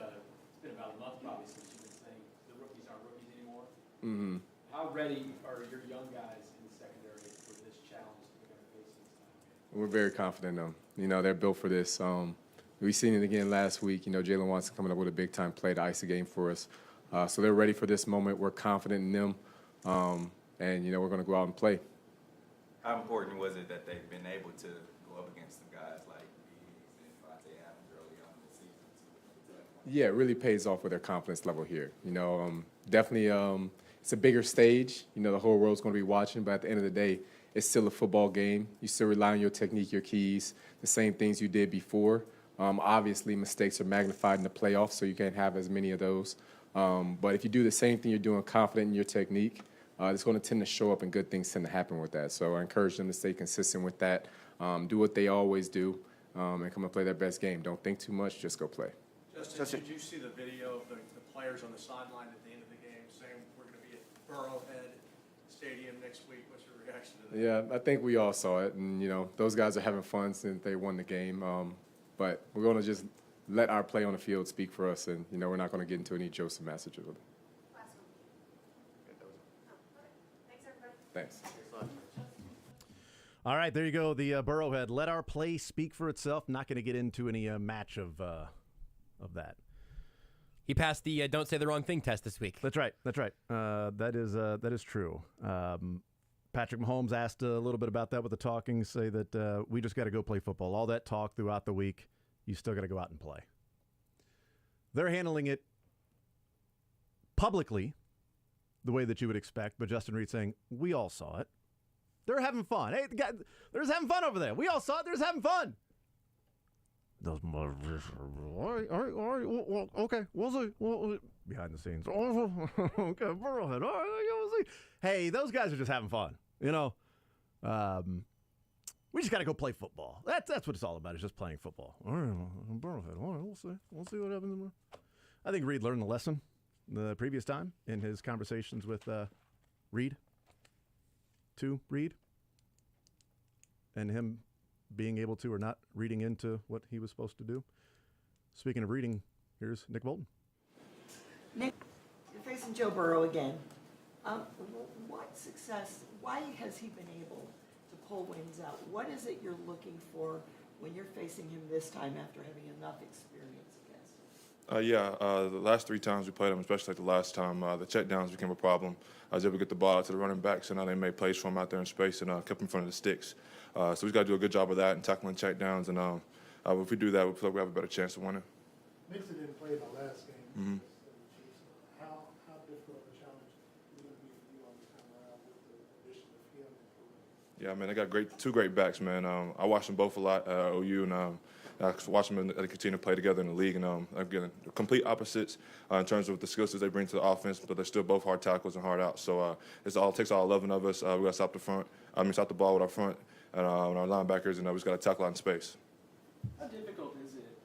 been about a month probably since you've been saying the rookies aren't rookies anymore. Mm-hmm. How ready are your young guys in the secondary for this challenge that they're going to face this time? We're very confident in them. They're built for this. We've seen it again last week. Jalen Watson coming up with a big-time play to ice the game for us. So they're ready for this moment. We're confident in them. And we're going to go out and play. How important was it that they've been able to go up against some guys like Reeves and Fonte Adams early on in the season? Yeah, it really pays off with their confidence level here. Definitely it's a bigger stage. The whole world's going to be watching, but at the end of the day, it's still a football game. You still rely on your technique, your keys, the same things you did before. Obviously, mistakes are magnified in the playoffs, so you can't have as many of those. But if you do the same thing you're doing, confident in your technique, it's going to tend to show up and good things tend to happen with that. So I encourage them to stay consistent with that, do what they always do, and come and play their best game. Don't think too much, just go play. Justin, did you see the video of the players on the sideline at the end of the game saying we're going to be at Burrowhead Stadium next week? What's your reaction to that? Yeah, I think we all saw it, and those guys are having fun since they won the game. But we're going to just let our play on the field speak for us, and we're not going to get into any Joseph messages with it. Thanks. All right, there you go. The Burrowhead. Let our play speak for itself. Not going to get into any match of that. He passed the "don't say the wrong thing" test this week. That's right. That is true. Patrick Mahomes asked a little bit about that with the talking. Say that we just got to go play football. All that talk throughout the week, you still got to go out and play. They're handling it publicly the way that you would expect, but Justin Reid saying, we all saw it. They're having fun. Hey, the guy, they're just having fun over there. We all saw it. They're just having fun. Those motherfuckers. All right. Well, okay. We'll see. Behind the scenes. Okay, Burrowhead. All right, we'll see. Hey, those guys are just having fun. We just got to go play football. That's what it's all about. It's just playing football. All right, Burrowhead. All right, we'll see. We'll see what happens tomorrow. I think Reid learned the lesson the previous time in his conversations with Reid, and him being able to or not reading into what he was supposed to do. Speaking of reading, here's Nick Bolton. Nick, you're facing Joe Burrow again. What success, why has he been able to pull wins out? What is it you're looking for when you're facing him this time after having enough experience against him? The last 3 times we played them, especially like the last time, the check downs became a problem. I was able to get the ball out to the running backs, and now they made plays for them out there in space and kept them in front of the sticks. So we've got to do a good job of that and tackling check downs. And if we do that, we feel like we have a better chance of winning. Mixon didn't play the last game. Mm-hmm. How difficult of a challenge is it going to be for you on this time around with the addition of him and Frelund? Yeah, man, they got two great backs, man. I watched them both a lot at OU, and I watched them they continue to play together in the league. And again, complete opposites in terms of the skill sets they bring to the offense, but they're still both hard tackles and hard outs. So it takes all 11 of us. We got to stop the ball with our front and our linebackers, and we just got to tackle out in space. How difficult is it,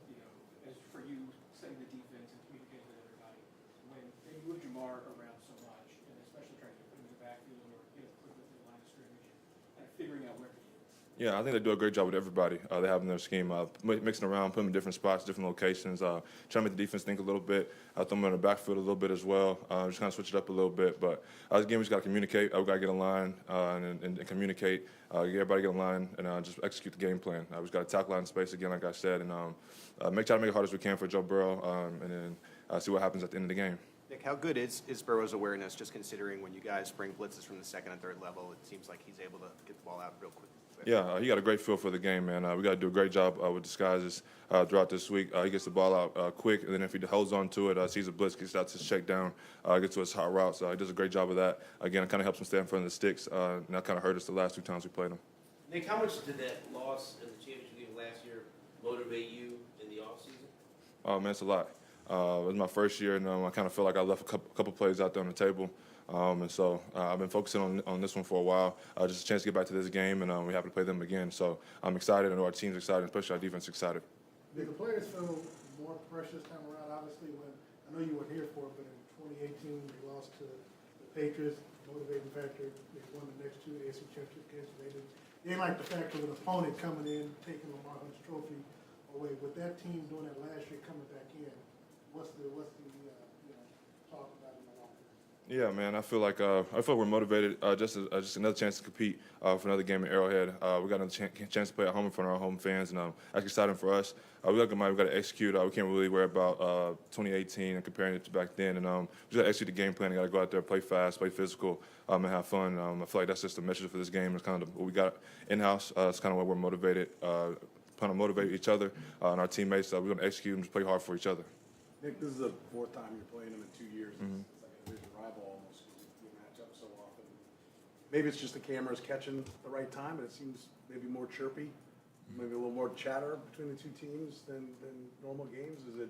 as for you setting the defense and communicating with everybody when they move Jamar around so much, and especially trying to put him in the backfield or get a quick within the line of scrimmage, and figuring out where to get? Yeah, I think they do a great job with everybody. They have in their scheme, mixing around, putting them in different spots, different locations, trying to make the defense think a little bit. Throw them in the backfield a little bit as well, just kind of switch it up a little bit. But again, we just got to communicate. We got to get in line and communicate. Get everybody get in line and just execute the game plan. We just got to tackle out in space again, like I said, and try to make it hard as we can for Joe Burrow, and then see what happens at the end of the game. Nick, how good is Burrow's awareness, just considering when you guys bring blitzes from the second and third level, it seems like he's able to get the ball out real quick? Yeah, he got a great feel for the game, man. We got to do a great job with disguises throughout this week. He gets the ball out quick, and then if he holds on to it, sees a blitz, gets out to his check down, gets to his hot routes. He does a great job of that. Again, it kind of helps him stay in front of the sticks, and that kind of hurt us the last 2 times we played him. Nick, how much did that loss in the championship game last year motivate you in the offseason? Oh, man, it's a lot. It was my first year, and I kind of feel like I left a couple plays out there on the table. And so I've been focusing on this one for a while. Just a chance to get back to this game, and we have to play them again. So I'm excited. I know our team's excited, especially our defense excited. Did the players feel more pressure this time around? Obviously, I know you weren't here for it, but in 2018 they lost to the Patriots, motivating factor. They won the next 2 AFC championship games. They didn't like the fact of an opponent coming in, taking Lamar Hunt's trophy away. With that team doing that last year, coming back in, what's the talk about in the locker room? Yeah, man, I feel like we're motivated. Just another chance to compete for another game at Arrowhead. We got another chance to play at home in front of our home fans, and that's exciting for us. We got to execute. We can't really worry about 2018 and comparing it to back then. And we got to execute the game plan. We got to go out there, play fast, play physical, and have fun. I feel like that's just the message for this game. It's kind of what we got in house. It's kind of what we're motivated, trying to motivate each other and our teammates. We're going to execute and just play hard for each other. Nick, this is the 4th time you're playing them in 2 years. Mm-hmm. It's like a division rival almost. You match up so often. Maybe it's just the cameras catching the right time, and it seems maybe more chirpy, maybe a little more chatter between the 2 teams than normal games. Does it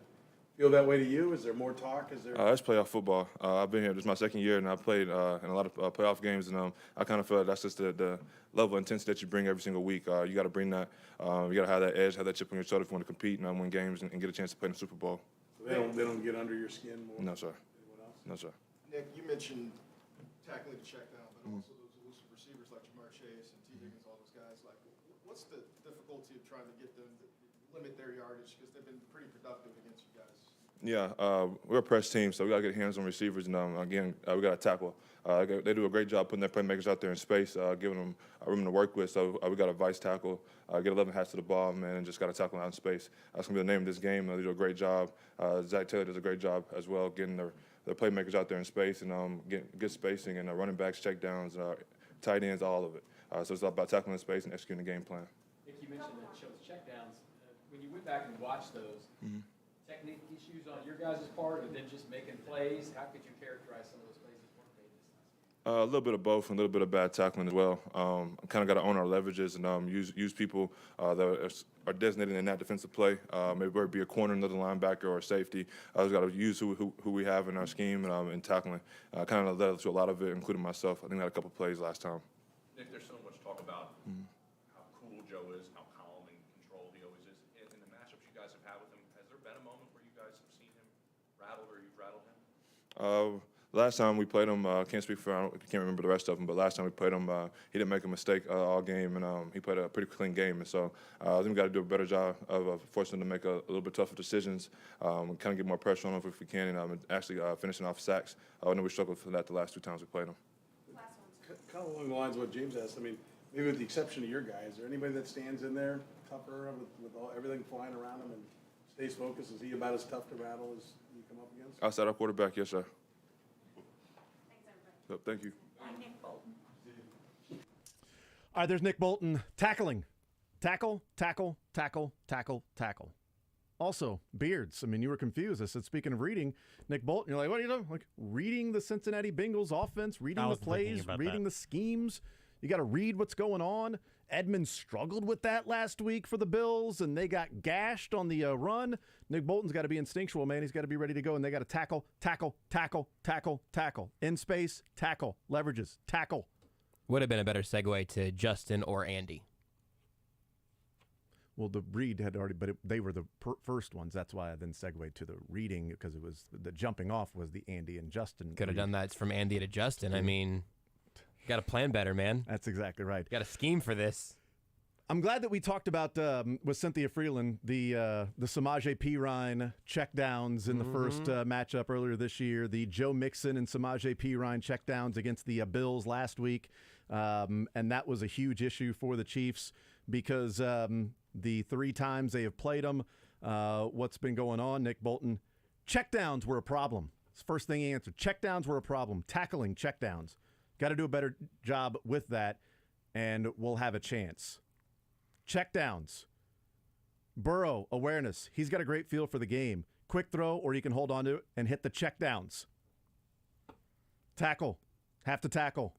feel that way to you? Is there more talk? Is there? It's playoff football. I've been here. This is my 2nd year, and I played in a lot of playoff games, and I kind of feel like that's just the level of intensity that you bring every single week. You got to bring that. You got to have that edge, have that chip on your shoulder if you want to compete and win games and get a chance to play in the Super Bowl. So they don't get under your skin more? No, sir. Anyone else? No, sir. Nick, you mentioned tackling the check down, but also those elusive receivers like Jamar Chase and T. Higgins, all those guys. Like, what's the difficulty of trying to get them to limit their yardage? Because they've been pretty productive against you guys. Yeah, we're a press team, so we got to get hands on receivers, and again, we got to tackle. They do a great job putting their playmakers out there in space, giving them room to work with. So we got to vice tackle, get 11 hats to the ball, man, and just got to tackle out in space. That's going to be the name of this game. They do a great job. Zach Taylor does a great job as well, getting their playmakers out there in space and getting good spacing and running backs, check downs, tight ends, all of it. So it's all about tackling in space and executing the game plan. Nick, you mentioned that shows check downs. When you went back and watched those, technique issues on your guys' part, and then just making plays, how could you characterize some of those plays that weren't made this time? A little bit of both and a little bit of bad tackling as well. Kind of got to own our leverages and use people that are designated in that defensive play. Maybe whether it be a corner, another linebacker, or a safety. We've got to use who we have in our scheme and tackling. Kind of led to a lot of it, including myself. I think I had a couple plays last time. Nick, there's so much talk about how cool Joe is, how calm and controlled he always is. In the matchups you guys have had with him, has there been a moment where you guys have seen him rattled or you've rattled him? Last time we played him, can't speak for, I can't remember the rest of them, but last time we played him, he didn't make a mistake all game, and he played a pretty clean game. And so I think we got to do a better job of forcing him to make a little bit tougher decisions, kind of get more pressure on him if we can, and actually finishing off sacks. I know we struggled for that the last 2 times we played him. Kind of along the lines of what James asked, I mean, maybe with the exception of your guys, is there anybody that stands in there tougher with everything flying around them and stays focused? Is he about as tough to rattle as you come up against? Outside our quarterback, yes, sir. Yep, thank you. All right, there's Nick Bolton tackling. Tackle, tackle, tackle, tackle, tackle. Also, beards. I mean, you were confused. I said, speaking of reading, Nick Bolton, you're like, what are you doing? Like, reading the Cincinnati Bengals offense, reading the plays, reading the schemes. You got to read what's going on. Edmonds struggled with that last week for the Bills, and they got gashed on the run. Nick Bolton's got to be instinctual, man. He's got to be ready to go, and they got to tackle, tackle, tackle, tackle, tackle. In space, tackle. Leverages, tackle. Would have been a better segue to Justin or Andy. Well, the read had already, but they were the first ones. That's why I then segued to the reading, because it was the jumping off was the Andy and Justin. Could have done that from Andy to Justin. I mean, you got to plan better, man. That's exactly right. You got to scheme for this. I'm glad that we talked about with Cynthia Frelund the Samaje Perine checkdowns in the first matchup earlier this year, the Joe Mixon and Samaje Perine checkdowns against the Bills last week, and that was a huge issue for the Chiefs because the 3 times they have played them, what's been going on, Nick Bolton, checkdowns were a problem. It's the first thing he answered. Checkdowns were a problem. Tackling checkdowns. Got to do a better job with that, and we'll have a chance. Checkdowns. Burrow, awareness. He's got a great feel for the game. Quick throw, or you can hold on to it and hit the checkdowns. Tackle. Have to tackle.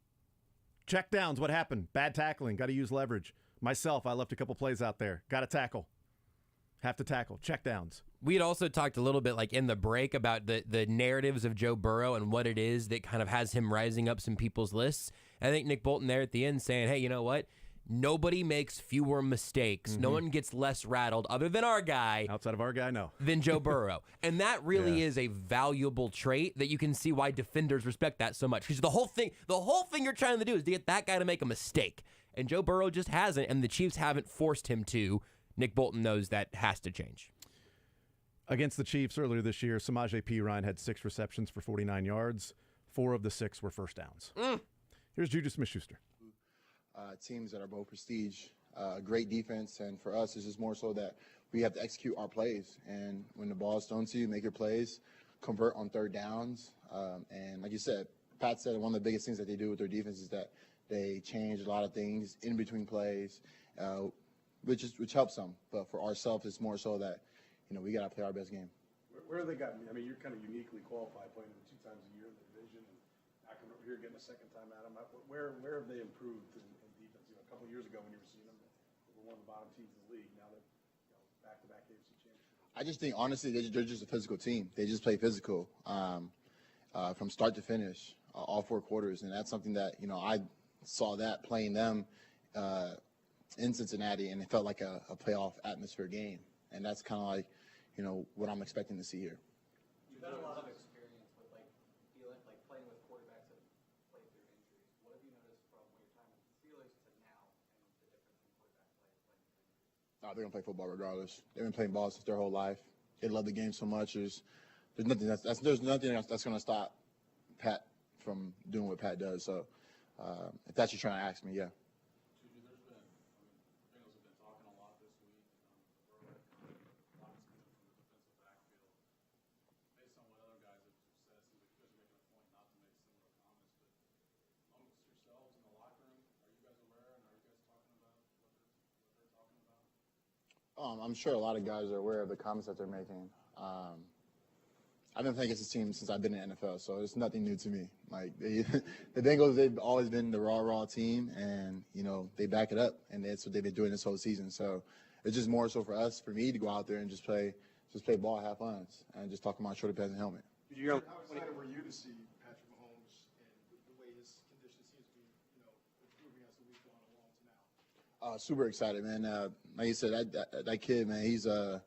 Checkdowns, what happened? Bad tackling. Got to use leverage. Myself, I left a couple plays out there. Got to tackle. Have to tackle. Checkdowns. We had also talked a little bit like in the break about the narratives of Joe Burrow and what it is that kind of has him rising up some people's lists. I think Nick Bolton there at the end saying, hey, you know what? Nobody makes fewer mistakes. No one gets less rattled other than our guy. Outside of our guy, no. Than Joe Burrow. And that really is a valuable trait that you can see why defenders respect that so much. Because the whole thing you're trying to do is to get that guy to make a mistake. And Joe Burrow just hasn't, and the Chiefs haven't forced him to. Nick Bolton knows that has to change. Against the Chiefs earlier this year, Samaje Perine had 6 receptions for 49 yards. 4 of the 6 were first downs. Here's Juju Smith-Schuster. Teams that are both prestige, great defense, and for us, it's just more so that we have to execute our plays. And when the ball is thrown to you, make your plays, convert on third downs. And like you said, Pat said one of the biggest things that they do with their defense is that they change a lot of things in between plays, which helps them. But for ourselves, it's more so that we got to play our best game. Where have they gotten? I mean, you're kind of uniquely qualified playing them 2 times a year in the division, and I come over here getting a second time at them. Where have they improved in defense? A couple of years ago when you were seeing them, they were one of the bottom teams in the league. Now they're back-to-back AFC champions. I just think, honestly, they're just a physical team. They just play physical from start to finish, all 4 quarters. And that's something that, I saw that playing them in Cincinnati, and it felt like a playoff atmosphere game. And that's kind of like, what I'm expecting to see here. You've had a lot of experience with playing with quarterbacks that have played through injuries. What have you noticed from your time with the Steelers to now and the difference in quarterback play playing through injuries? They're gonna play football regardless. They've been playing ball since their whole life. They love the game so much. There's nothing that's gonna stop Pat from doing what Pat does. So if that's what you're trying to ask me, yeah. I'm sure a lot of guys are aware of the comments that they're making. I've been playing against this team since I've been in the NFL, so it's nothing new to me. Like the Bengals, they've always been the raw team, and they back it up, and that's what they've been doing this whole season. So it's just more so for me to go out there and just play ball, have fun, and just talk about shoulder pads and helmet. How excited were you to see Patrick Mahomes and the way his condition seems to be, improving as the week going along to now? Super excited, man. Like you said, that kid, man, he's a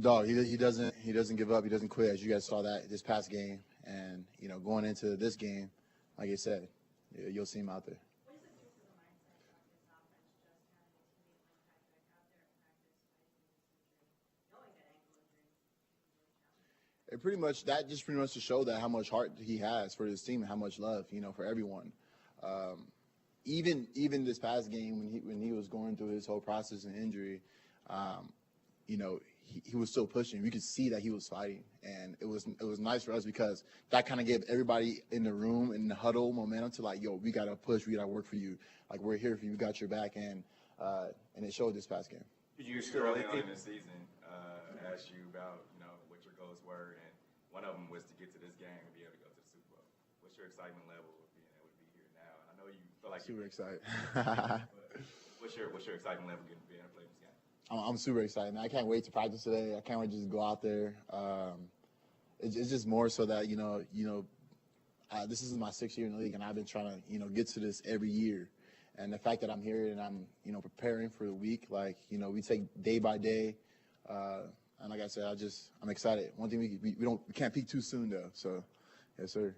dog. He doesn't give up. He doesn't quit. As you guys saw that this past game, and going into this game, like I said, you'll see him out there. It pretty much to show that how much heart he has for his team and how much love, for everyone. Even this past game when he was going through his whole process and injury, he was still pushing. We could see that he was fighting, and it was nice for us because that kind of gave everybody in the room, in the huddle, momentum to like, yo, we got to push, we got to work for you. Like, we're here for you, we got your back, and it showed this past game. Did you still early on in the season asked you about, you know, what your goals were, and one of them was to get to this game and be able to go to the Super Bowl. What's your excitement level of being able to be here now? And I know you feel like Super excited. What's your excitement level being able to play this game? I'm super excited, man. I can't wait to practice today. I can't wait to just go out there. It's just more so that, this is my 6th year in the league, and I've been trying to, get to this every year. And the fact that I'm here and I'm, preparing for the week, like, we take day by day. And like I said, I'm excited. One thing we can't peak too soon though. So, yes, sir.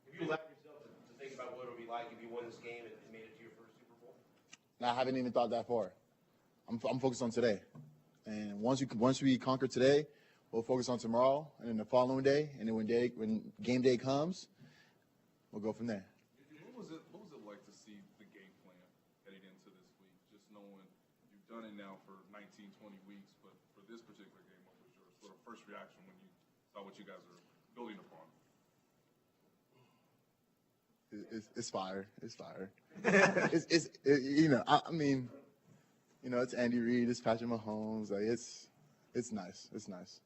Have you allowed yourself to think about what it would be like if you won this game and made it to your first Super Bowl? No, I haven't even thought that far. I'm focused on today. And once we conquer today, we'll focus on tomorrow and then the following day. And then when game day comes, we'll go from there. What was it like to see the game plan heading into this week? Just knowing you've done it now for 19, 20 weeks, but for this particular game, what was your sort of first reaction when you saw what you guys are building upon? It's fire. It's fire. It's Andy Reid, it's Patrick Mahomes. Like it's nice. It's nice.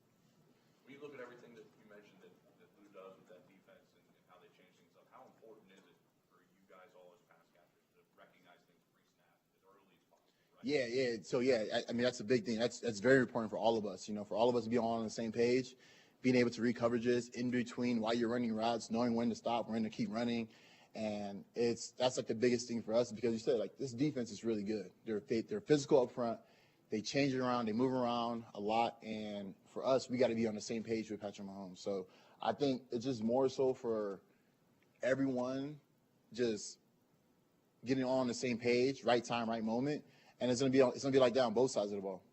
When you look at everything that you mentioned that Lou does with that defense and how they change things up, how important is it for you guys all as pass catchers to recognize things pre-snap as early as possible? Right? Yeah. So that's a big thing. That's very important for all of us. For all of us to be all on the same page, being able to read coverages in between while you're running routes, knowing when to stop, when to keep running. And that's like the biggest thing for us because you said, like, this defense is really good. They're physical up front. They change it around. They move around a lot. And for us, we got to be on the same page with Patrick Mahomes. So I think it's just more so for everyone just getting on the same page, right time, right moment. And it's gonna be like that on both sides of the ball.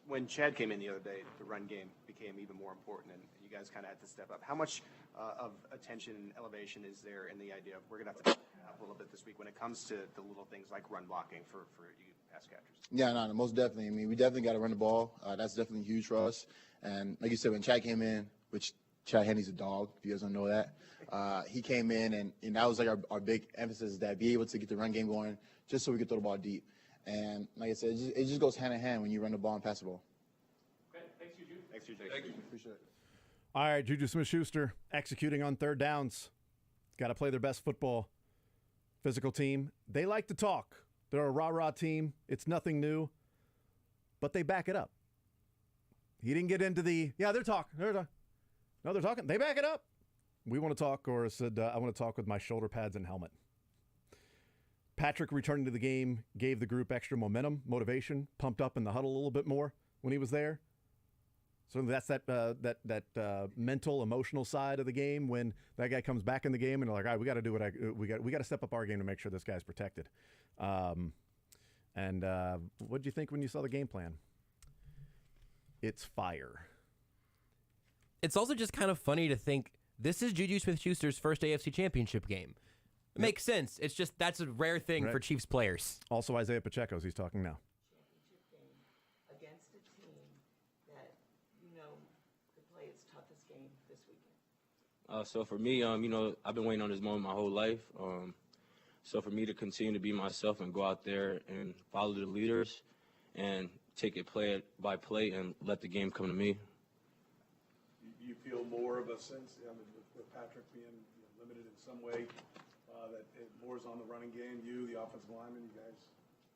When Chad came in the other day, the run game became even more important, and you guys kind of had to step up. How much of attention and elevation is there in the idea of we're going to have to step up a little bit this week when it comes to the little things like run blocking for you pass catchers? Yeah, no, most definitely. I mean, we definitely got to run the ball. That's definitely huge for us. And like you said, when Chad came in, which Chad Henne's a dog, if you guys don't know that, he came in, and that was like our big emphasis, is that be able to get the run game going just so we could throw the ball deep. And like I said, it just goes hand in hand when you run the ball and pass the ball. Okay, thanks, Juju. Thanks, Juju. Thank you. Appreciate it. All right, Juju Smith-Schuster executing on third downs. Got to play their best football. Physical team. They like to talk. They're a rah-rah team. It's nothing new, but they back it up. He didn't get into they're talking. No, they're talking. They back it up. We want to talk, or said, I want to talk with my shoulder pads and helmet. Patrick returning to the game gave the group extra momentum, motivation, pumped up in the huddle a little bit more when he was there. So that's that mental, emotional side of the game when that guy comes back in the game and they're like, all right, we got to do we got to step up our game to make sure this guy's protected. What did you think when you saw the game plan? It's fire. It's also just kind of funny to think this is Juju Smith-Schuster's first AFC Championship game. It makes sense. It's just that's a rare thing for Chiefs players. Also, Isaiah Pacheco's he's talking now. Against a team that could play its toughest game this weekend. So for me, I've been waiting on this moment my whole life. So for me to continue to be myself and go out there and follow the leaders and take it play by play and let the game come to me. Do you feel more of a sense, with Patrick being limited in some way, that more is on the running game, the offensive lineman, you guys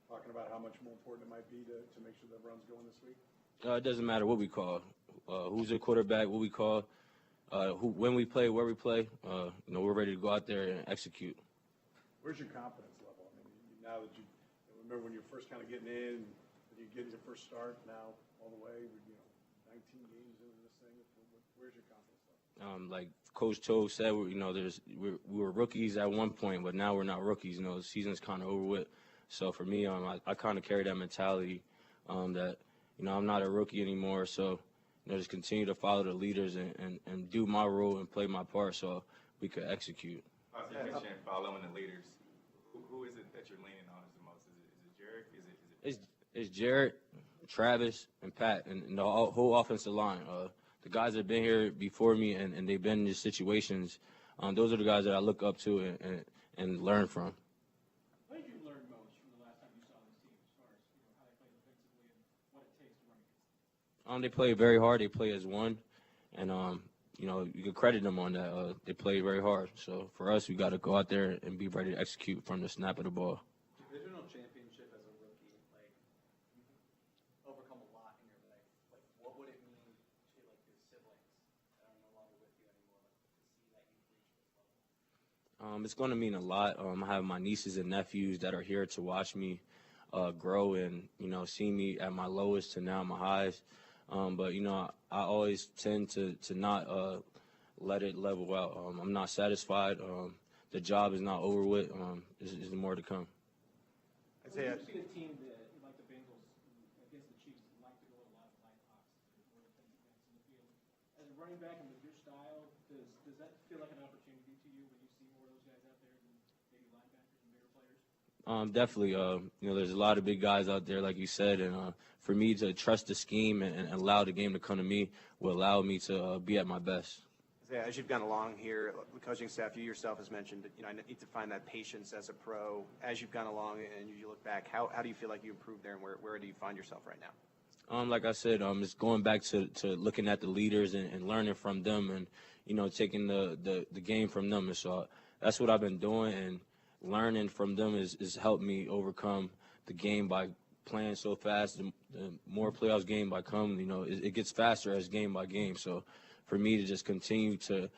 talking about how much more important it might be to make sure that run's going this week? It doesn't matter what we call, who's the quarterback, what we call, when we play, where we play. We're ready to go out there and execute. Where's your confidence level? I mean, now that you remember when you're first kind of getting in, when you get your first start, now all the way, 19 games into this thing. Where's your confidence level? Like Coach Cho said, we were rookies at one point, but now we're not rookies. The season's kind of over with. So for me, I kind of carry that mentality that I'm not a rookie anymore. So just continue to follow the leaders and do my role and play my part so we could execute. You mentioned following the leaders. Who is it that you're leaning on the most? Is it Jared? Is it It's Jared, Travis and Pat and the whole offensive line. The guys that have been here before me and they've been in these situations, those are the guys that I look up to and learn from. What did you learn most from the last time you saw this team as far as how they play defensively and what it takes to run against them? They play very hard. They play as one, and you can credit them on that. They play very hard. So for us, we got to go out there and be ready to execute from the snap of the ball. Divisional championship as a rookie, like you've overcome a lot in your life. Like, what would it mean to like your siblings that are no longer with you anymore, like, to see that you've reached this level? It's going to mean a lot. I have my nieces and nephews that are here to watch me grow and see me at my lowest to now my highs. But I always tend to not let it level out. I'm not satisfied. The job is not over with. There's more to come. When you see a team that, like the Bengals against the Chiefs, like to go with a lot of light options or defensive backs in the field. As a running back and with your style, does that feel like an opportunity to you when you see more of those guys out there than maybe linebackers and bigger players? Definitely. There's a lot of big guys out there, like you said, and for me to trust the scheme and allow the game to come to me will allow me to be at my best. As you've gone along here, the coaching staff, you yourself has mentioned, I need to find that patience as a pro. As you've gone along and you look back, how do you feel like you improved there, and where do you find yourself right now? Like I said, it's going back to looking at the leaders and learning from them and, taking the game from them. And so that's what I've been doing, and learning from them is helped me overcome the game by playing so fast. The more playoffs game by come, it gets faster as game by game. So for me to just continue to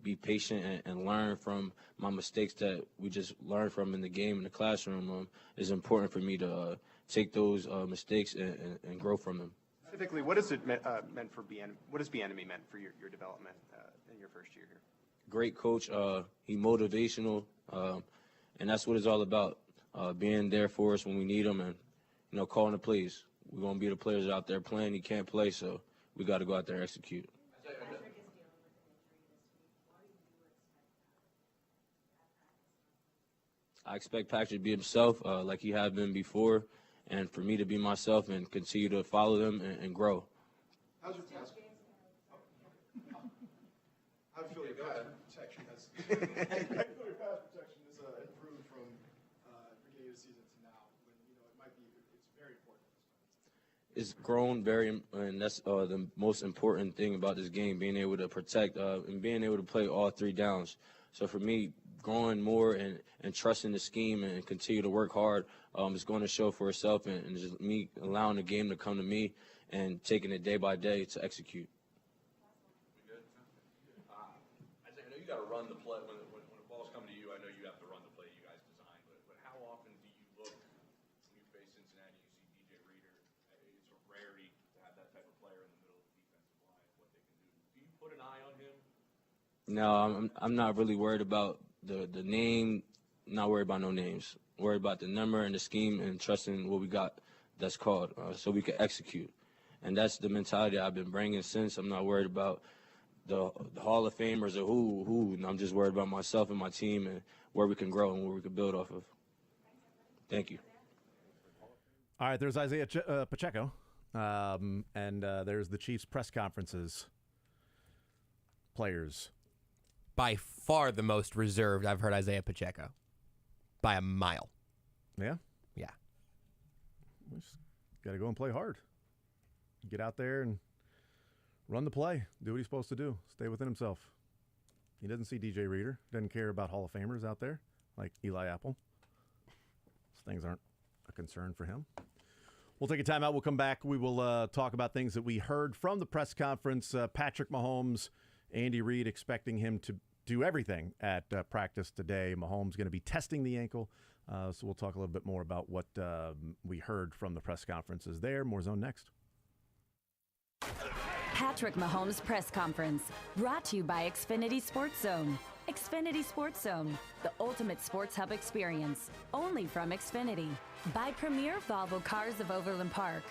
be patient and learn from my mistakes that we just learned from in the game in the classroom is important for me to take those mistakes and grow from them. Specifically, what has it meant for what has Bieniemy meant for your development in your first year here? Great coach. He motivational, and that's what it's all about. Being there for us when we need him and calling the plays. We're gonna be the players out there playing. He can't play, so we got to go out there and execute. I expect Patrick to be himself like he had been before, and for me to be myself and continue to follow them and grow. How's your pass? How do you feel your pass protection has improved from beginning of the season to now? When it's very important. It's grown very, and that's the most important thing about this game, being able to protect and being able to play all three downs. So for me, growing more and trusting the scheme and continue to work hard is going to show for itself, and just me allowing the game to come to me and taking it day by day to execute. I know you got to run the play when the ball's coming to you. I know you have to run the play you guys designed, but how often do you look when you face Cincinnati? You see DJ Reader. It's a rarity to have that type of player in the middle of the defensive line. What they can do. Do you put an eye on him? No, I'm not really worried about the name. Not worried about no names. Worried about the number and the scheme and trusting what we got that's called so we can execute. And that's the mentality I've been bringing since. I'm not worried about the Hall of Famers or who. And I'm just worried about myself and my team and where we can grow and where we can build off of. Thank you. All right, there's Isaiah Pacheco, and there's the Chiefs press conferences. Players. By far the most reserved I've heard Isaiah Pacheco. By a mile. Yeah? Yeah. We just got to go and play hard. Get out there and run the play. Do what he's supposed to do. Stay within himself. He doesn't see DJ Reader. Doesn't care about Hall of Famers out there like Eli Apple. Those things aren't a concern for him. We'll take a timeout. We'll come back. We will talk about things that we heard from the press conference. Patrick Mahomes, Andy Reid expecting him to do everything at practice today. Mahomes going to be testing the ankle. So we'll talk a little bit more about what we heard from the press conferences there. More Zone next. Patrick Mahomes press conference brought to you by Xfinity Sports Zone. Xfinity Sports Zone, the ultimate sports hub experience, only from Xfinity. By Premier Volvo Cars of Overland Park.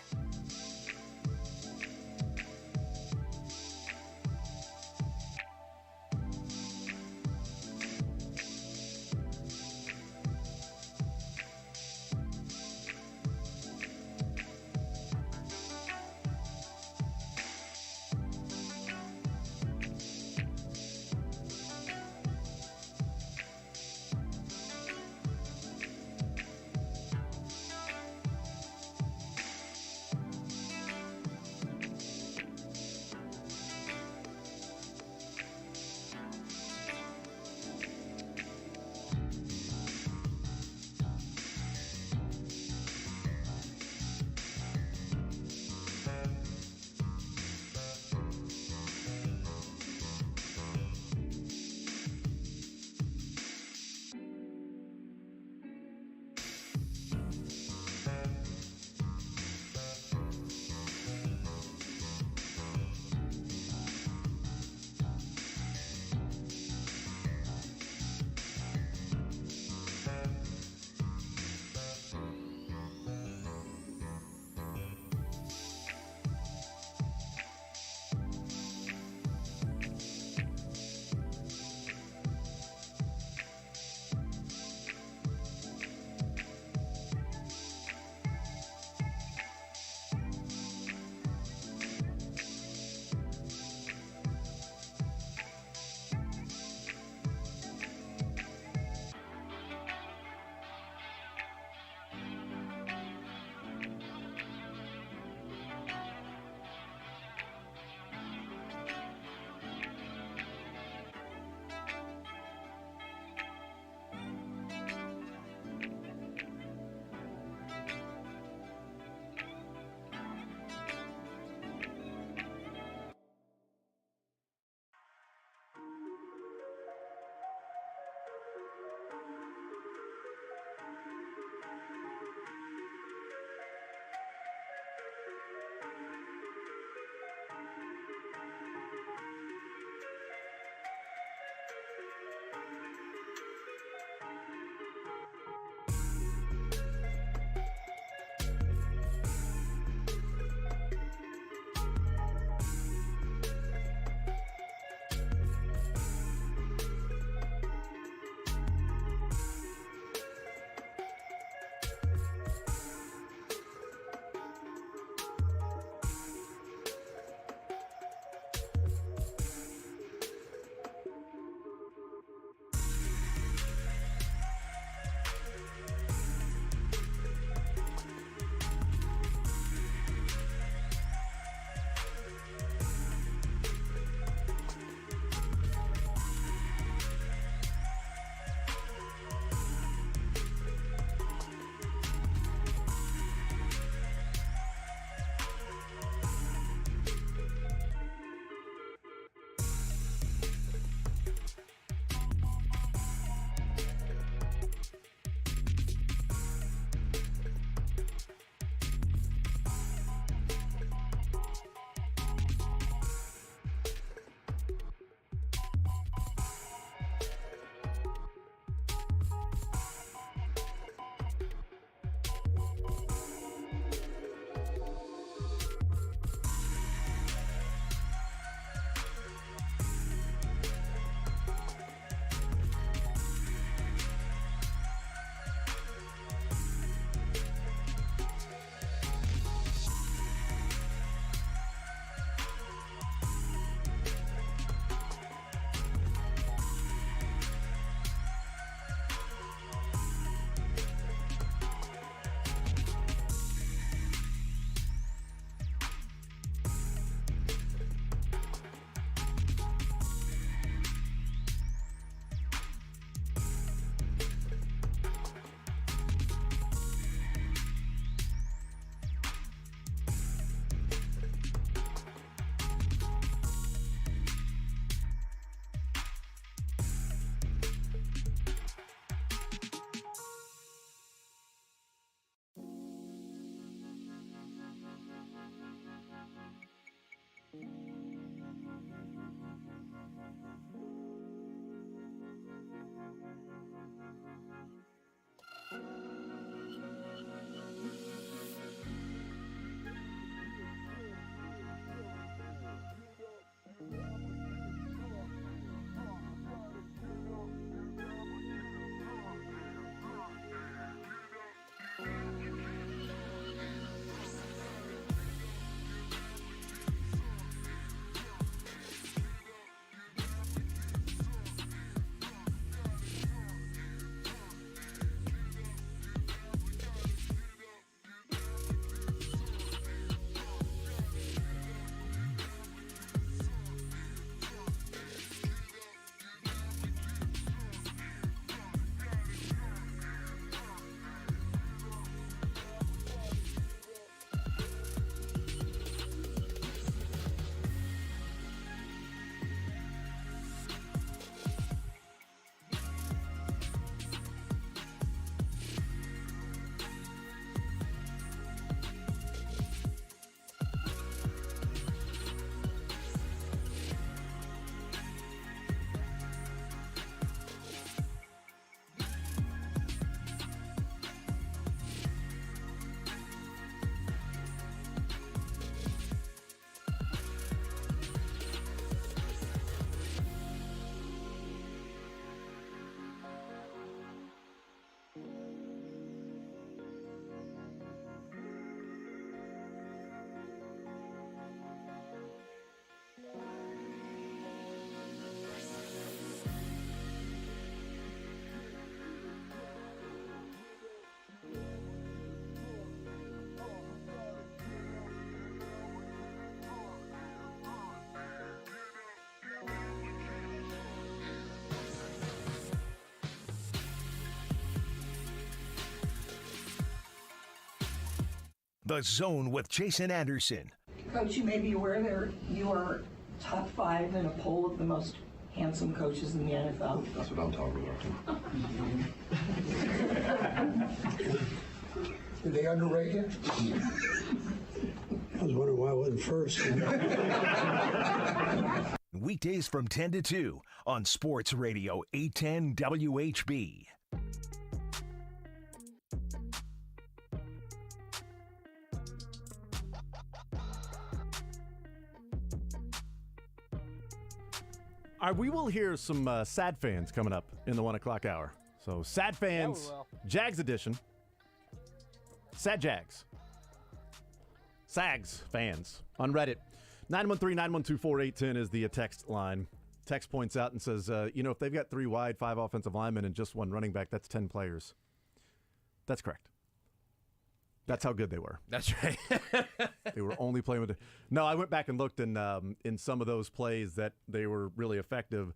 The Zone with Jason Anderson. Coach, you may be aware that you are top 5 in a poll of the most handsome coaches in the NFL. That's what I'm talking about. Are they underrated? I was wondering why I wasn't first. Weekdays from 10 to 2 on Sports Radio 810 WHB. All right, we will hear some sad fans coming up in the 1 o'clock hour. So sad fans, Jags Edition. Sad Jags. Sags fans on Reddit. 913-912-4810 is the text line. Text points out and says, if they've got 3 wide, 5 offensive linemen, and just 1 running back, that's 10 players. That's correct. That's how good they were. That's right. They were only playing with No, I went back and looked in some of those plays that they were really effective.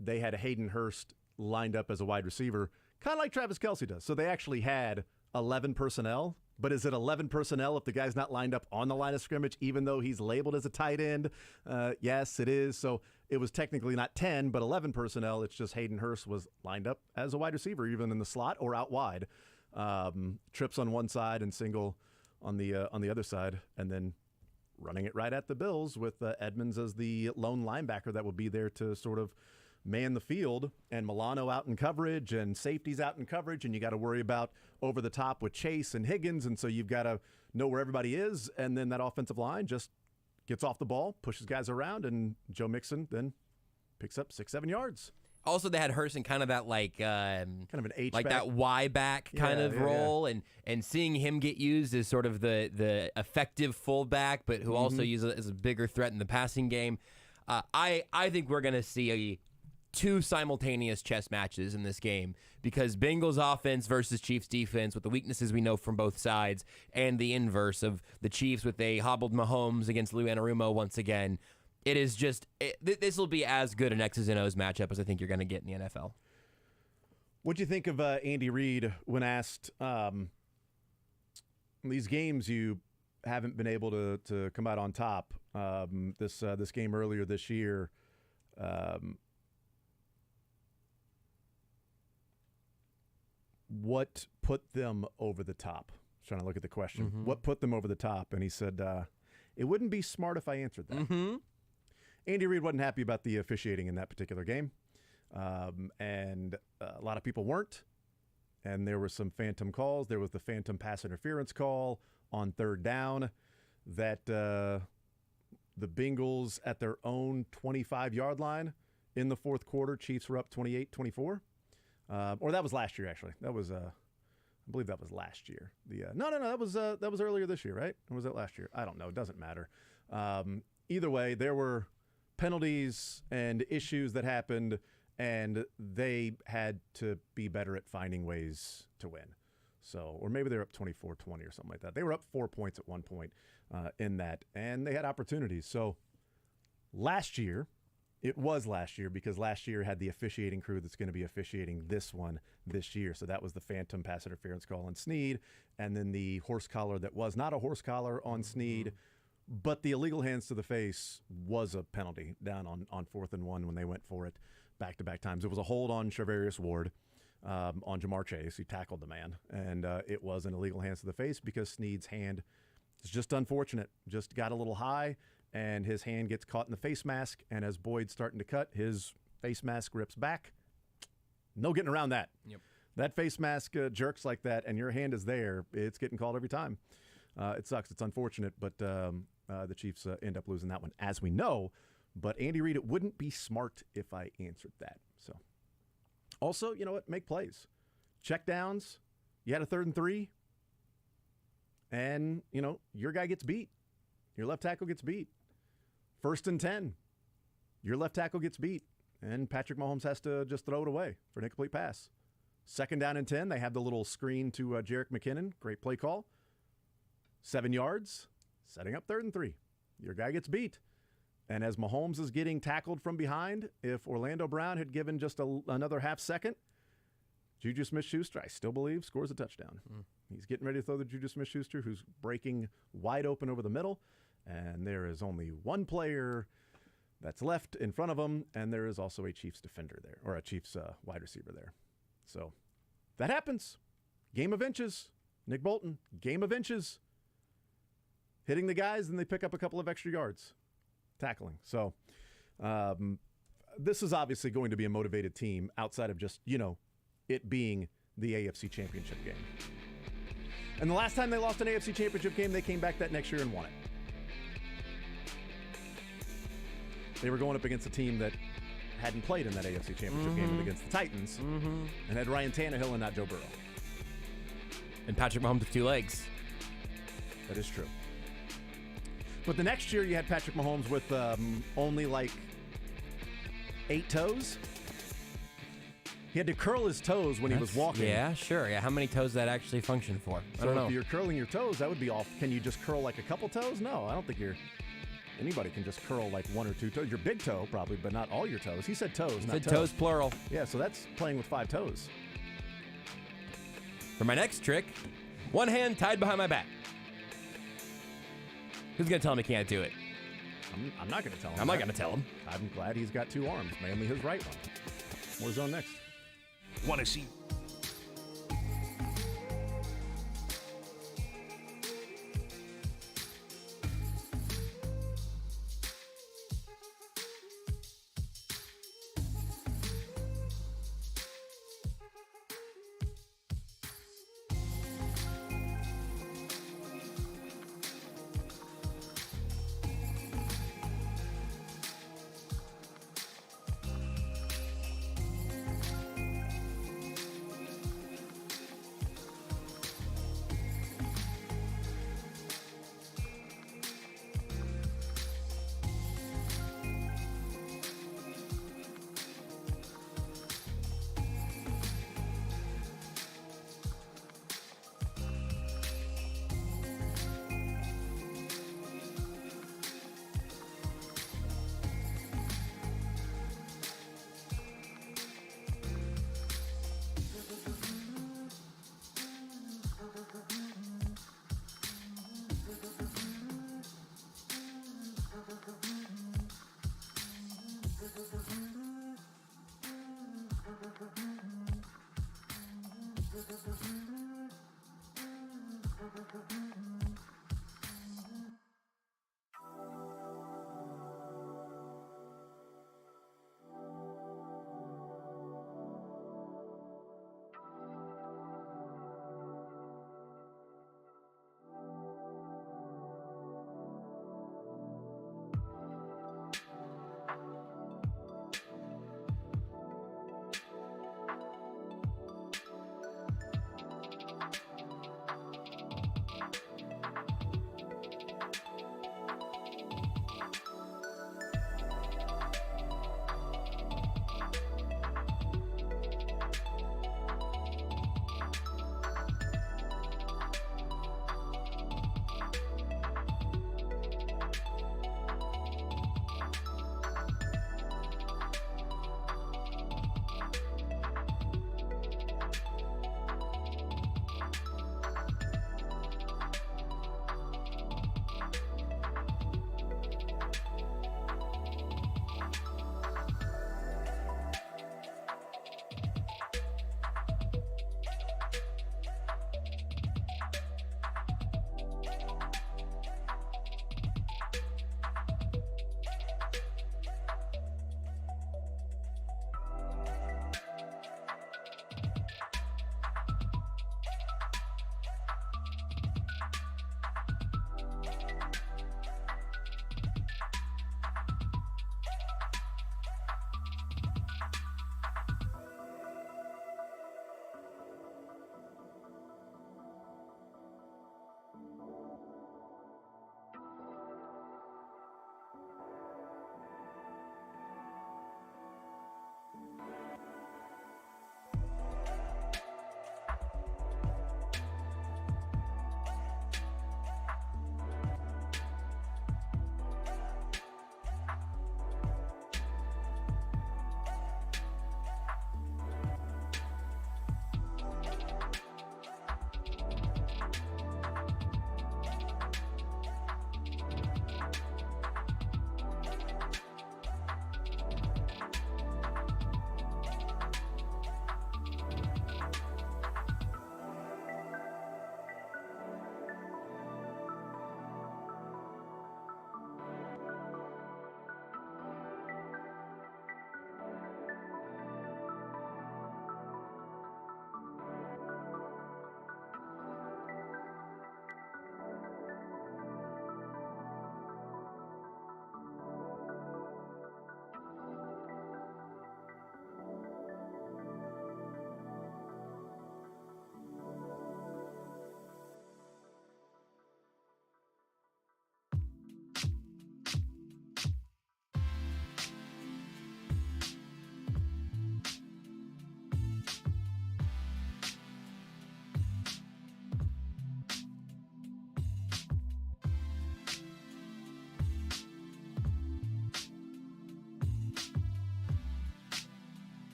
They had Hayden Hurst lined up as a wide receiver, kind of like Travis Kelce does. So they actually had 11 personnel. But is it 11 personnel if the guy's not lined up on the line of scrimmage, even though he's labeled as a tight end? Yes, it is. So it was technically not 10, but 11 personnel. It's just Hayden Hurst was lined up as a wide receiver, even in the slot or out wide. Trips on one side and single on the other side, and then running it right at the Bills with Edmonds as the lone linebacker that would be there to sort of man the field, and Milano out in coverage and safeties out in coverage, and you got to worry about over the top with Chase and Higgins, and so you've got to know where everybody is, and then that offensive line just gets off the ball, pushes guys around, and Joe Mixon then picks up 6-7 yards. Also, they had Hurst in kind of that kind of an H like back. that Y back kind of role, and seeing him get used as sort of the effective fullback, but who also uses as a bigger threat in the passing game. I think we're gonna see 2 simultaneous chess matches in this game because Bengals offense versus Chiefs defense with the weaknesses we know from both sides, and the inverse of the Chiefs with a hobbled Mahomes against Lou Anarumo once again. It is just this will be as good an X's and O's matchup as I think you're going to get in the NFL. What'd you think of Andy Reid when asked these games you haven't been able to come out on top? This game earlier this year. What put them over the top? I was trying to look at the question. What put them over the top? And he said, it wouldn't be smart if I answered that. Andy Reid wasn't happy about the officiating in that particular game. And a lot of people weren't. And there were some phantom calls. There was the phantom pass interference call on 3rd down that the Bengals at their own 25-yard line in the 4th quarter, Chiefs were up 28-24. Or that was last year, actually. That was, I believe that was last year. No, that was earlier this year, right? Or was that last year? I don't know. It doesn't matter. Either way, there were penalties and issues that happened, and they had to be better at finding ways to win. So, or maybe they're up 24-20 or something like that. They were up 4 points at one point in that, and they had opportunities. So last year, it was last year because last year had the officiating crew that's going to be officiating this one this year. So that was the phantom pass interference call on Snead, and then the horse collar that was not a horse collar on Snead, but the illegal hands to the face was a penalty down on 4th and 1 when they went for it back-to-back times. It was a hold on Charvarius Ward on Jamar Chase. He tackled the man, and it was an illegal hands to the face because Snead's hand is just unfortunate. Just got a little high, and his hand gets caught in the face mask, and as Boyd's starting to cut, his face mask rips back. No getting around that. Yep. That face mask jerks like that, and your hand is there. It's getting called every time. It sucks. It's unfortunate, but the Chiefs end up losing that one, as we know. But Andy Reid, it wouldn't be smart if I answered that. So, also, you know what? Make plays. Check downs. You had a 3rd and 3, and, your guy gets beat. Your left tackle gets beat. 1st and 10, your left tackle gets beat, and Patrick Mahomes has to just throw it away for an incomplete pass. 2nd down and 10, they have the little screen to Jerick McKinnon. Great play call. 7 yards, setting up 3rd and 3. Your guy gets beat. And as Mahomes is getting tackled from behind, if Orlando Brown had given just another half second, Juju Smith-Schuster, I still believe, scores a touchdown. He's getting ready to throw the Juju Smith-Schuster, who's breaking wide open over the middle, and there is only one player that's left in front of him, and there is also a Chiefs defender there, or a Chiefs wide receiver there. So that happens. Game of inches. Nick Bolton, game of inches. Hitting the guys, and they pick up a couple of extra yards. Tackling. So this is obviously going to be a motivated team outside of just, it being the AFC Championship game. And the last time they lost an AFC Championship game, they came back that next year and won it. They were going up against a team that hadn't played in that AFC Championship game against the Titans and had Ryan Tannehill and not Joe Burrow. And Patrick Mahomes with 2 legs. That is true. But the next year you had Patrick Mahomes with only like 8 toes. He had to curl his toes when he was walking. Yeah, sure. Yeah, how many toes does that actually function for? I don't know. If you're curling your toes, that would be off. Can you just curl like a couple toes? No, I don't think anybody can just curl like 1 or 2 toes. Your big toe probably, but not all your toes. He said toes, not said toes plural. Yeah, so that's playing with 5 toes. For my next trick, one hand tied behind my back. Who's going to tell him he can't do it? I'm not going to tell him. I'm not going to tell him. I'm glad he's got 2 arms, mainly his right one. More zone next. Want to see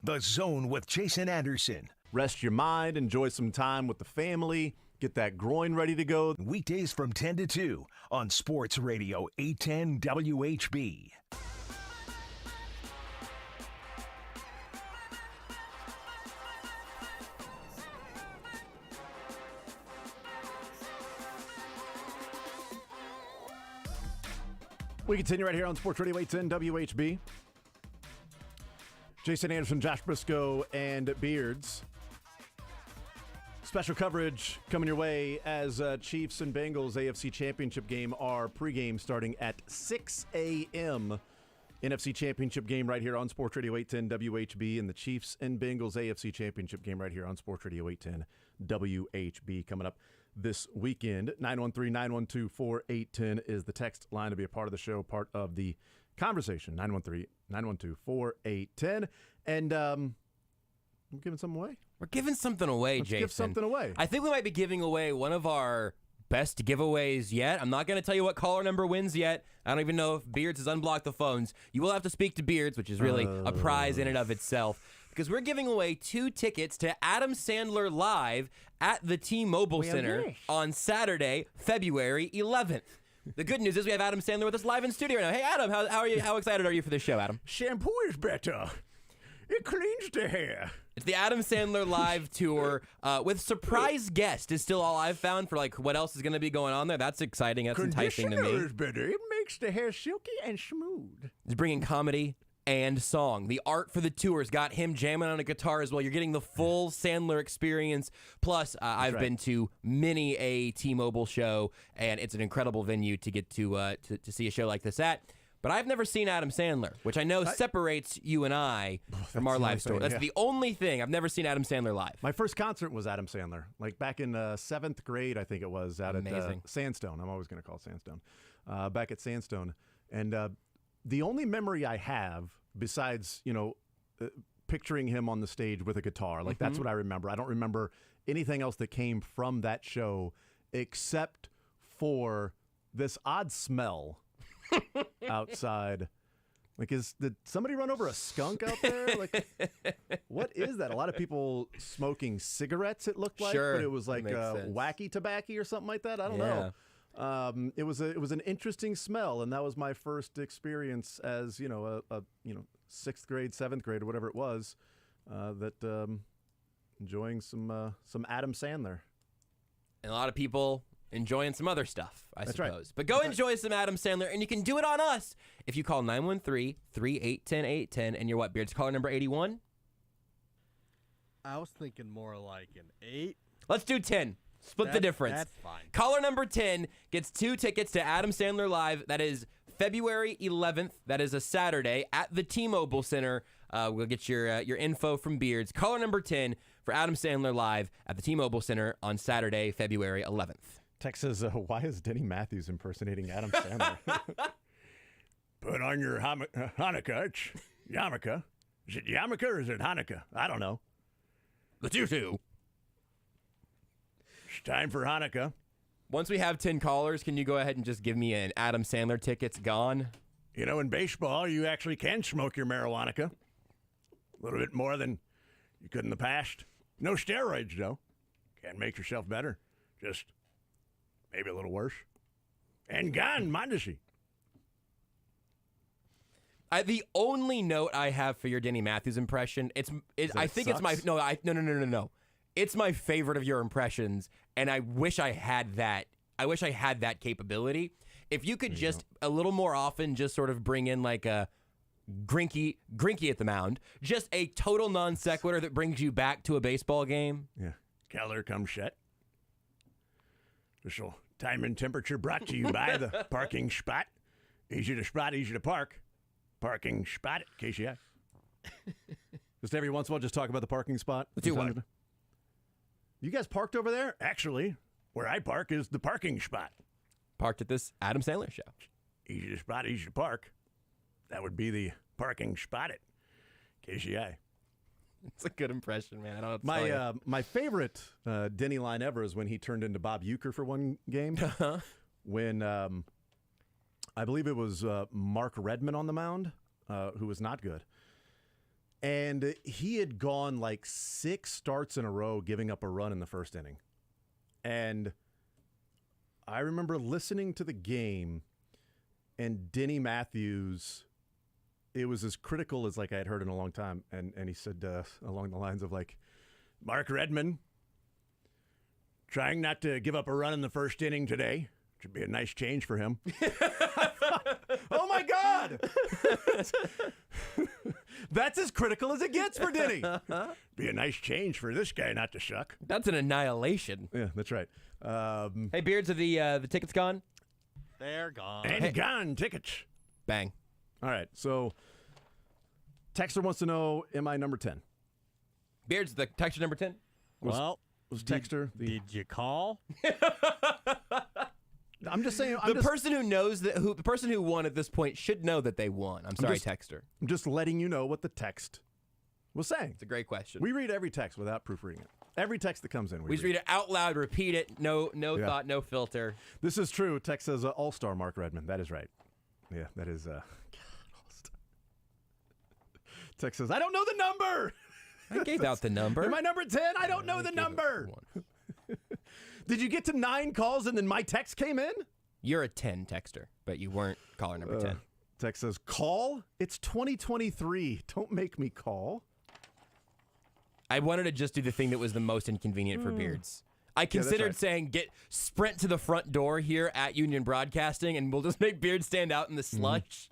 The Zone with Jason Anderson. Rest your mind, enjoy some time with the family, get that groin ready to go. Weekdays from 10 to 2 on Sports Radio 810 WHB. We continue right here on Sports Radio 810 WHB. Jason Anderson, Josh Brisco, and Beards. Special coverage coming your way as Chiefs and Bengals AFC Championship game are pregame starting at 6 a.m. NFC Championship game right here on Sports Radio 810 WHB, and the Chiefs and Bengals AFC Championship game right here on Sports Radio 810 WHB coming up this weekend. 913-912-4810 is the text line to be a part of the show, part of the conversation. 913-912-4810. And we're giving something away. We're giving something away, Let's Jason. give something away. I think we might be giving away one of our best giveaways yet. I'm not going to tell you what caller number wins yet. I don't even know if Beards has unblocked the phones. You will have to speak to Beards, which is really a prize in and of itself, because we're giving away 2 tickets to Adam Sandler Live at the T-Mobile Center on Saturday, February 11th. The good news is we have Adam Sandler with us live in studio right now. Hey, Adam, how are you? How excited are you for this show, Adam? Shampoo is better. It cleans the hair. It's the Adam Sandler Live tour with surprise guest is still all I've found for like what else is going to be going on there. That's exciting. That's enticing to me. Conditioner is better. It makes the hair silky and smooth. He's bringing comedy and song. The art for the tour's got him jamming on a guitar as well. You're getting the full Sandler experience. Plus, I've been to many a T-Mobile show, and it's an incredible venue to get to see a show like this at. But I've never seen Adam Sandler, which I know separates you and I from our live story. That's the only thing. I've never seen Adam Sandler live. My first concert was Adam Sandler, like back in 7th grade, I think it was, out at Sandstone. I'm always going to call it Sandstone. Back at Sandstone. And the only memory I have, besides, picturing him on the stage with a guitar, like that's what I remember. I don't remember anything else that came from that show except for this odd smell outside. Like, did somebody run over a skunk out there? Like, what is that? A lot of people smoking cigarettes, it looked like, but it was like wacky tobacco or something like that. I don't know. It was an interesting smell, and that was my first experience as a 6th grade, 7th grade, or whatever it was. Enjoying some Adam Sandler, and a lot of people enjoying some other stuff, I suppose. Right. But go enjoy some Adam Sandler, and you can do it on us if you call 913-381-810, and you're what, Beards? Caller number 81? I was thinking more like an 8. Let's do 10. Split the difference. That's fine. Caller number 10 gets 2 tickets to Adam Sandler Live. That is February 11th. That is a Saturday at the T-Mobile Center. We'll get your info from Beards. Caller number 10 for Adam Sandler Live at the T-Mobile Center on Saturday, February 11th. Tex says, why is Denny Matthews impersonating Adam Sandler? Put on your Hanukkah. It's yarmulke. Is it yarmulke or is it Hanukkah? I don't know. The two. It's time for Hanukkah. Once we have 10 callers, can you go ahead and just give me an Adam Sandler ticket's gone? In baseball, you actually can smoke your marijuana. A little bit more than you could in the past. No steroids, though. Can't make yourself better. Just maybe a little worse. And gone, Mondesi. The only note I have for your Denny Matthews impression, I think it's my no. It's my favorite of your impressions, and I wish I had that. I wish I had that capability. If you could just a little more often, just sort of bring in like a Grinky at the mound, just a total non sequitur that brings you back to a baseball game. Yeah, Keller come shut. This will time and temperature brought to you by the parking spot. Easy to spot, easy to park. Parking spot at KCI. Just every once in a while, just talk about the parking spot. Let's do one. You guys parked over there? Actually, where I park is the parking spot. Parked at this Adam Sandler show. Easy to spot, easy to park. That would be the parking spot at KCI. It's a good impression, man. I don't know what to tell you. My favorite Denny line ever is when he turned into Bob Uecker for one game. When I believe it was Mark Redman on the mound, who was not good. And he had gone like 6 starts in a row giving up a run in the first inning. And I remember listening to the game, and Denny Matthews, it was as critical as like I had heard in a long time. And he said along the lines of like, Mark Redmond, trying not to give up a run in the first inning today. Should be a nice change for him. Oh, my God. That's as critical as it gets for Denny. Be a nice change for this guy not to suck. That's an annihilation. Yeah, that's right. Hey, Beards, are the tickets gone? They're gone. And gone tickets. Bang. All right, so Texter wants to know, am I number 10? Beards, the Texter number 10? Was Texter. Did you call? I'm just saying. The person who knows the person who won at this point should know that they won. I'm sorry, Texter. I'm just letting you know what the text was saying. It's a great question. We read every text without proofreading it. Every text that comes in, we read it out loud, repeat it, no thought, no filter. This is true. Text says All-Star Mark Redmond. That is right. Yeah, that is. God, All-Star. Text says, I don't know the number. I gave out the number. Am I number 10? I don't know the number. Did you get to 9 calls and then my text came in? You're a 10 texter, but you weren't caller number 10. Text says, call? It's 2023. Don't make me call. I wanted to just do the thing that was the most inconvenient for Beards. I considered saying, sprint to the front door here at Union Broadcasting, and we'll just make Beards stand out in the slush.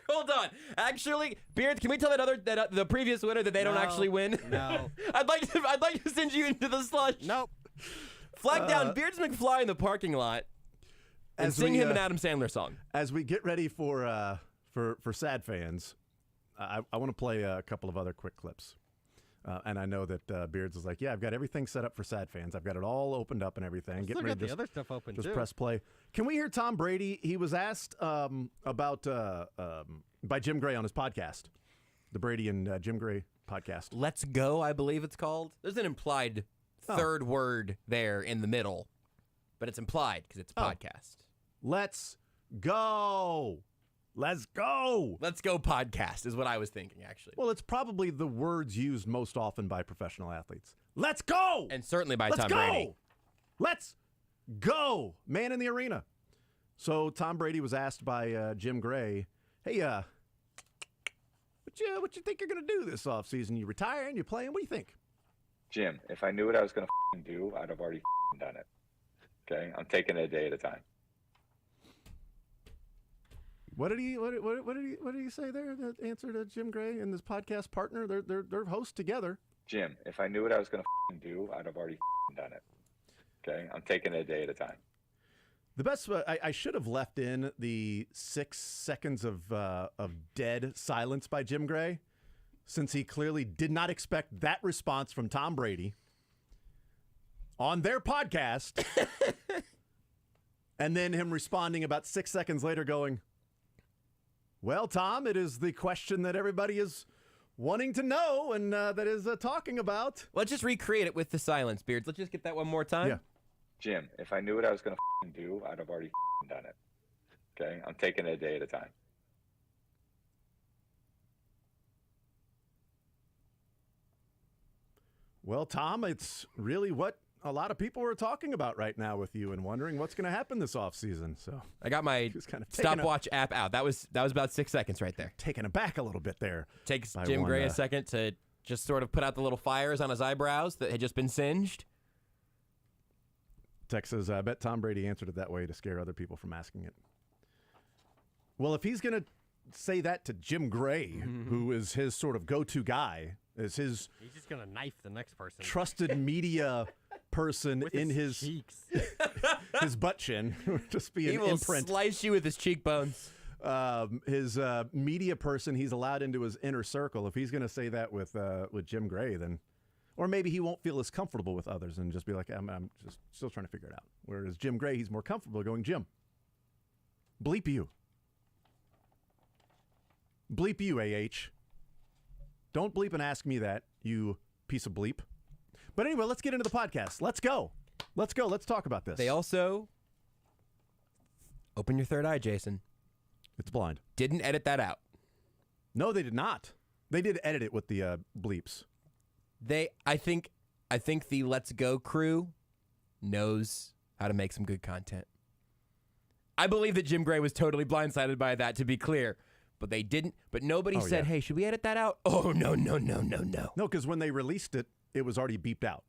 Hold on. Actually, Beards, can we tell the previous winner that they don't actually win? No. I'd like to send you into the slush. Nope. Flag down Beards McFly in the parking lot and sing him an Adam Sandler song. As we get ready for sad fans, I want to play a couple of other quick clips. And I know that Beards is like, yeah, I've got everything set up for sad fans. I've got it all opened up and everything. Still got the other stuff open just too. Press play. Can we hear Tom Brady? He was asked about by Jim Gray on his podcast, the Brady and Jim Gray podcast. Let's Go, I believe it's called. There's an implied third word there in the middle, but it's implied because it's a podcast. Let's go. Let's go. Let's go podcast is what I was thinking, actually. Well, it's probably the words used most often by professional athletes. Let's go. And certainly by Let's Tom go. Brady. Let's go. Man in the arena. So Tom Brady was asked by Jim Gray, hey, what you think you're going to do this offseason? You retiring? You playing? What do you think? Jim, if I knew what I was going to do, I'd have already done it. Okay? I'm taking it a day at a time. What did he say there? The answer to Jim Gray and his podcast partner, they're hosts together. Jim, if I knew what I was going to do, I'd have already done it. Okay? I'm taking it a day at a time. The best, I should have left in the 6 seconds of dead silence by Jim Gray, since he clearly did not expect that response from Tom Brady on their podcast, and then him responding about 6 seconds later going, well, Tom, it is the question that everybody is wanting to know and that is talking about. Let's just recreate it with the silence, Beards. Let's just get that one more time. Yeah. Jim, if I knew what I was going to do, I'd have already done it. Okay? I'm taking it a day at a time. Well, Tom, it's really what a lot of people are talking about right now with you and wondering what's going to happen this offseason. So I got my stopwatch app out. That was about 6 seconds right there. Taken aback a little bit there. Takes Jim Gray a second to just sort of put out the little fires on his eyebrows that had just been singed. Tex says, I bet Tom Brady answered it that way to scare other people from asking it. Well, if he's going to say that to Jim Gray, who is his sort of go-to guy, is his... He's just going to knife the next person. Trusted media person in his cheeks. His butt chin. Just be an he will imprint. Slice you with his cheekbones. His media person he's allowed into his inner circle. If he's going to say that with Jim Gray, then... Or maybe he won't feel as comfortable with others and just be like, I'm just still trying to figure it out. Whereas Jim Gray, he's more comfortable going, Jim, bleep you. Bleep you, AH. Don't bleep and ask me that, you piece of bleep. But anyway, let's get into the podcast. Let's go. Let's go. Let's talk about this. They also... Open your third eye, Jason. It's blind. Didn't edit that out. No, they did not. They did edit it with the bleeps. I think the Let's Go crew knows how to make some good content. I believe that Jim Gray was totally blindsided by that, to be clear. But they didn't. But nobody said, hey, should we edit that out? Oh, no. No, because when they released it, it was already beeped out.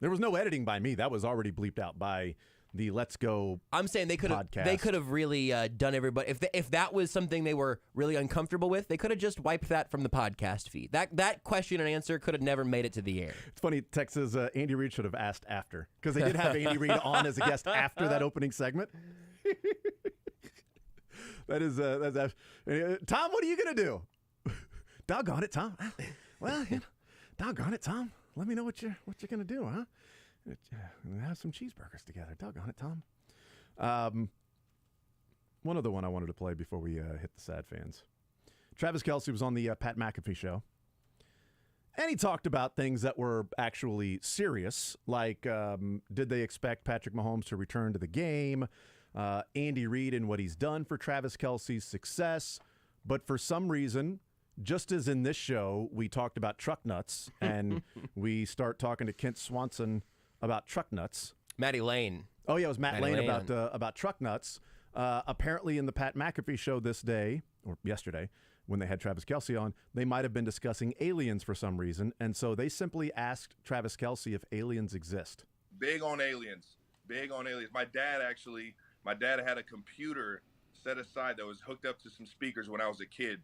There was no editing by me. That was already bleeped out by the Let's Go I'm saying they could have really done everybody. If that was something they were really uncomfortable with, they could have just wiped that from the podcast feed. That question and answer could have never made it to the air. It's funny, Tex says Andy Reid should have asked after, because they did have Andy Reid on as a guest after that opening segment. That's Tom, what are you going to do? Doggone it, Tom. Well, doggone it, Tom. Let me know what you're going to do, huh? Have some cheeseburgers together. Doggone it, Tom. One other one I wanted to play before we hit the sad fans. Travis Kelce was on the Pat McAfee show, and he talked about things that were actually serious, like did they expect Patrick Mahomes to return to the game, Andy Reid and what he's done for Travis Kelce's success. But for some reason, just as in this show, we talked about truck nuts, and we start talking to Kent Swanson about truck nuts. Matty Lane. Oh, yeah, it was Matt Lane about truck nuts. Apparently in the Pat McAfee show this day, or yesterday, when they had Travis Kelce on, they might have been discussing aliens for some reason, and so they simply asked Travis Kelce if aliens exist. Big on aliens. My dad had a computer set aside that was hooked up to some speakers when I was a kid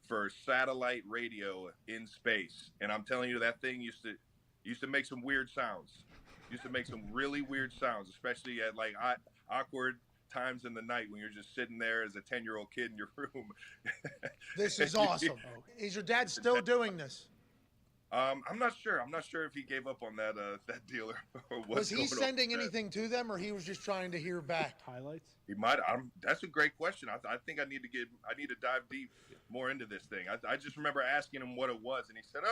for satellite radio in space. And I'm telling you, that thing used to make some weird sounds. Used to make some really weird sounds, especially at like awkward times in the night when you're just sitting there as a 10-year-old kid in your room. This is awesome. Is your dad still doing this? I'm not sure. I'm not sure if he gave up on that deal or Was what's he going sending on with anything to them, or he was just trying to hear back? Highlights? He might. That's a great question. I think I need to dive deep more into this thing. I just remember asking him what it was, and he said,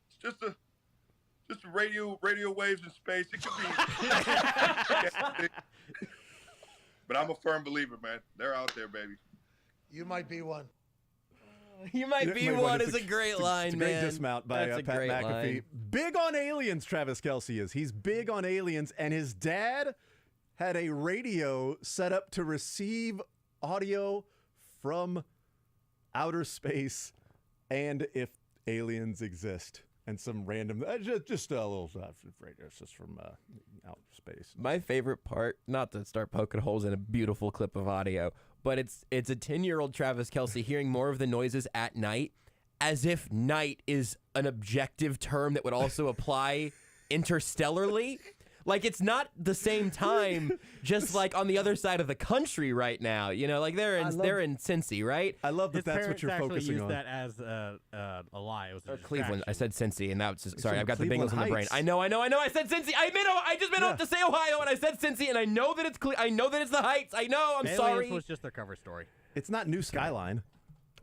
it's just a radio waves in space. It could be. But I'm a firm believer, man. They're out there, baby. You might be one. You might be one is a great line, it's a man. great dismount by Pat McAfee. Line. Big on aliens, Travis Kelce is. He's big on aliens, and his dad had a radio set up to receive audio from outer space and if aliens exist. And some random, just a little radio just from outer space. My favorite part, not to start poking holes in a beautiful clip of audio, but it's a 10-year-old Travis Kelce hearing more of the noises at night, as if night is an objective term that would also apply interstellarly. Like, it's not the same time, just like on the other side of the country right now. You know, like they're in Cincy, right? I love that that's what you're focusing on. His parents actually used that as a lie. It was a Cleveland. I said Cincy, and that was just, sorry, in I've got Cleveland the Bengals in the brain. Heights. I know. I said Cincy. I just meant to say Ohio, and I said Cincy, and I know that it's I know that it's the Heights. I know. I'm Aliens sorry. was just their cover story. It's not New Skyline.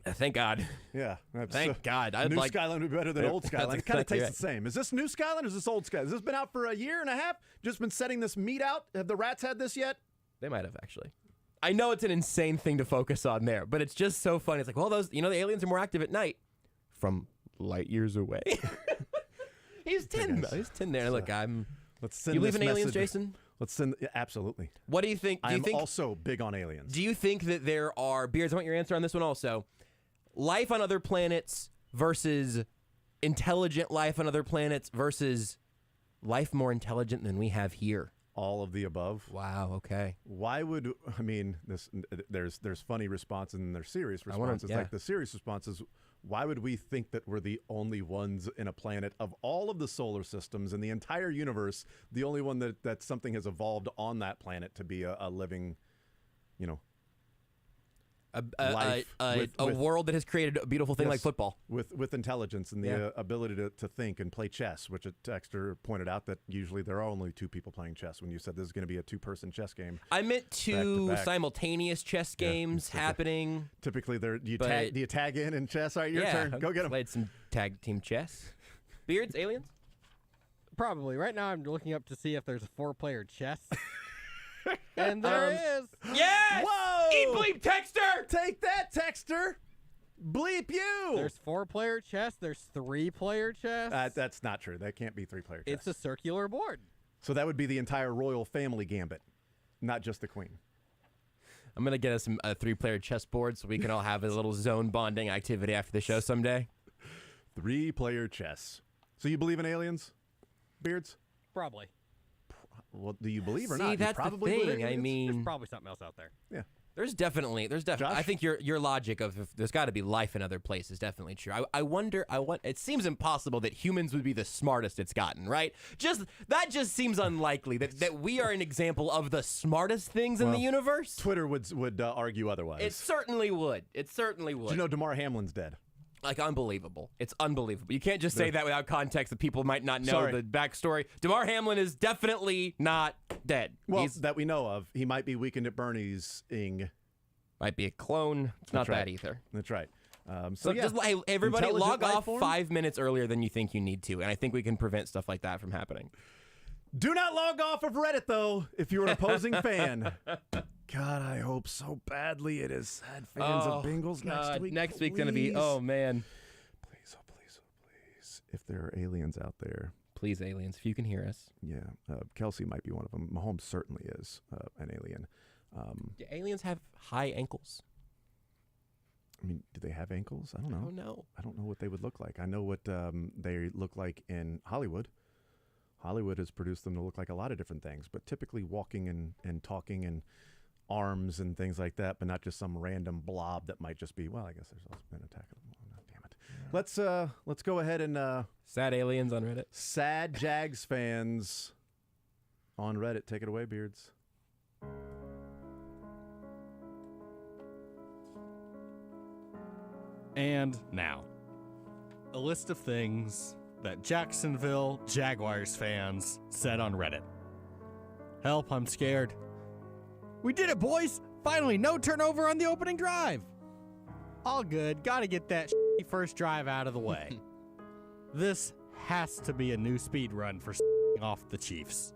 Thank God. Yeah. Thank God. New Skyline would be better than Old Skyline. It kind of tastes right. the same. Is this New Skyline or is this Old Skyline? Has this been out for a year and a half? Just been setting this meat out? Have the Rats had this yet? They might have, actually. I know it's an insane thing to focus on there, but it's just so funny. It's like, well, the aliens are more active at night from light years away. He's 10, though. He's 10 there. Look, Let's send you believe this in aliens, message. Jason? Let's send. Absolutely. What do you think? I'm also big on aliens. Do you think that there are, Beards, I want your answer on this one also, life on other planets versus intelligent life on other planets versus life more intelligent than we have here? All of the above. Wow. Okay. Why would there's funny responses and there's serious responses. Like the serious responses. Why would we think that we're the only ones in a planet of all of the solar systems in the entire universe, the only one that something has evolved on that planet to be a living, life a world that has created a beautiful thing like football with intelligence and the ability to think and play chess, which a texter pointed out that usually there are only two people playing chess. When you said this is going to be a two-person chess game, I meant two simultaneous chess games happening. Typically, do you tag in chess? All right, your turn. Go get them. Played some tag team chess. Beards, aliens? Probably. Right now, I'm looking up to see if there's a 4-player chess. And there is. Yes! Whoa! Eat bleep, texter! Take that, texter! Bleep you! There's 4-player chess. There's 3-player chess. That's not true. That can't be 3-player chess. It's a circular board. So that would be the entire royal family gambit, not just the queen. I'm going to get us a 3-player chessboard so we can all have a little zone bonding activity after the show someday. 3-player chess. So you believe in aliens, Beards? Probably. Well, do you believe or See, not? You that's the probably thing. believe I aliens? mean, There's probably something else out there. Yeah. There's definitely. Josh? I think your logic of if there's got to be life in other places is definitely true. I wonder. It seems impossible that humans would be the smartest it's gotten. Right? That just seems unlikely that we are an example of the smartest things in the universe. Twitter would argue otherwise. It certainly would. It certainly would. Did you know Damar Hamlin's dead? Like, unbelievable. It's unbelievable. You can't just say that without context that people might not know Sorry. the backstory. Damar Hamlin is definitely not dead. Well, that we know of. He might be Weekend at Bernie's-ing. Might be a clone. It's not bad either. That's right. So yeah. just, hey, everybody Intelligent log life off form? 5 minutes earlier than you think you need to, and I think we can prevent stuff like that from happening. Do not log off of Reddit, though, if you're an opposing fan. God, I hope so badly it is sad fans of Bengals next week. Next week's going to be, oh, man. Please, oh, please, oh, please. If there are aliens out there. Please, aliens, if you can hear us. Yeah. Kelsey might be one of them. Mahomes certainly is an alien. Do aliens have high ankles? I mean, do they have ankles? I don't know. I don't know. I don't know what they would look like. I know what they look like in Hollywood. Hollywood has produced them to look like a lot of different things, but typically walking and talking and arms and things like that, but not just some random blob that might just be, well, I guess there's also been an attack. Oh, damn it. Let's go ahead and... sad aliens on Reddit. Sad Jags fans on Reddit. Take it away, Beards. And now, a list of things that Jacksonville Jaguars fans said on Reddit. Help, I'm scared. We did it, boys! Finally, no turnover on the opening drive! All good, gotta get that first drive out of the way. This has to be a new speed run for off the Chiefs.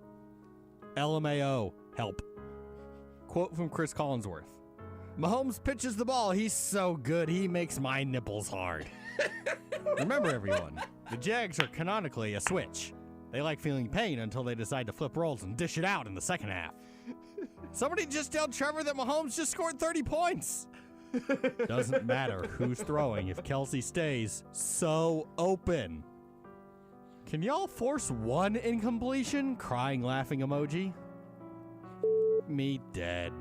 LMAO, help. Quote from Chris Collinsworth. Mahomes pitches the ball. He's so good, he makes my nipples hard. Remember, everyone, the Jags are canonically a switch. They like feeling pain until they decide to flip roles and dish it out in the second half. Somebody just tell Trevor that Mahomes just scored 30 points. Doesn't matter who's throwing if Kelsey stays so open. Can y'all force one incompletion? Crying, laughing emoji. Me dead.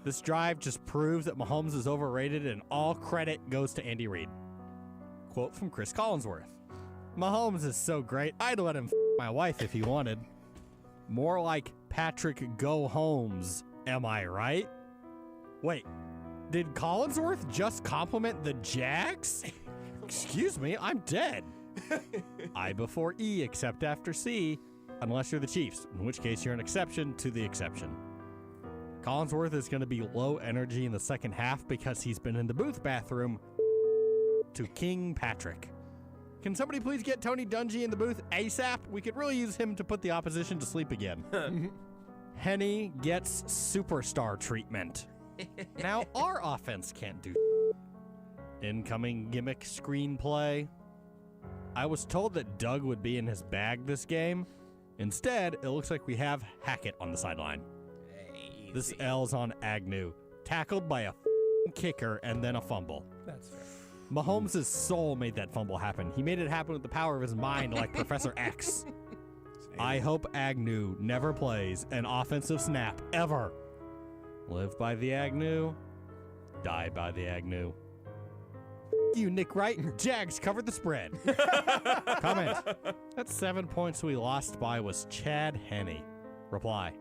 This drive just proves that Mahomes is overrated and all credit goes to Andy Reid. Quote from Chris Collinsworth. Mahomes is so great, I'd let him my wife if he wanted. More like Patrick Go Holmes, am I right? Wait, did Collinsworth just compliment the Jags? Excuse me, I'm dead. I before E except after C, unless you're the Chiefs, in which case you're an exception to the exception. Collinsworth is going to be low energy in the second half because he's been in the booth bathroom to King Patrick. Can somebody please get Tony Dungy in the booth ASAP? We could really use him to put the opposition to sleep again. Henny gets superstar treatment. Now our offense can't do incoming gimmick screenplay. I was told that Doug would be in his bag this game. Instead, it looks like we have Hackett on the sideline. This L's on Agnew. Tackled by a kicker and then a fumble. That's fair. Mahomes' soul made that fumble happen. He made it happen with the power of his mind like Professor X. I hope Agnew never plays an offensive snap ever. Live by the Agnew, die by the Agnew. You, Nick Wright. Jags covered the spread. Comment. That 7 points we lost by was Chad Henne. Reply.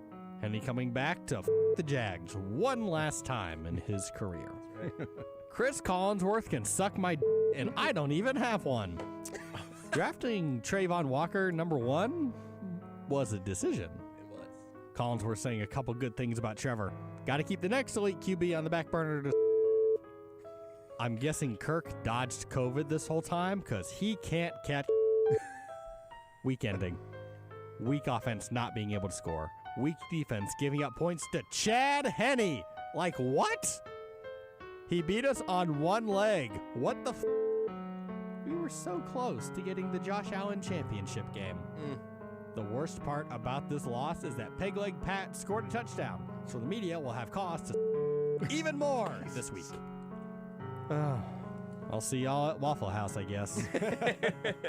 Henne coming back to the Jags one last time in his career. Chris Collinsworth can suck my and I don't even have one. Drafting Trayvon Walker #1 was a decision. It was. Collinsworth saying a couple good things about Trevor. Got to keep the next elite QB on the back burner to I'm guessing Kirk dodged COVID this whole time because he can't catch. Weak ending. Weak offense not being able to score. Weak defense giving up points to Chad Henne. Like what? He beat us on one leg. What the We were so close to getting the Josh Allen championship game. The worst part about this loss is that Peg Leg Pat scored a touchdown, so the media will have cause to even more this week. I'll see y'all at Waffle House, I guess.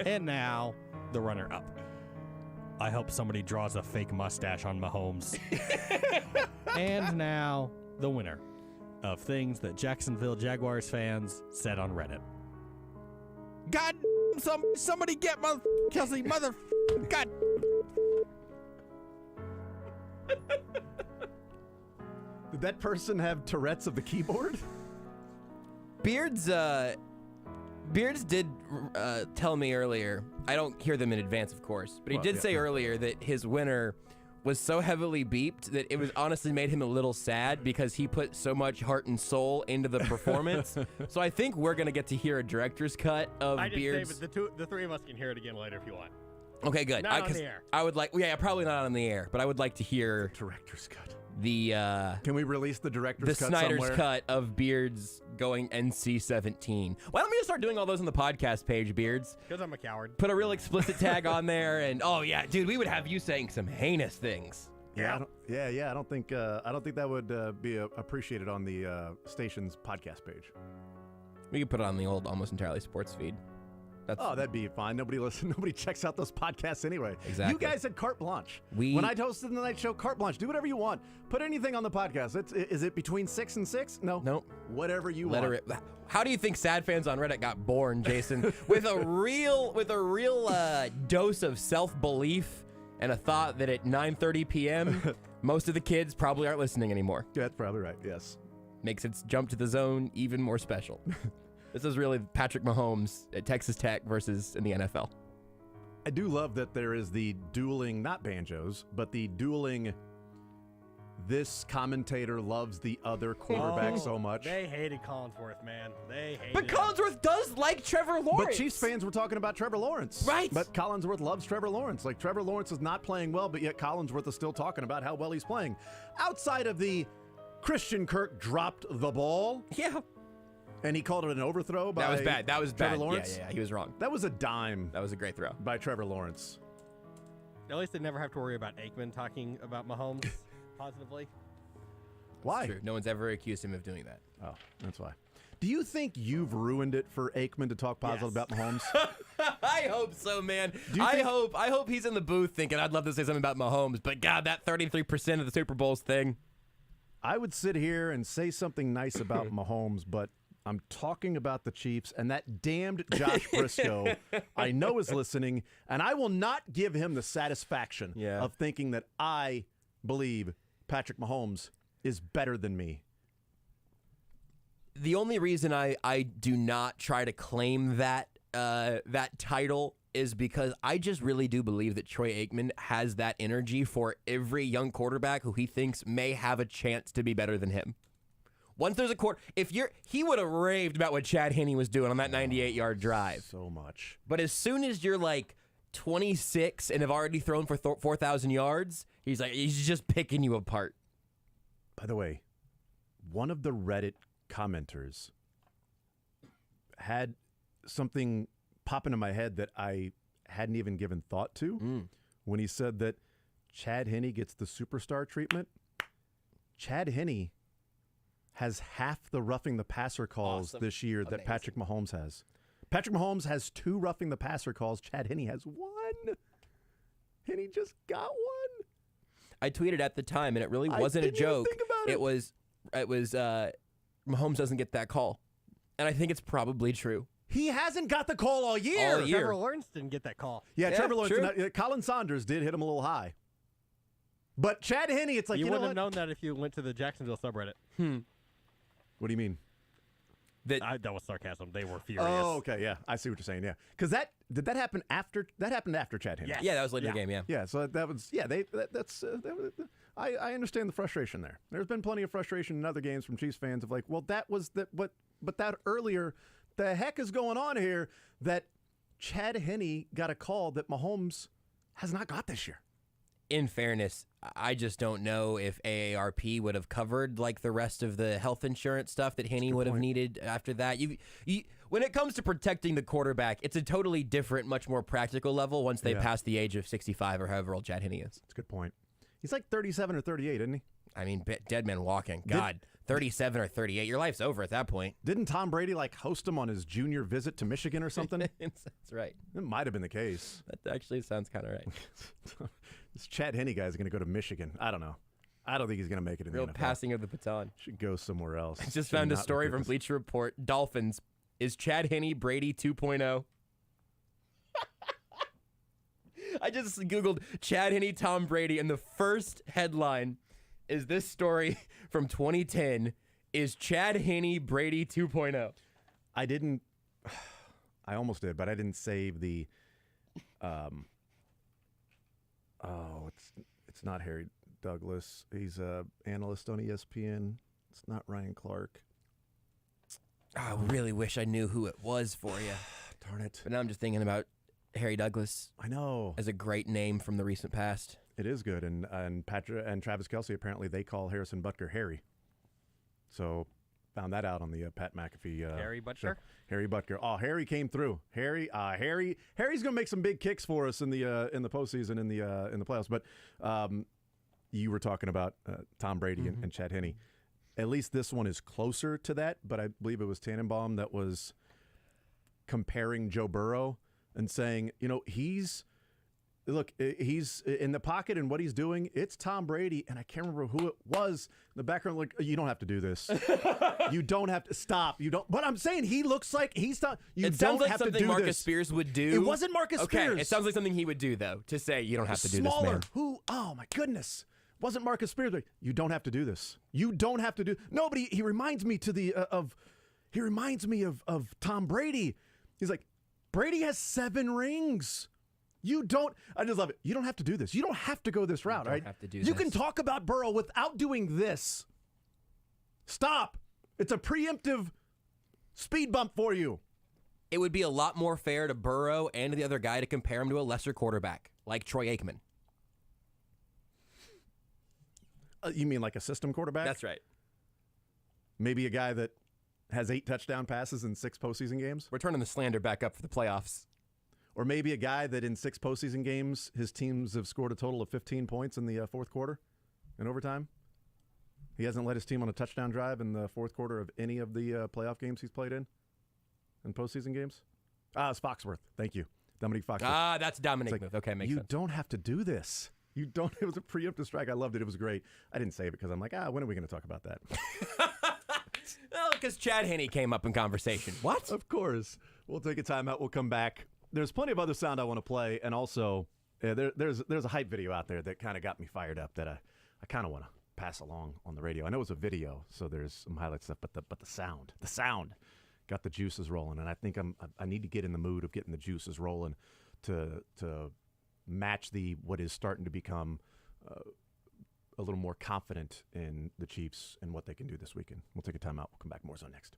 And now, the runner-up. I hope somebody draws a fake mustache on Mahomes. And now, the winner of things that Jacksonville Jaguars fans said on Reddit. God, somebody get my Kelsey mother. God. Did that person have Tourette's of the keyboard? Beards did tell me earlier. I don't hear them in advance, of course, but he did say earlier that his winner was so heavily beeped that it was honestly made him a little sad because he put so much heart and soul into the performance. So I think we're gonna get to hear a director's cut of Beards. Say, but the three of us can hear it again later if you want. Okay, good. Not on the air. I would like, probably not on the air, but I would like to hear director's cut. Can we release the director's cut Snyder's somewhere? cut of Beards going NC-17. Why don't we just start doing all those on the podcast page, Beards? Because I'm a coward. Put a real explicit tag on there, and oh yeah, dude, we would have you saying some heinous things. I don't think that would be appreciated on the station's podcast page. We could put it on the old Almost Entirely Sports feed. That'd be fine. Nobody checks out those podcasts anyway. Exactly. You guys had carte blanche. When I hosted the night show, carte blanche. Do whatever you want. Put anything on the podcast. Is it between 6 and 6? No. Nope. Whatever you want. How do you think sad fans on Reddit got born, Jason? with a real dose of self-belief and a thought that at 9:30 p.m. most of the kids probably aren't listening anymore. That's probably right. Yes. Makes its jump to the zone even more special. This is really Patrick Mahomes at Texas Tech versus in the NFL. I do love that there is the dueling, not banjos, but the dueling, this commentator loves the other quarterback so much. They hated Collinsworth, man. They hated But Collinsworth does like Trevor Lawrence. But Chiefs fans were talking about Trevor Lawrence. Right. But Collinsworth loves Trevor Lawrence. Like, Trevor Lawrence is not playing well, but yet Collinsworth is still talking about how well he's playing. Outside of the Christian Kirk dropped the ball. Yeah. And he called it an overthrow by That was bad. That was Trevor bad. Lawrence. Yeah, he was wrong. That was a dime. That was a great throw by Trevor Lawrence. At least they never have to worry about Aikman talking about Mahomes positively. Why? True. No one's ever accused him of doing that. Oh, that's why. Do you think you've ruined it for Aikman to talk positive about Mahomes? I hope so, man. I hope he's in the booth thinking, I'd love to say something about Mahomes, but God, that 33% of the Super Bowls thing. I would sit here and say something nice about Mahomes, but I'm talking about the Chiefs, and that damned Josh Brisco I know is listening, and I will not give him the satisfaction of thinking that I believe Patrick Mahomes is better than me. The only reason I do not try to claim that that title is because I just really do believe that Troy Aikman has that energy for every young quarterback who he thinks may have a chance to be better than him. Once there's a quarter, he would have raved about what Chad Henne was doing on that 98-yard drive. So much. But as soon as you're like 26 and have already thrown for 4,000 yards, he's just picking you apart. By the way, one of the Reddit commenters had something pop into my head that I hadn't even given thought to when he said that Chad Henne gets the superstar treatment. Chad Henne has half the roughing the passer calls this year that Patrick Mahomes has. Patrick Mahomes has 2 roughing the passer calls. Chad Henne has 1. Henne just got 1. I tweeted at the time, and it really wasn't a joke. It was Mahomes doesn't get that call, and I think it's probably true. He hasn't got the call all year. Trevor Lawrence didn't get that call. Yeah, Trevor Lawrence. Colin Saunders did hit him a little high. But Chad Henne, it's like, you know wouldn't what? have known that if you went to the Jacksonville subreddit. What do you mean? That was sarcasm. They were furious. Oh, okay, yeah. I see what you're saying, yeah. Because did that happen after Chad Henne? Yes. Yeah, that was later in the game, yeah. Yeah, so that was, I understand the frustration there. There's been plenty of frustration in other games from Chiefs fans of like, well, that was but that earlier, the heck is going on here that Chad Henne got a call that Mahomes has not got this year. in fairness, I just don't know if AARP would have covered like the rest of the health insurance stuff that Henne would have needed after that. You, when it comes to protecting the quarterback, it's a totally different, much more practical level once they pass the age of 65 or however old Chad Henne is. That's a good point. He's like 37 or 38, isn't he? I mean, dead man walking. God, 37 or 38, your life's over at that point. Didn't Tom Brady like host him on his junior visit to Michigan or something? That's right. It might have been the case. That actually sounds kind of right. This Chad Henne guy is going to go to Michigan. I don't know. I don't think he's going to make it in Real the NFL. passing of the baton. Should go somewhere else. I just found a story from Bleacher Report. Dolphins. Is Chad Henne Brady 2.0? I just Googled Chad Henne, Tom Brady, and the first headline is this story from 2010. Is Chad Henne Brady 2.0? I didn't. I almost did, but I didn't save the. It's not Harry Douglas. He's a analyst on ESPN. It's not Ryan Clark. I really wish I knew who it was for you. Darn it. But now I'm just thinking about Harry Douglas. I know. As a great name from the recent past. It is good. And Patrick and Travis Kelce, apparently they call Harrison Butker Harry. So found that out on the Pat McAfee. Harry Butker? Show. Harry Butker. Oh, Harry came through. Harry's going to make some big kicks for us in the postseason in the playoffs. But you were talking about Tom Brady and Chad Henne. At least this one is closer to that, but I believe it was Tannenbaum that was comparing Joe Burrow and saying, he's in the pocket and what he's doing, it's Tom Brady, and I can't remember who it was in the background. Like, you don't have to do this. You don't have to stop. You don't. But I'm saying he looks like he's not. It sounds like something Marcus Spears would do. It wasn't Marcus Spears. Okay, it sounds like something he would do though. To say you don't have to do this, Smaller. man. Who? Oh my goodness. Wasn't Marcus Spears like, you don't have to do this. You don't have to do. No, but he reminds me he reminds me of Tom Brady. He's like, Brady has 7 rings. You don't. I just love it. You don't have to do this. You don't have to go this route, right? Have to do you can talk about Burrow without doing this. Stop. It's a preemptive speed bump for you. It would be a lot more fair to Burrow and the other guy to compare him to a lesser quarterback like Troy Aikman. You mean like a system quarterback? That's right. Maybe a guy that has 8 touchdown passes in 6 postseason games? We're turning the slander back up for the playoffs. Or maybe a guy that in 6 postseason games, his teams have scored a total of 15 points in the fourth quarter in overtime? He hasn't led his team on a touchdown drive in the fourth quarter of any of the playoff games he's played in postseason games? It's Foxworth. Thank you. Dominique Foxworth. That's Dominic move. Okay, makes sense. You don't have to do this. You don't. It was a preemptive strike. I loved it. It was great. I didn't save it because I'm like, when are we going to talk about that? Well, because Chad Henne came up in conversation. What? Of course. We'll take a timeout. We'll come back. There's plenty of other sound I want to play, and also there's a hype video out there that kind of got me fired up that I kind of want to pass along on the radio. I know it's a video, so there's some highlight stuff, but the sound got the juices rolling, and I think I need to get in the mood of getting the juices rolling to match what is starting to become a little more confident in the Chiefs and what they can do this weekend. We'll take a timeout. We'll come back. More Zone next.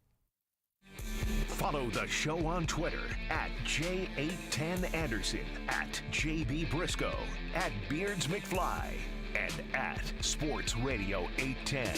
Follow the show on Twitter at J810Anderson, at JB Brisco, at Beards McFly, and at Sports Radio 810.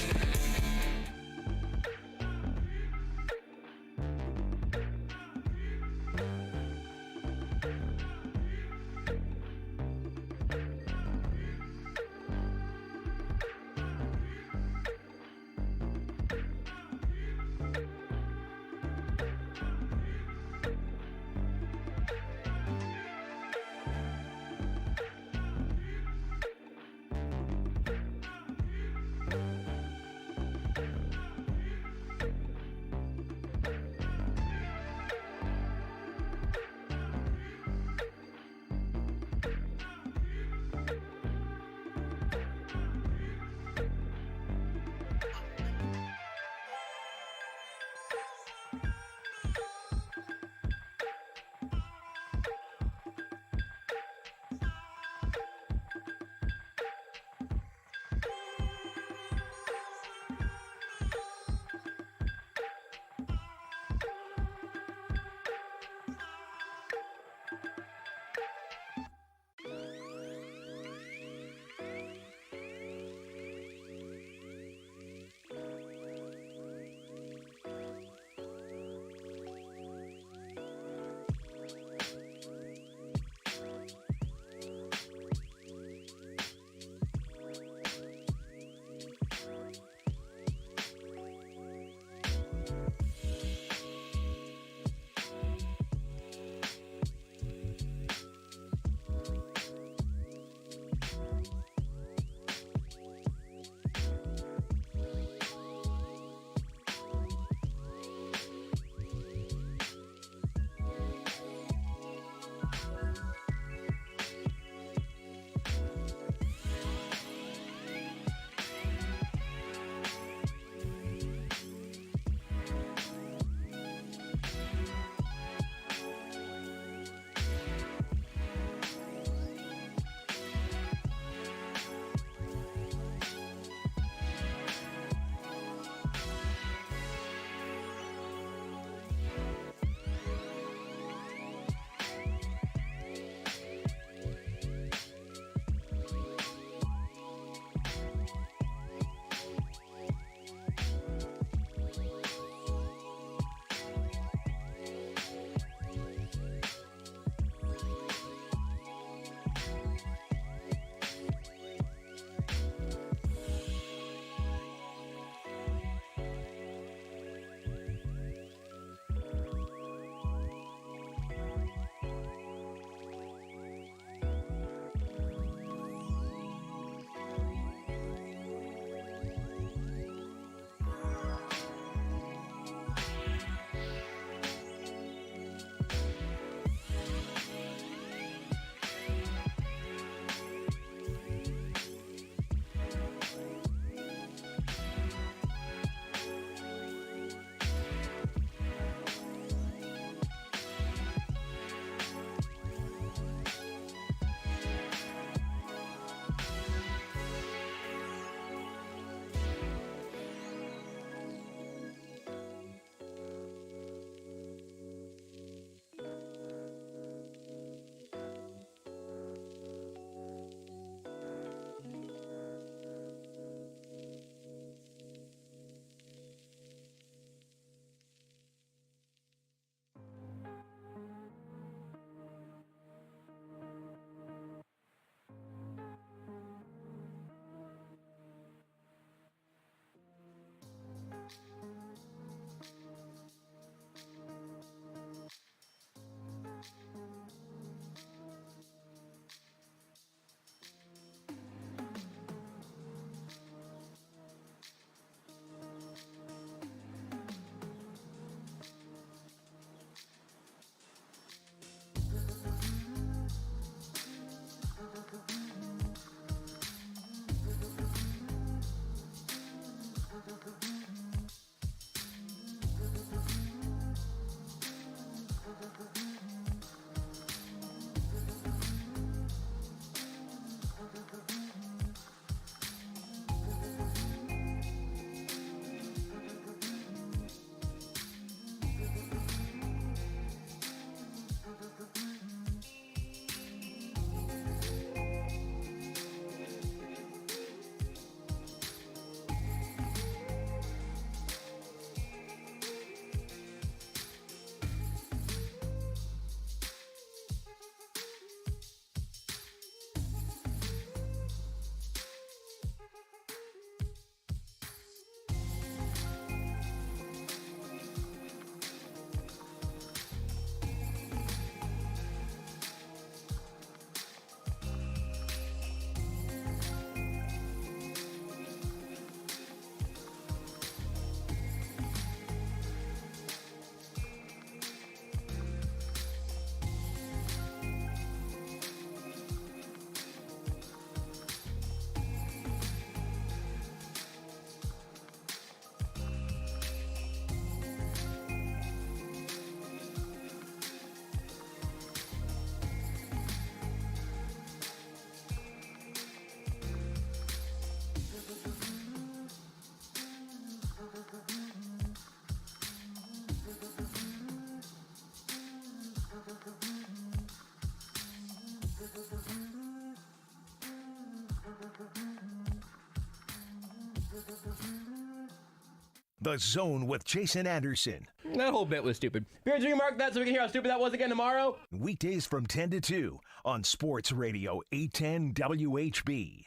The Zone with Jason Anderson. That whole bit was stupid. Beards, you mark that so we can hear how stupid that was again tomorrow? Weekdays from 10 to 2 on Sports Radio 810 WHB.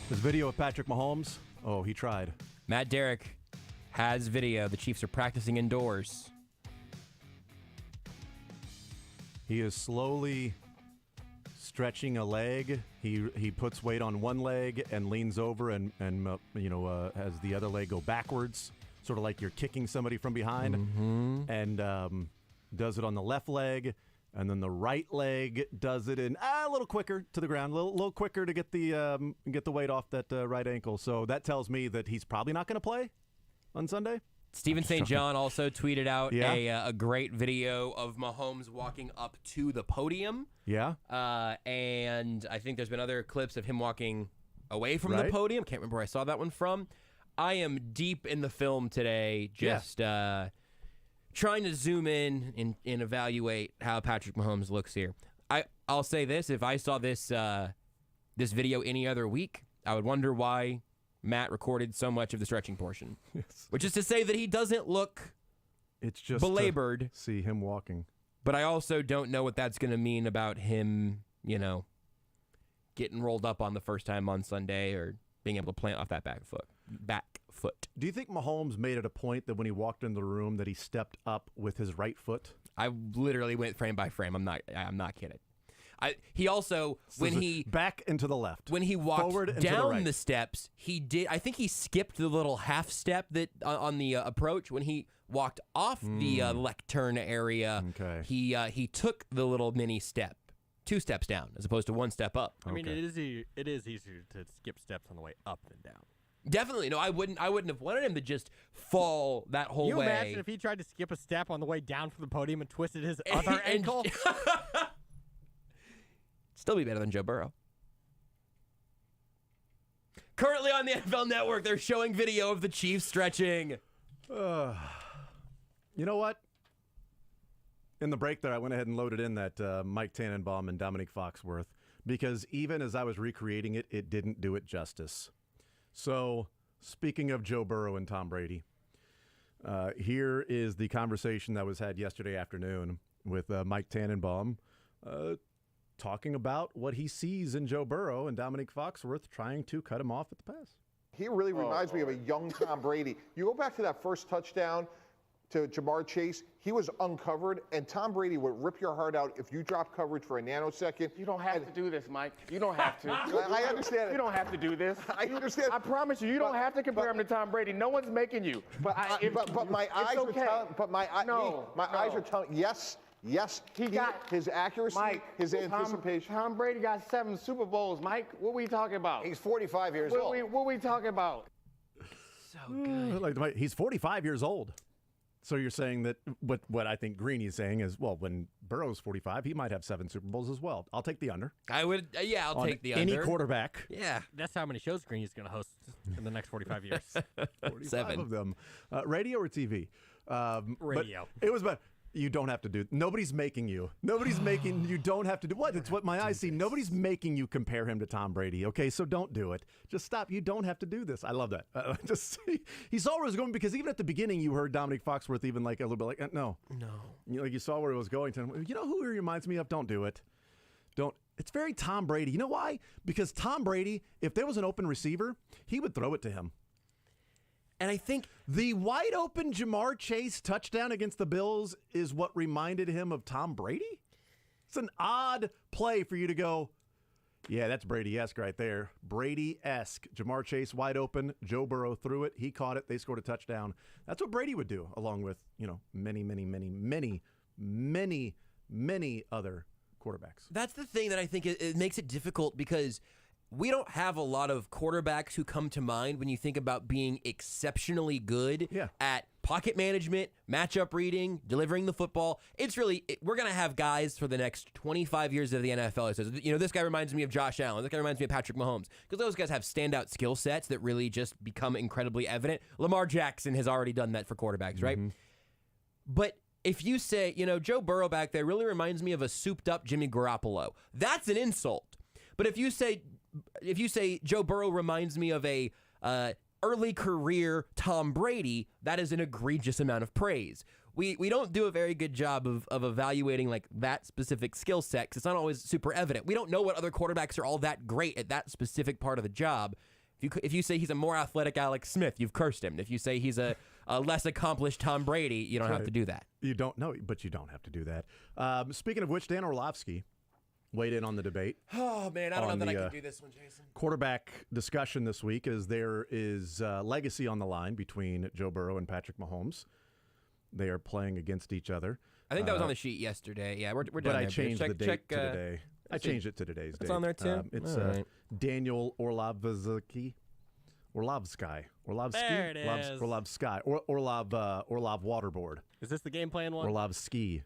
This video of Patrick Mahomes. Oh, he tried. Matt Derrick has video. The Chiefs are practicing indoors. He is slowly stretching a leg. He puts weight on one leg and leans over and has the other leg go backwards, sort of like you're kicking somebody from behind, and does it on the left leg, and then the right leg does it in a little quicker to the ground, a little quicker to get the weight off that right ankle. So that tells me that he's probably not going to play on Sunday. Stephen St. John also tweeted out a great video of Mahomes walking up to the podium. Yeah. And I think there's been other clips of him walking away from the podium. Can't remember where I saw that one from. I am deep in the film today, just trying to zoom in and evaluate how Patrick Mahomes looks here. I'll say this. If I saw this this video any other week, I would wonder why Matt recorded so much of the stretching portion, which is to say that he doesn't look belabored. See him walking. But I also don't know what that's going to mean about him, getting rolled up on the first time on Sunday or being able to plant off that back foot. Do you think Mahomes made it a point that when he walked into the room that he stepped up with his right foot? I literally went frame by frame. I'm not kidding. He also, when he back and to the left, when he walked forward and down to the right. the steps, he did. I think he skipped the little half step that on the approach. When he walked off the lectern area, he took the little mini step, 2 steps down as opposed to 1 step up. I mean, it is easier to skip steps on the way up than down. Definitely, no. I wouldn't have wanted him to just fall that whole way. Can you imagine if he tried to skip a step on the way down from the podium and twisted his other ankle? Still be better than Joe Burrow. Currently on the NFL Network, they're showing video of the Chiefs stretching. You know what? In the break there, I went ahead and loaded in that Mike Tannenbaum and Dominique Foxworth because even as I was recreating it, it didn't do it justice. So, speaking of Joe Burrow and Tom Brady, here is the conversation that was had yesterday afternoon with Mike Tannenbaum talking about what he sees in Joe Burrow and Dominique Foxworth trying to cut him off at the pass. He really reminds me of a young Tom Brady. You go back to that first touchdown to Jamar Chase, he was uncovered, and Tom Brady would rip your heart out if you drop coverage for a nanosecond. You don't have to do this, Mike. You don't have to. I understand it. You don't have to do this. I understand. I promise you, you don't have to compare him to Tom Brady. No one's making you. But my eyes are telling. But my eyes are telling. Yes, he got his accuracy, Mike, his anticipation. Tom Brady got 7 Super Bowls, Mike. What are we talking about? He's 45 years old. What are we talking about? So good. He's 45 years old. So you're saying that what I think Greeny's saying is, well, when Burrow's 45, he might have 7 Super Bowls as well. I'll take the under. I would, I'll take the any under. Quarterback. Yeah. That's how many shows Greeny's going to host in the next 45 years. 7 of them. Radio or TV? Radio. But it was about. You don't have to do. Nobody's making you. Nobody's making. You don't have to do. What? It's what my eyes see. Nobody's making you compare him to Tom Brady. Okay, so don't do it. Just stop. You don't have to do this. I love that. He saw where it was going because even at the beginning, you heard Dominique Foxworth even like a little bit like no. You saw where it was going to. You know who he reminds me of? Don't do it. Don't. It's very Tom Brady. You know why? Because Tom Brady, if there was an open receiver, he would throw it to him. And I think the wide open Jamar Chase touchdown against the Bills is what reminded him of Tom Brady. It's an odd play for you to go, yeah, that's Brady-esque right there. Brady-esque. Jamar Chase wide open. Joe Burrow threw it. He caught it. They scored a touchdown. That's what Brady would do, along with, many other quarterbacks. That's the thing that I think it makes it difficult because we don't have a lot of quarterbacks who come to mind when you think about being exceptionally good at pocket management, matchup reading, delivering the football. It's really, we're going to have guys for the next 25 years of the NFL. It says, this guy reminds me of Josh Allen. This guy reminds me of Patrick Mahomes. Because those guys have standout skill sets that really just become incredibly evident. Lamar Jackson has already done that for quarterbacks, right? But if you say, Joe Burrow back there really reminds me of a souped-up Jimmy Garoppolo, that's an insult. But if you say Joe Burrow reminds me of a early career Tom Brady, that is an egregious amount of praise. We don't do a very good job of evaluating like that specific skill set because it's not always super evident. We don't know what other quarterbacks are all that great at that specific part of the job. If you say he's a more athletic Alex Smith, you've cursed him. If you say he's a less accomplished Tom Brady, you don't have to do that. You don't know, but you don't have to do that. Speaking of which, Dan Orlovsky weighed in on the debate. Oh, man, I don't know that I can do this one, Jason. Quarterback discussion this week as there is legacy on the line between Joe Burrow and Patrick Mahomes. They are playing against each other. I think that was on the sheet yesterday. Yeah, we're done. But I there, changed the date check, to today. I changed it to today's date. It's on there, too? It's right. Daniel Orlovsky. Orlovsky. There it is. Orlovsky. Orlov Waterboard. Is this the game plan one? Orlovsky.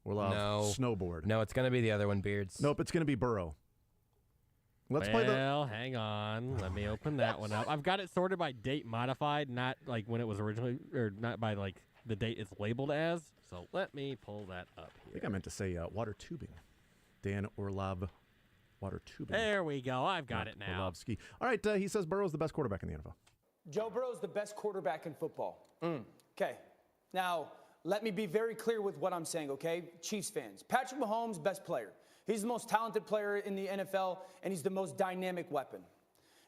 Orlov Snowboard. No, it's going to be the other one, Beards. Nope, it's going to be Burrow. Let's play the... Well, hang on. Let me open that one up. I've got it sorted by date modified, not like when it was originally, or not by like the date it's labeled as. So let me pull that up here. I think I meant to say water tubing. Dan Orlov water tubing. There we go. I've got it now. Orlovsky. All right, he says Burrow's the best quarterback in the NFL. Joe Burrow's the best quarterback in football. Okay. Now, let me be very clear with what I'm saying, okay? Chiefs fans. Patrick Mahomes, best player. He's the most talented player in the NFL, and he's the most dynamic weapon.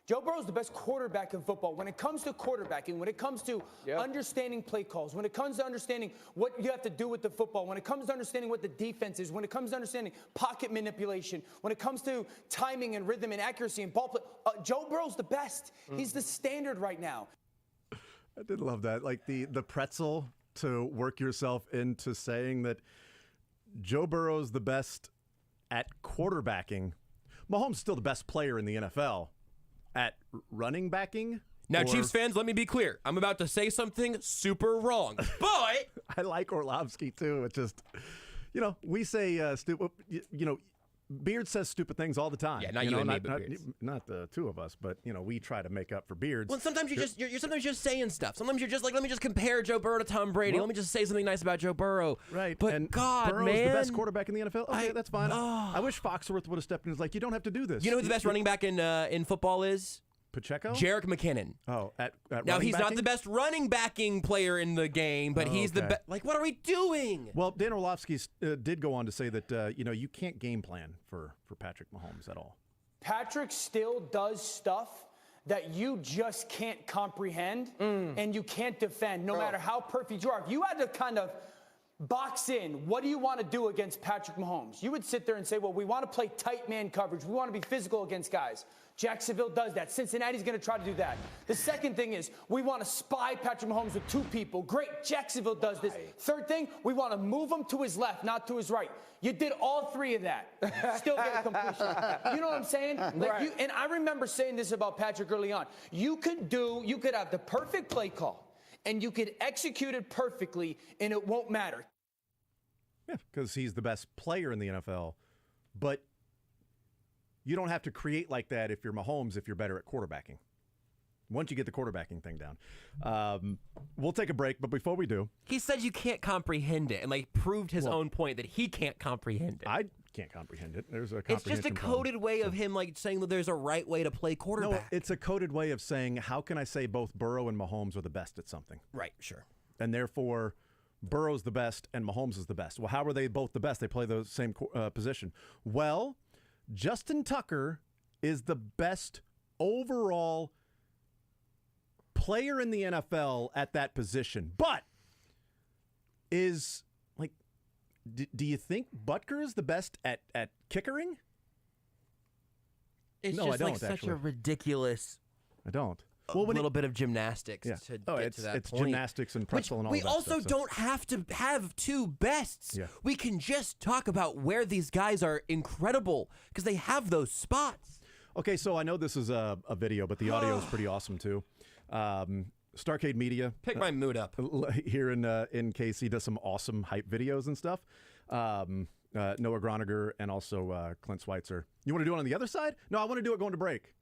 Joe Burrow's the best quarterback in football. When it comes to quarterbacking, when it comes to understanding play calls, when it comes to understanding what you have to do with the football, when it comes to understanding what the defense is, when it comes to understanding pocket manipulation, when it comes to timing and rhythm and accuracy and ball play, Joe Burrow's the best. He's the standard right now. I did love that. Like the pretzel to work yourself into saying that Joe Burrow's the best at quarterbacking. Mahomes is still the best player in the NFL. At running backing? Now, Chiefs fans, let me be clear. I'm about to say something super wrong, but... I like Orlovsky, too. It's just, we say stupid, Beard says stupid things all the time. Yeah, not you and me, but Beards. Not the two of us, but, we try to make up for Beards. Well, sometimes you're sometimes just saying stuff. Sometimes you're just like, let me just compare Joe Burrow to Tom Brady. Let me just say something nice about Joe Burrow. Right. But and God, Burrow's man. the best quarterback in the NFL? Okay, that's fine. I wish Foxworth would have stepped in and was like, you don't have to do this. You know who the best running back in football is? Pacheco? Jerick McKinnon. Oh, at now he's backing? not the best running backing player in the game, but he's the best. Like, what are we doing? Well, Dan Orlovsky did go on to say that you can't game plan for Patrick Mahomes at all. Patrick still does stuff that you just can't comprehend and you can't defend, no matter how perfect you are. If you had to kind of box in, what do you want to do against Patrick Mahomes? You would sit there and say, well, we want to play tight man coverage. We want to be physical against guys. Jacksonville does that. Cincinnati's going to try to do that. The second thing is we want to spy Patrick Mahomes with two people. Great. Jacksonville does this. Third thing, we want to move him to his left, not to his right. You did all three of that. Still get a completion. You know what I'm saying? Like and I remember saying this about Patrick early on. You could have the perfect play call, and you could execute it perfectly, and it won't matter. Yeah, because he's the best player in the NFL. But you don't have to create like that if you're Mahomes, if you're better at quarterbacking. Once you get the quarterbacking thing down. We'll take a break, but before we do. He said you can't comprehend it and proved his own point that he can't comprehend it. I can't comprehend it. There's a comprehension It's just a coded way of him saying that there's a right way to play quarterback. No, it's a coded way of saying, how can I say both Burrow and Mahomes are the best at something? Right, sure. And therefore, Burrow's the best and Mahomes is the best. Well, how are they both the best? They play the same position. Well, Justin Tucker is the best overall player in the NFL at that position. But do you think Butker is the best at kickering? It's no, just I don't, such actually. a ridiculous. I don't. A little bit of gymnastics to get to that it's point. Gymnastics and pretzel and all we that stuff. also don't have to have two bests. Yeah. We can just talk about where these guys are incredible because they have those spots. Okay, so I know this is a video, but the audio is pretty awesome too. Starcade Media. Pick my mood up. Here in KC does some awesome hype videos and stuff. Noah Groniger and also Clint Schweitzer. You want to do it on the other side? No, I want to do it going to break.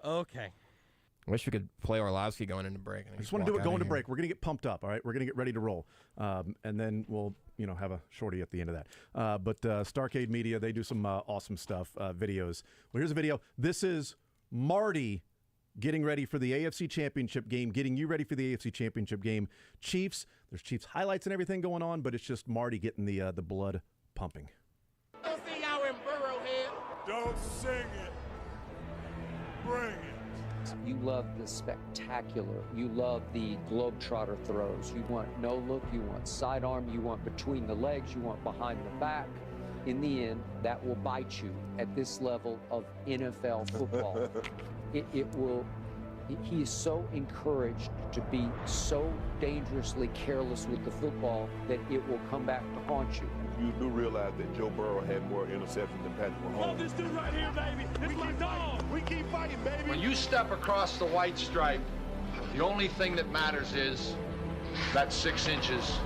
Okay. I wish we could play Orlovsky going into break. I just want to do it going to break. We're going to get pumped up, all right? We're going to get ready to roll. And then we'll, have a shorty at the end of that. But Starcade Media, they do some awesome stuff, videos. Well, here's a video. This is Marty getting ready for the AFC Championship game, getting you ready for the AFC Championship game. Chiefs, there's Chiefs highlights and everything going on, but it's just Marty getting the blood pumping. See y'all in Burrowhead. Don't sing it. Bring it. You love the spectacular. You love the globetrotter throws. You want no look. You want sidearm. You want between the legs. You want behind the back. In the end, that will bite you at this level of NFL football. He is so encouraged to be so dangerously careless with the football that it will come back to haunt you. You do realize that Joe Burrow had more interceptions than Patrick Mahomes. Oh, this dude right here, baby. This is my dog. We keep fighting, baby. When you step across the white stripe, the only thing that matters is that 6 inches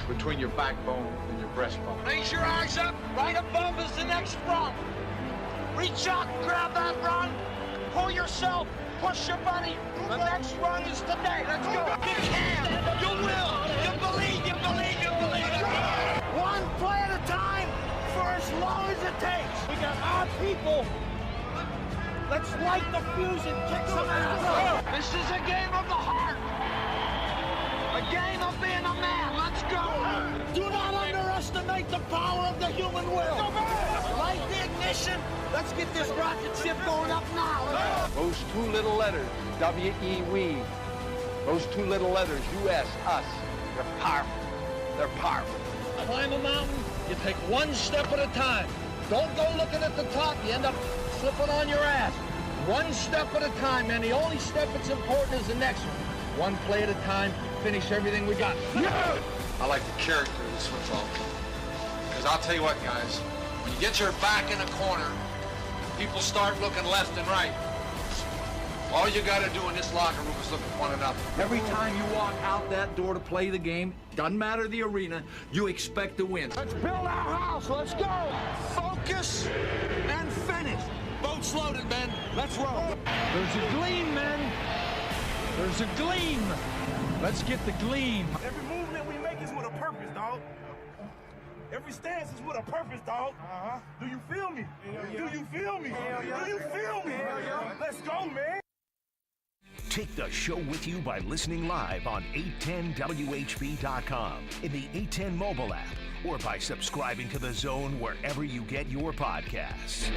between your backbone and your breastbone. Raise your eyes up. Right above is the next run. Reach out, grab that run. Pull yourself. Push your buddy. The next run is today. Let's go. You can. You will. You believe. You believe. You believe. One play at a time for as long as it takes. We got our people. Let's light the fuse and kick some ass. This is a game of the heart. A game of being a man. Let's go. Do not underestimate the power of the human will. Light the ignition. Let's get this rocket ship going up now. Those 2 little letters, W-E, we. Those 2 little letters, U-S, us. They're powerful. They're powerful. Climb a mountain, you take one step at a time. Don't go looking at the top, you end up slipping on your ass. One step at a time, man. The only step that's important is the next one. One play at a time, finish everything we got. Yeah! I like the character of this football. Because I'll tell you what, guys, when you get your back in a corner, people start looking left and right. All you got to do in this locker room is look at one another. Every time you walk out that door to play the game, doesn't matter the arena, you expect to win. Let's build our house. Let's go. Focus and finish. Boat's loaded, men. Let's roll. There's a gleam, men. There's a gleam. Let's get the gleam. Every movement we make is with a purpose, dog. Every stance is with a purpose, dog. Do you feel me? Do you feel me? Do you feel me? Let's go, man. Take the show with you by listening live on 810WHB.com, in the 810 mobile app, or by subscribing to The Zone wherever you get your podcasts.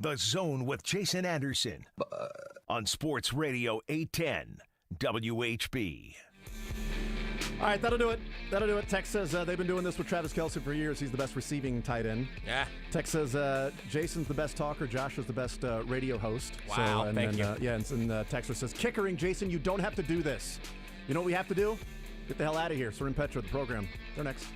The Zone with Jason Anderson on Sports Radio 810 WHB. All right, that'll do it. Tex says they've been doing this with Travis Kelce for years. He's the best receiving tight end. Yeah. Tex says Jason's the best talker. Josh is the best radio host. Wow, thank you. Yeah, and Texter says, kickering, Jason, you don't have to do this. You know what we have to do? Get the hell out of here. Soren Petra, the program. They're next.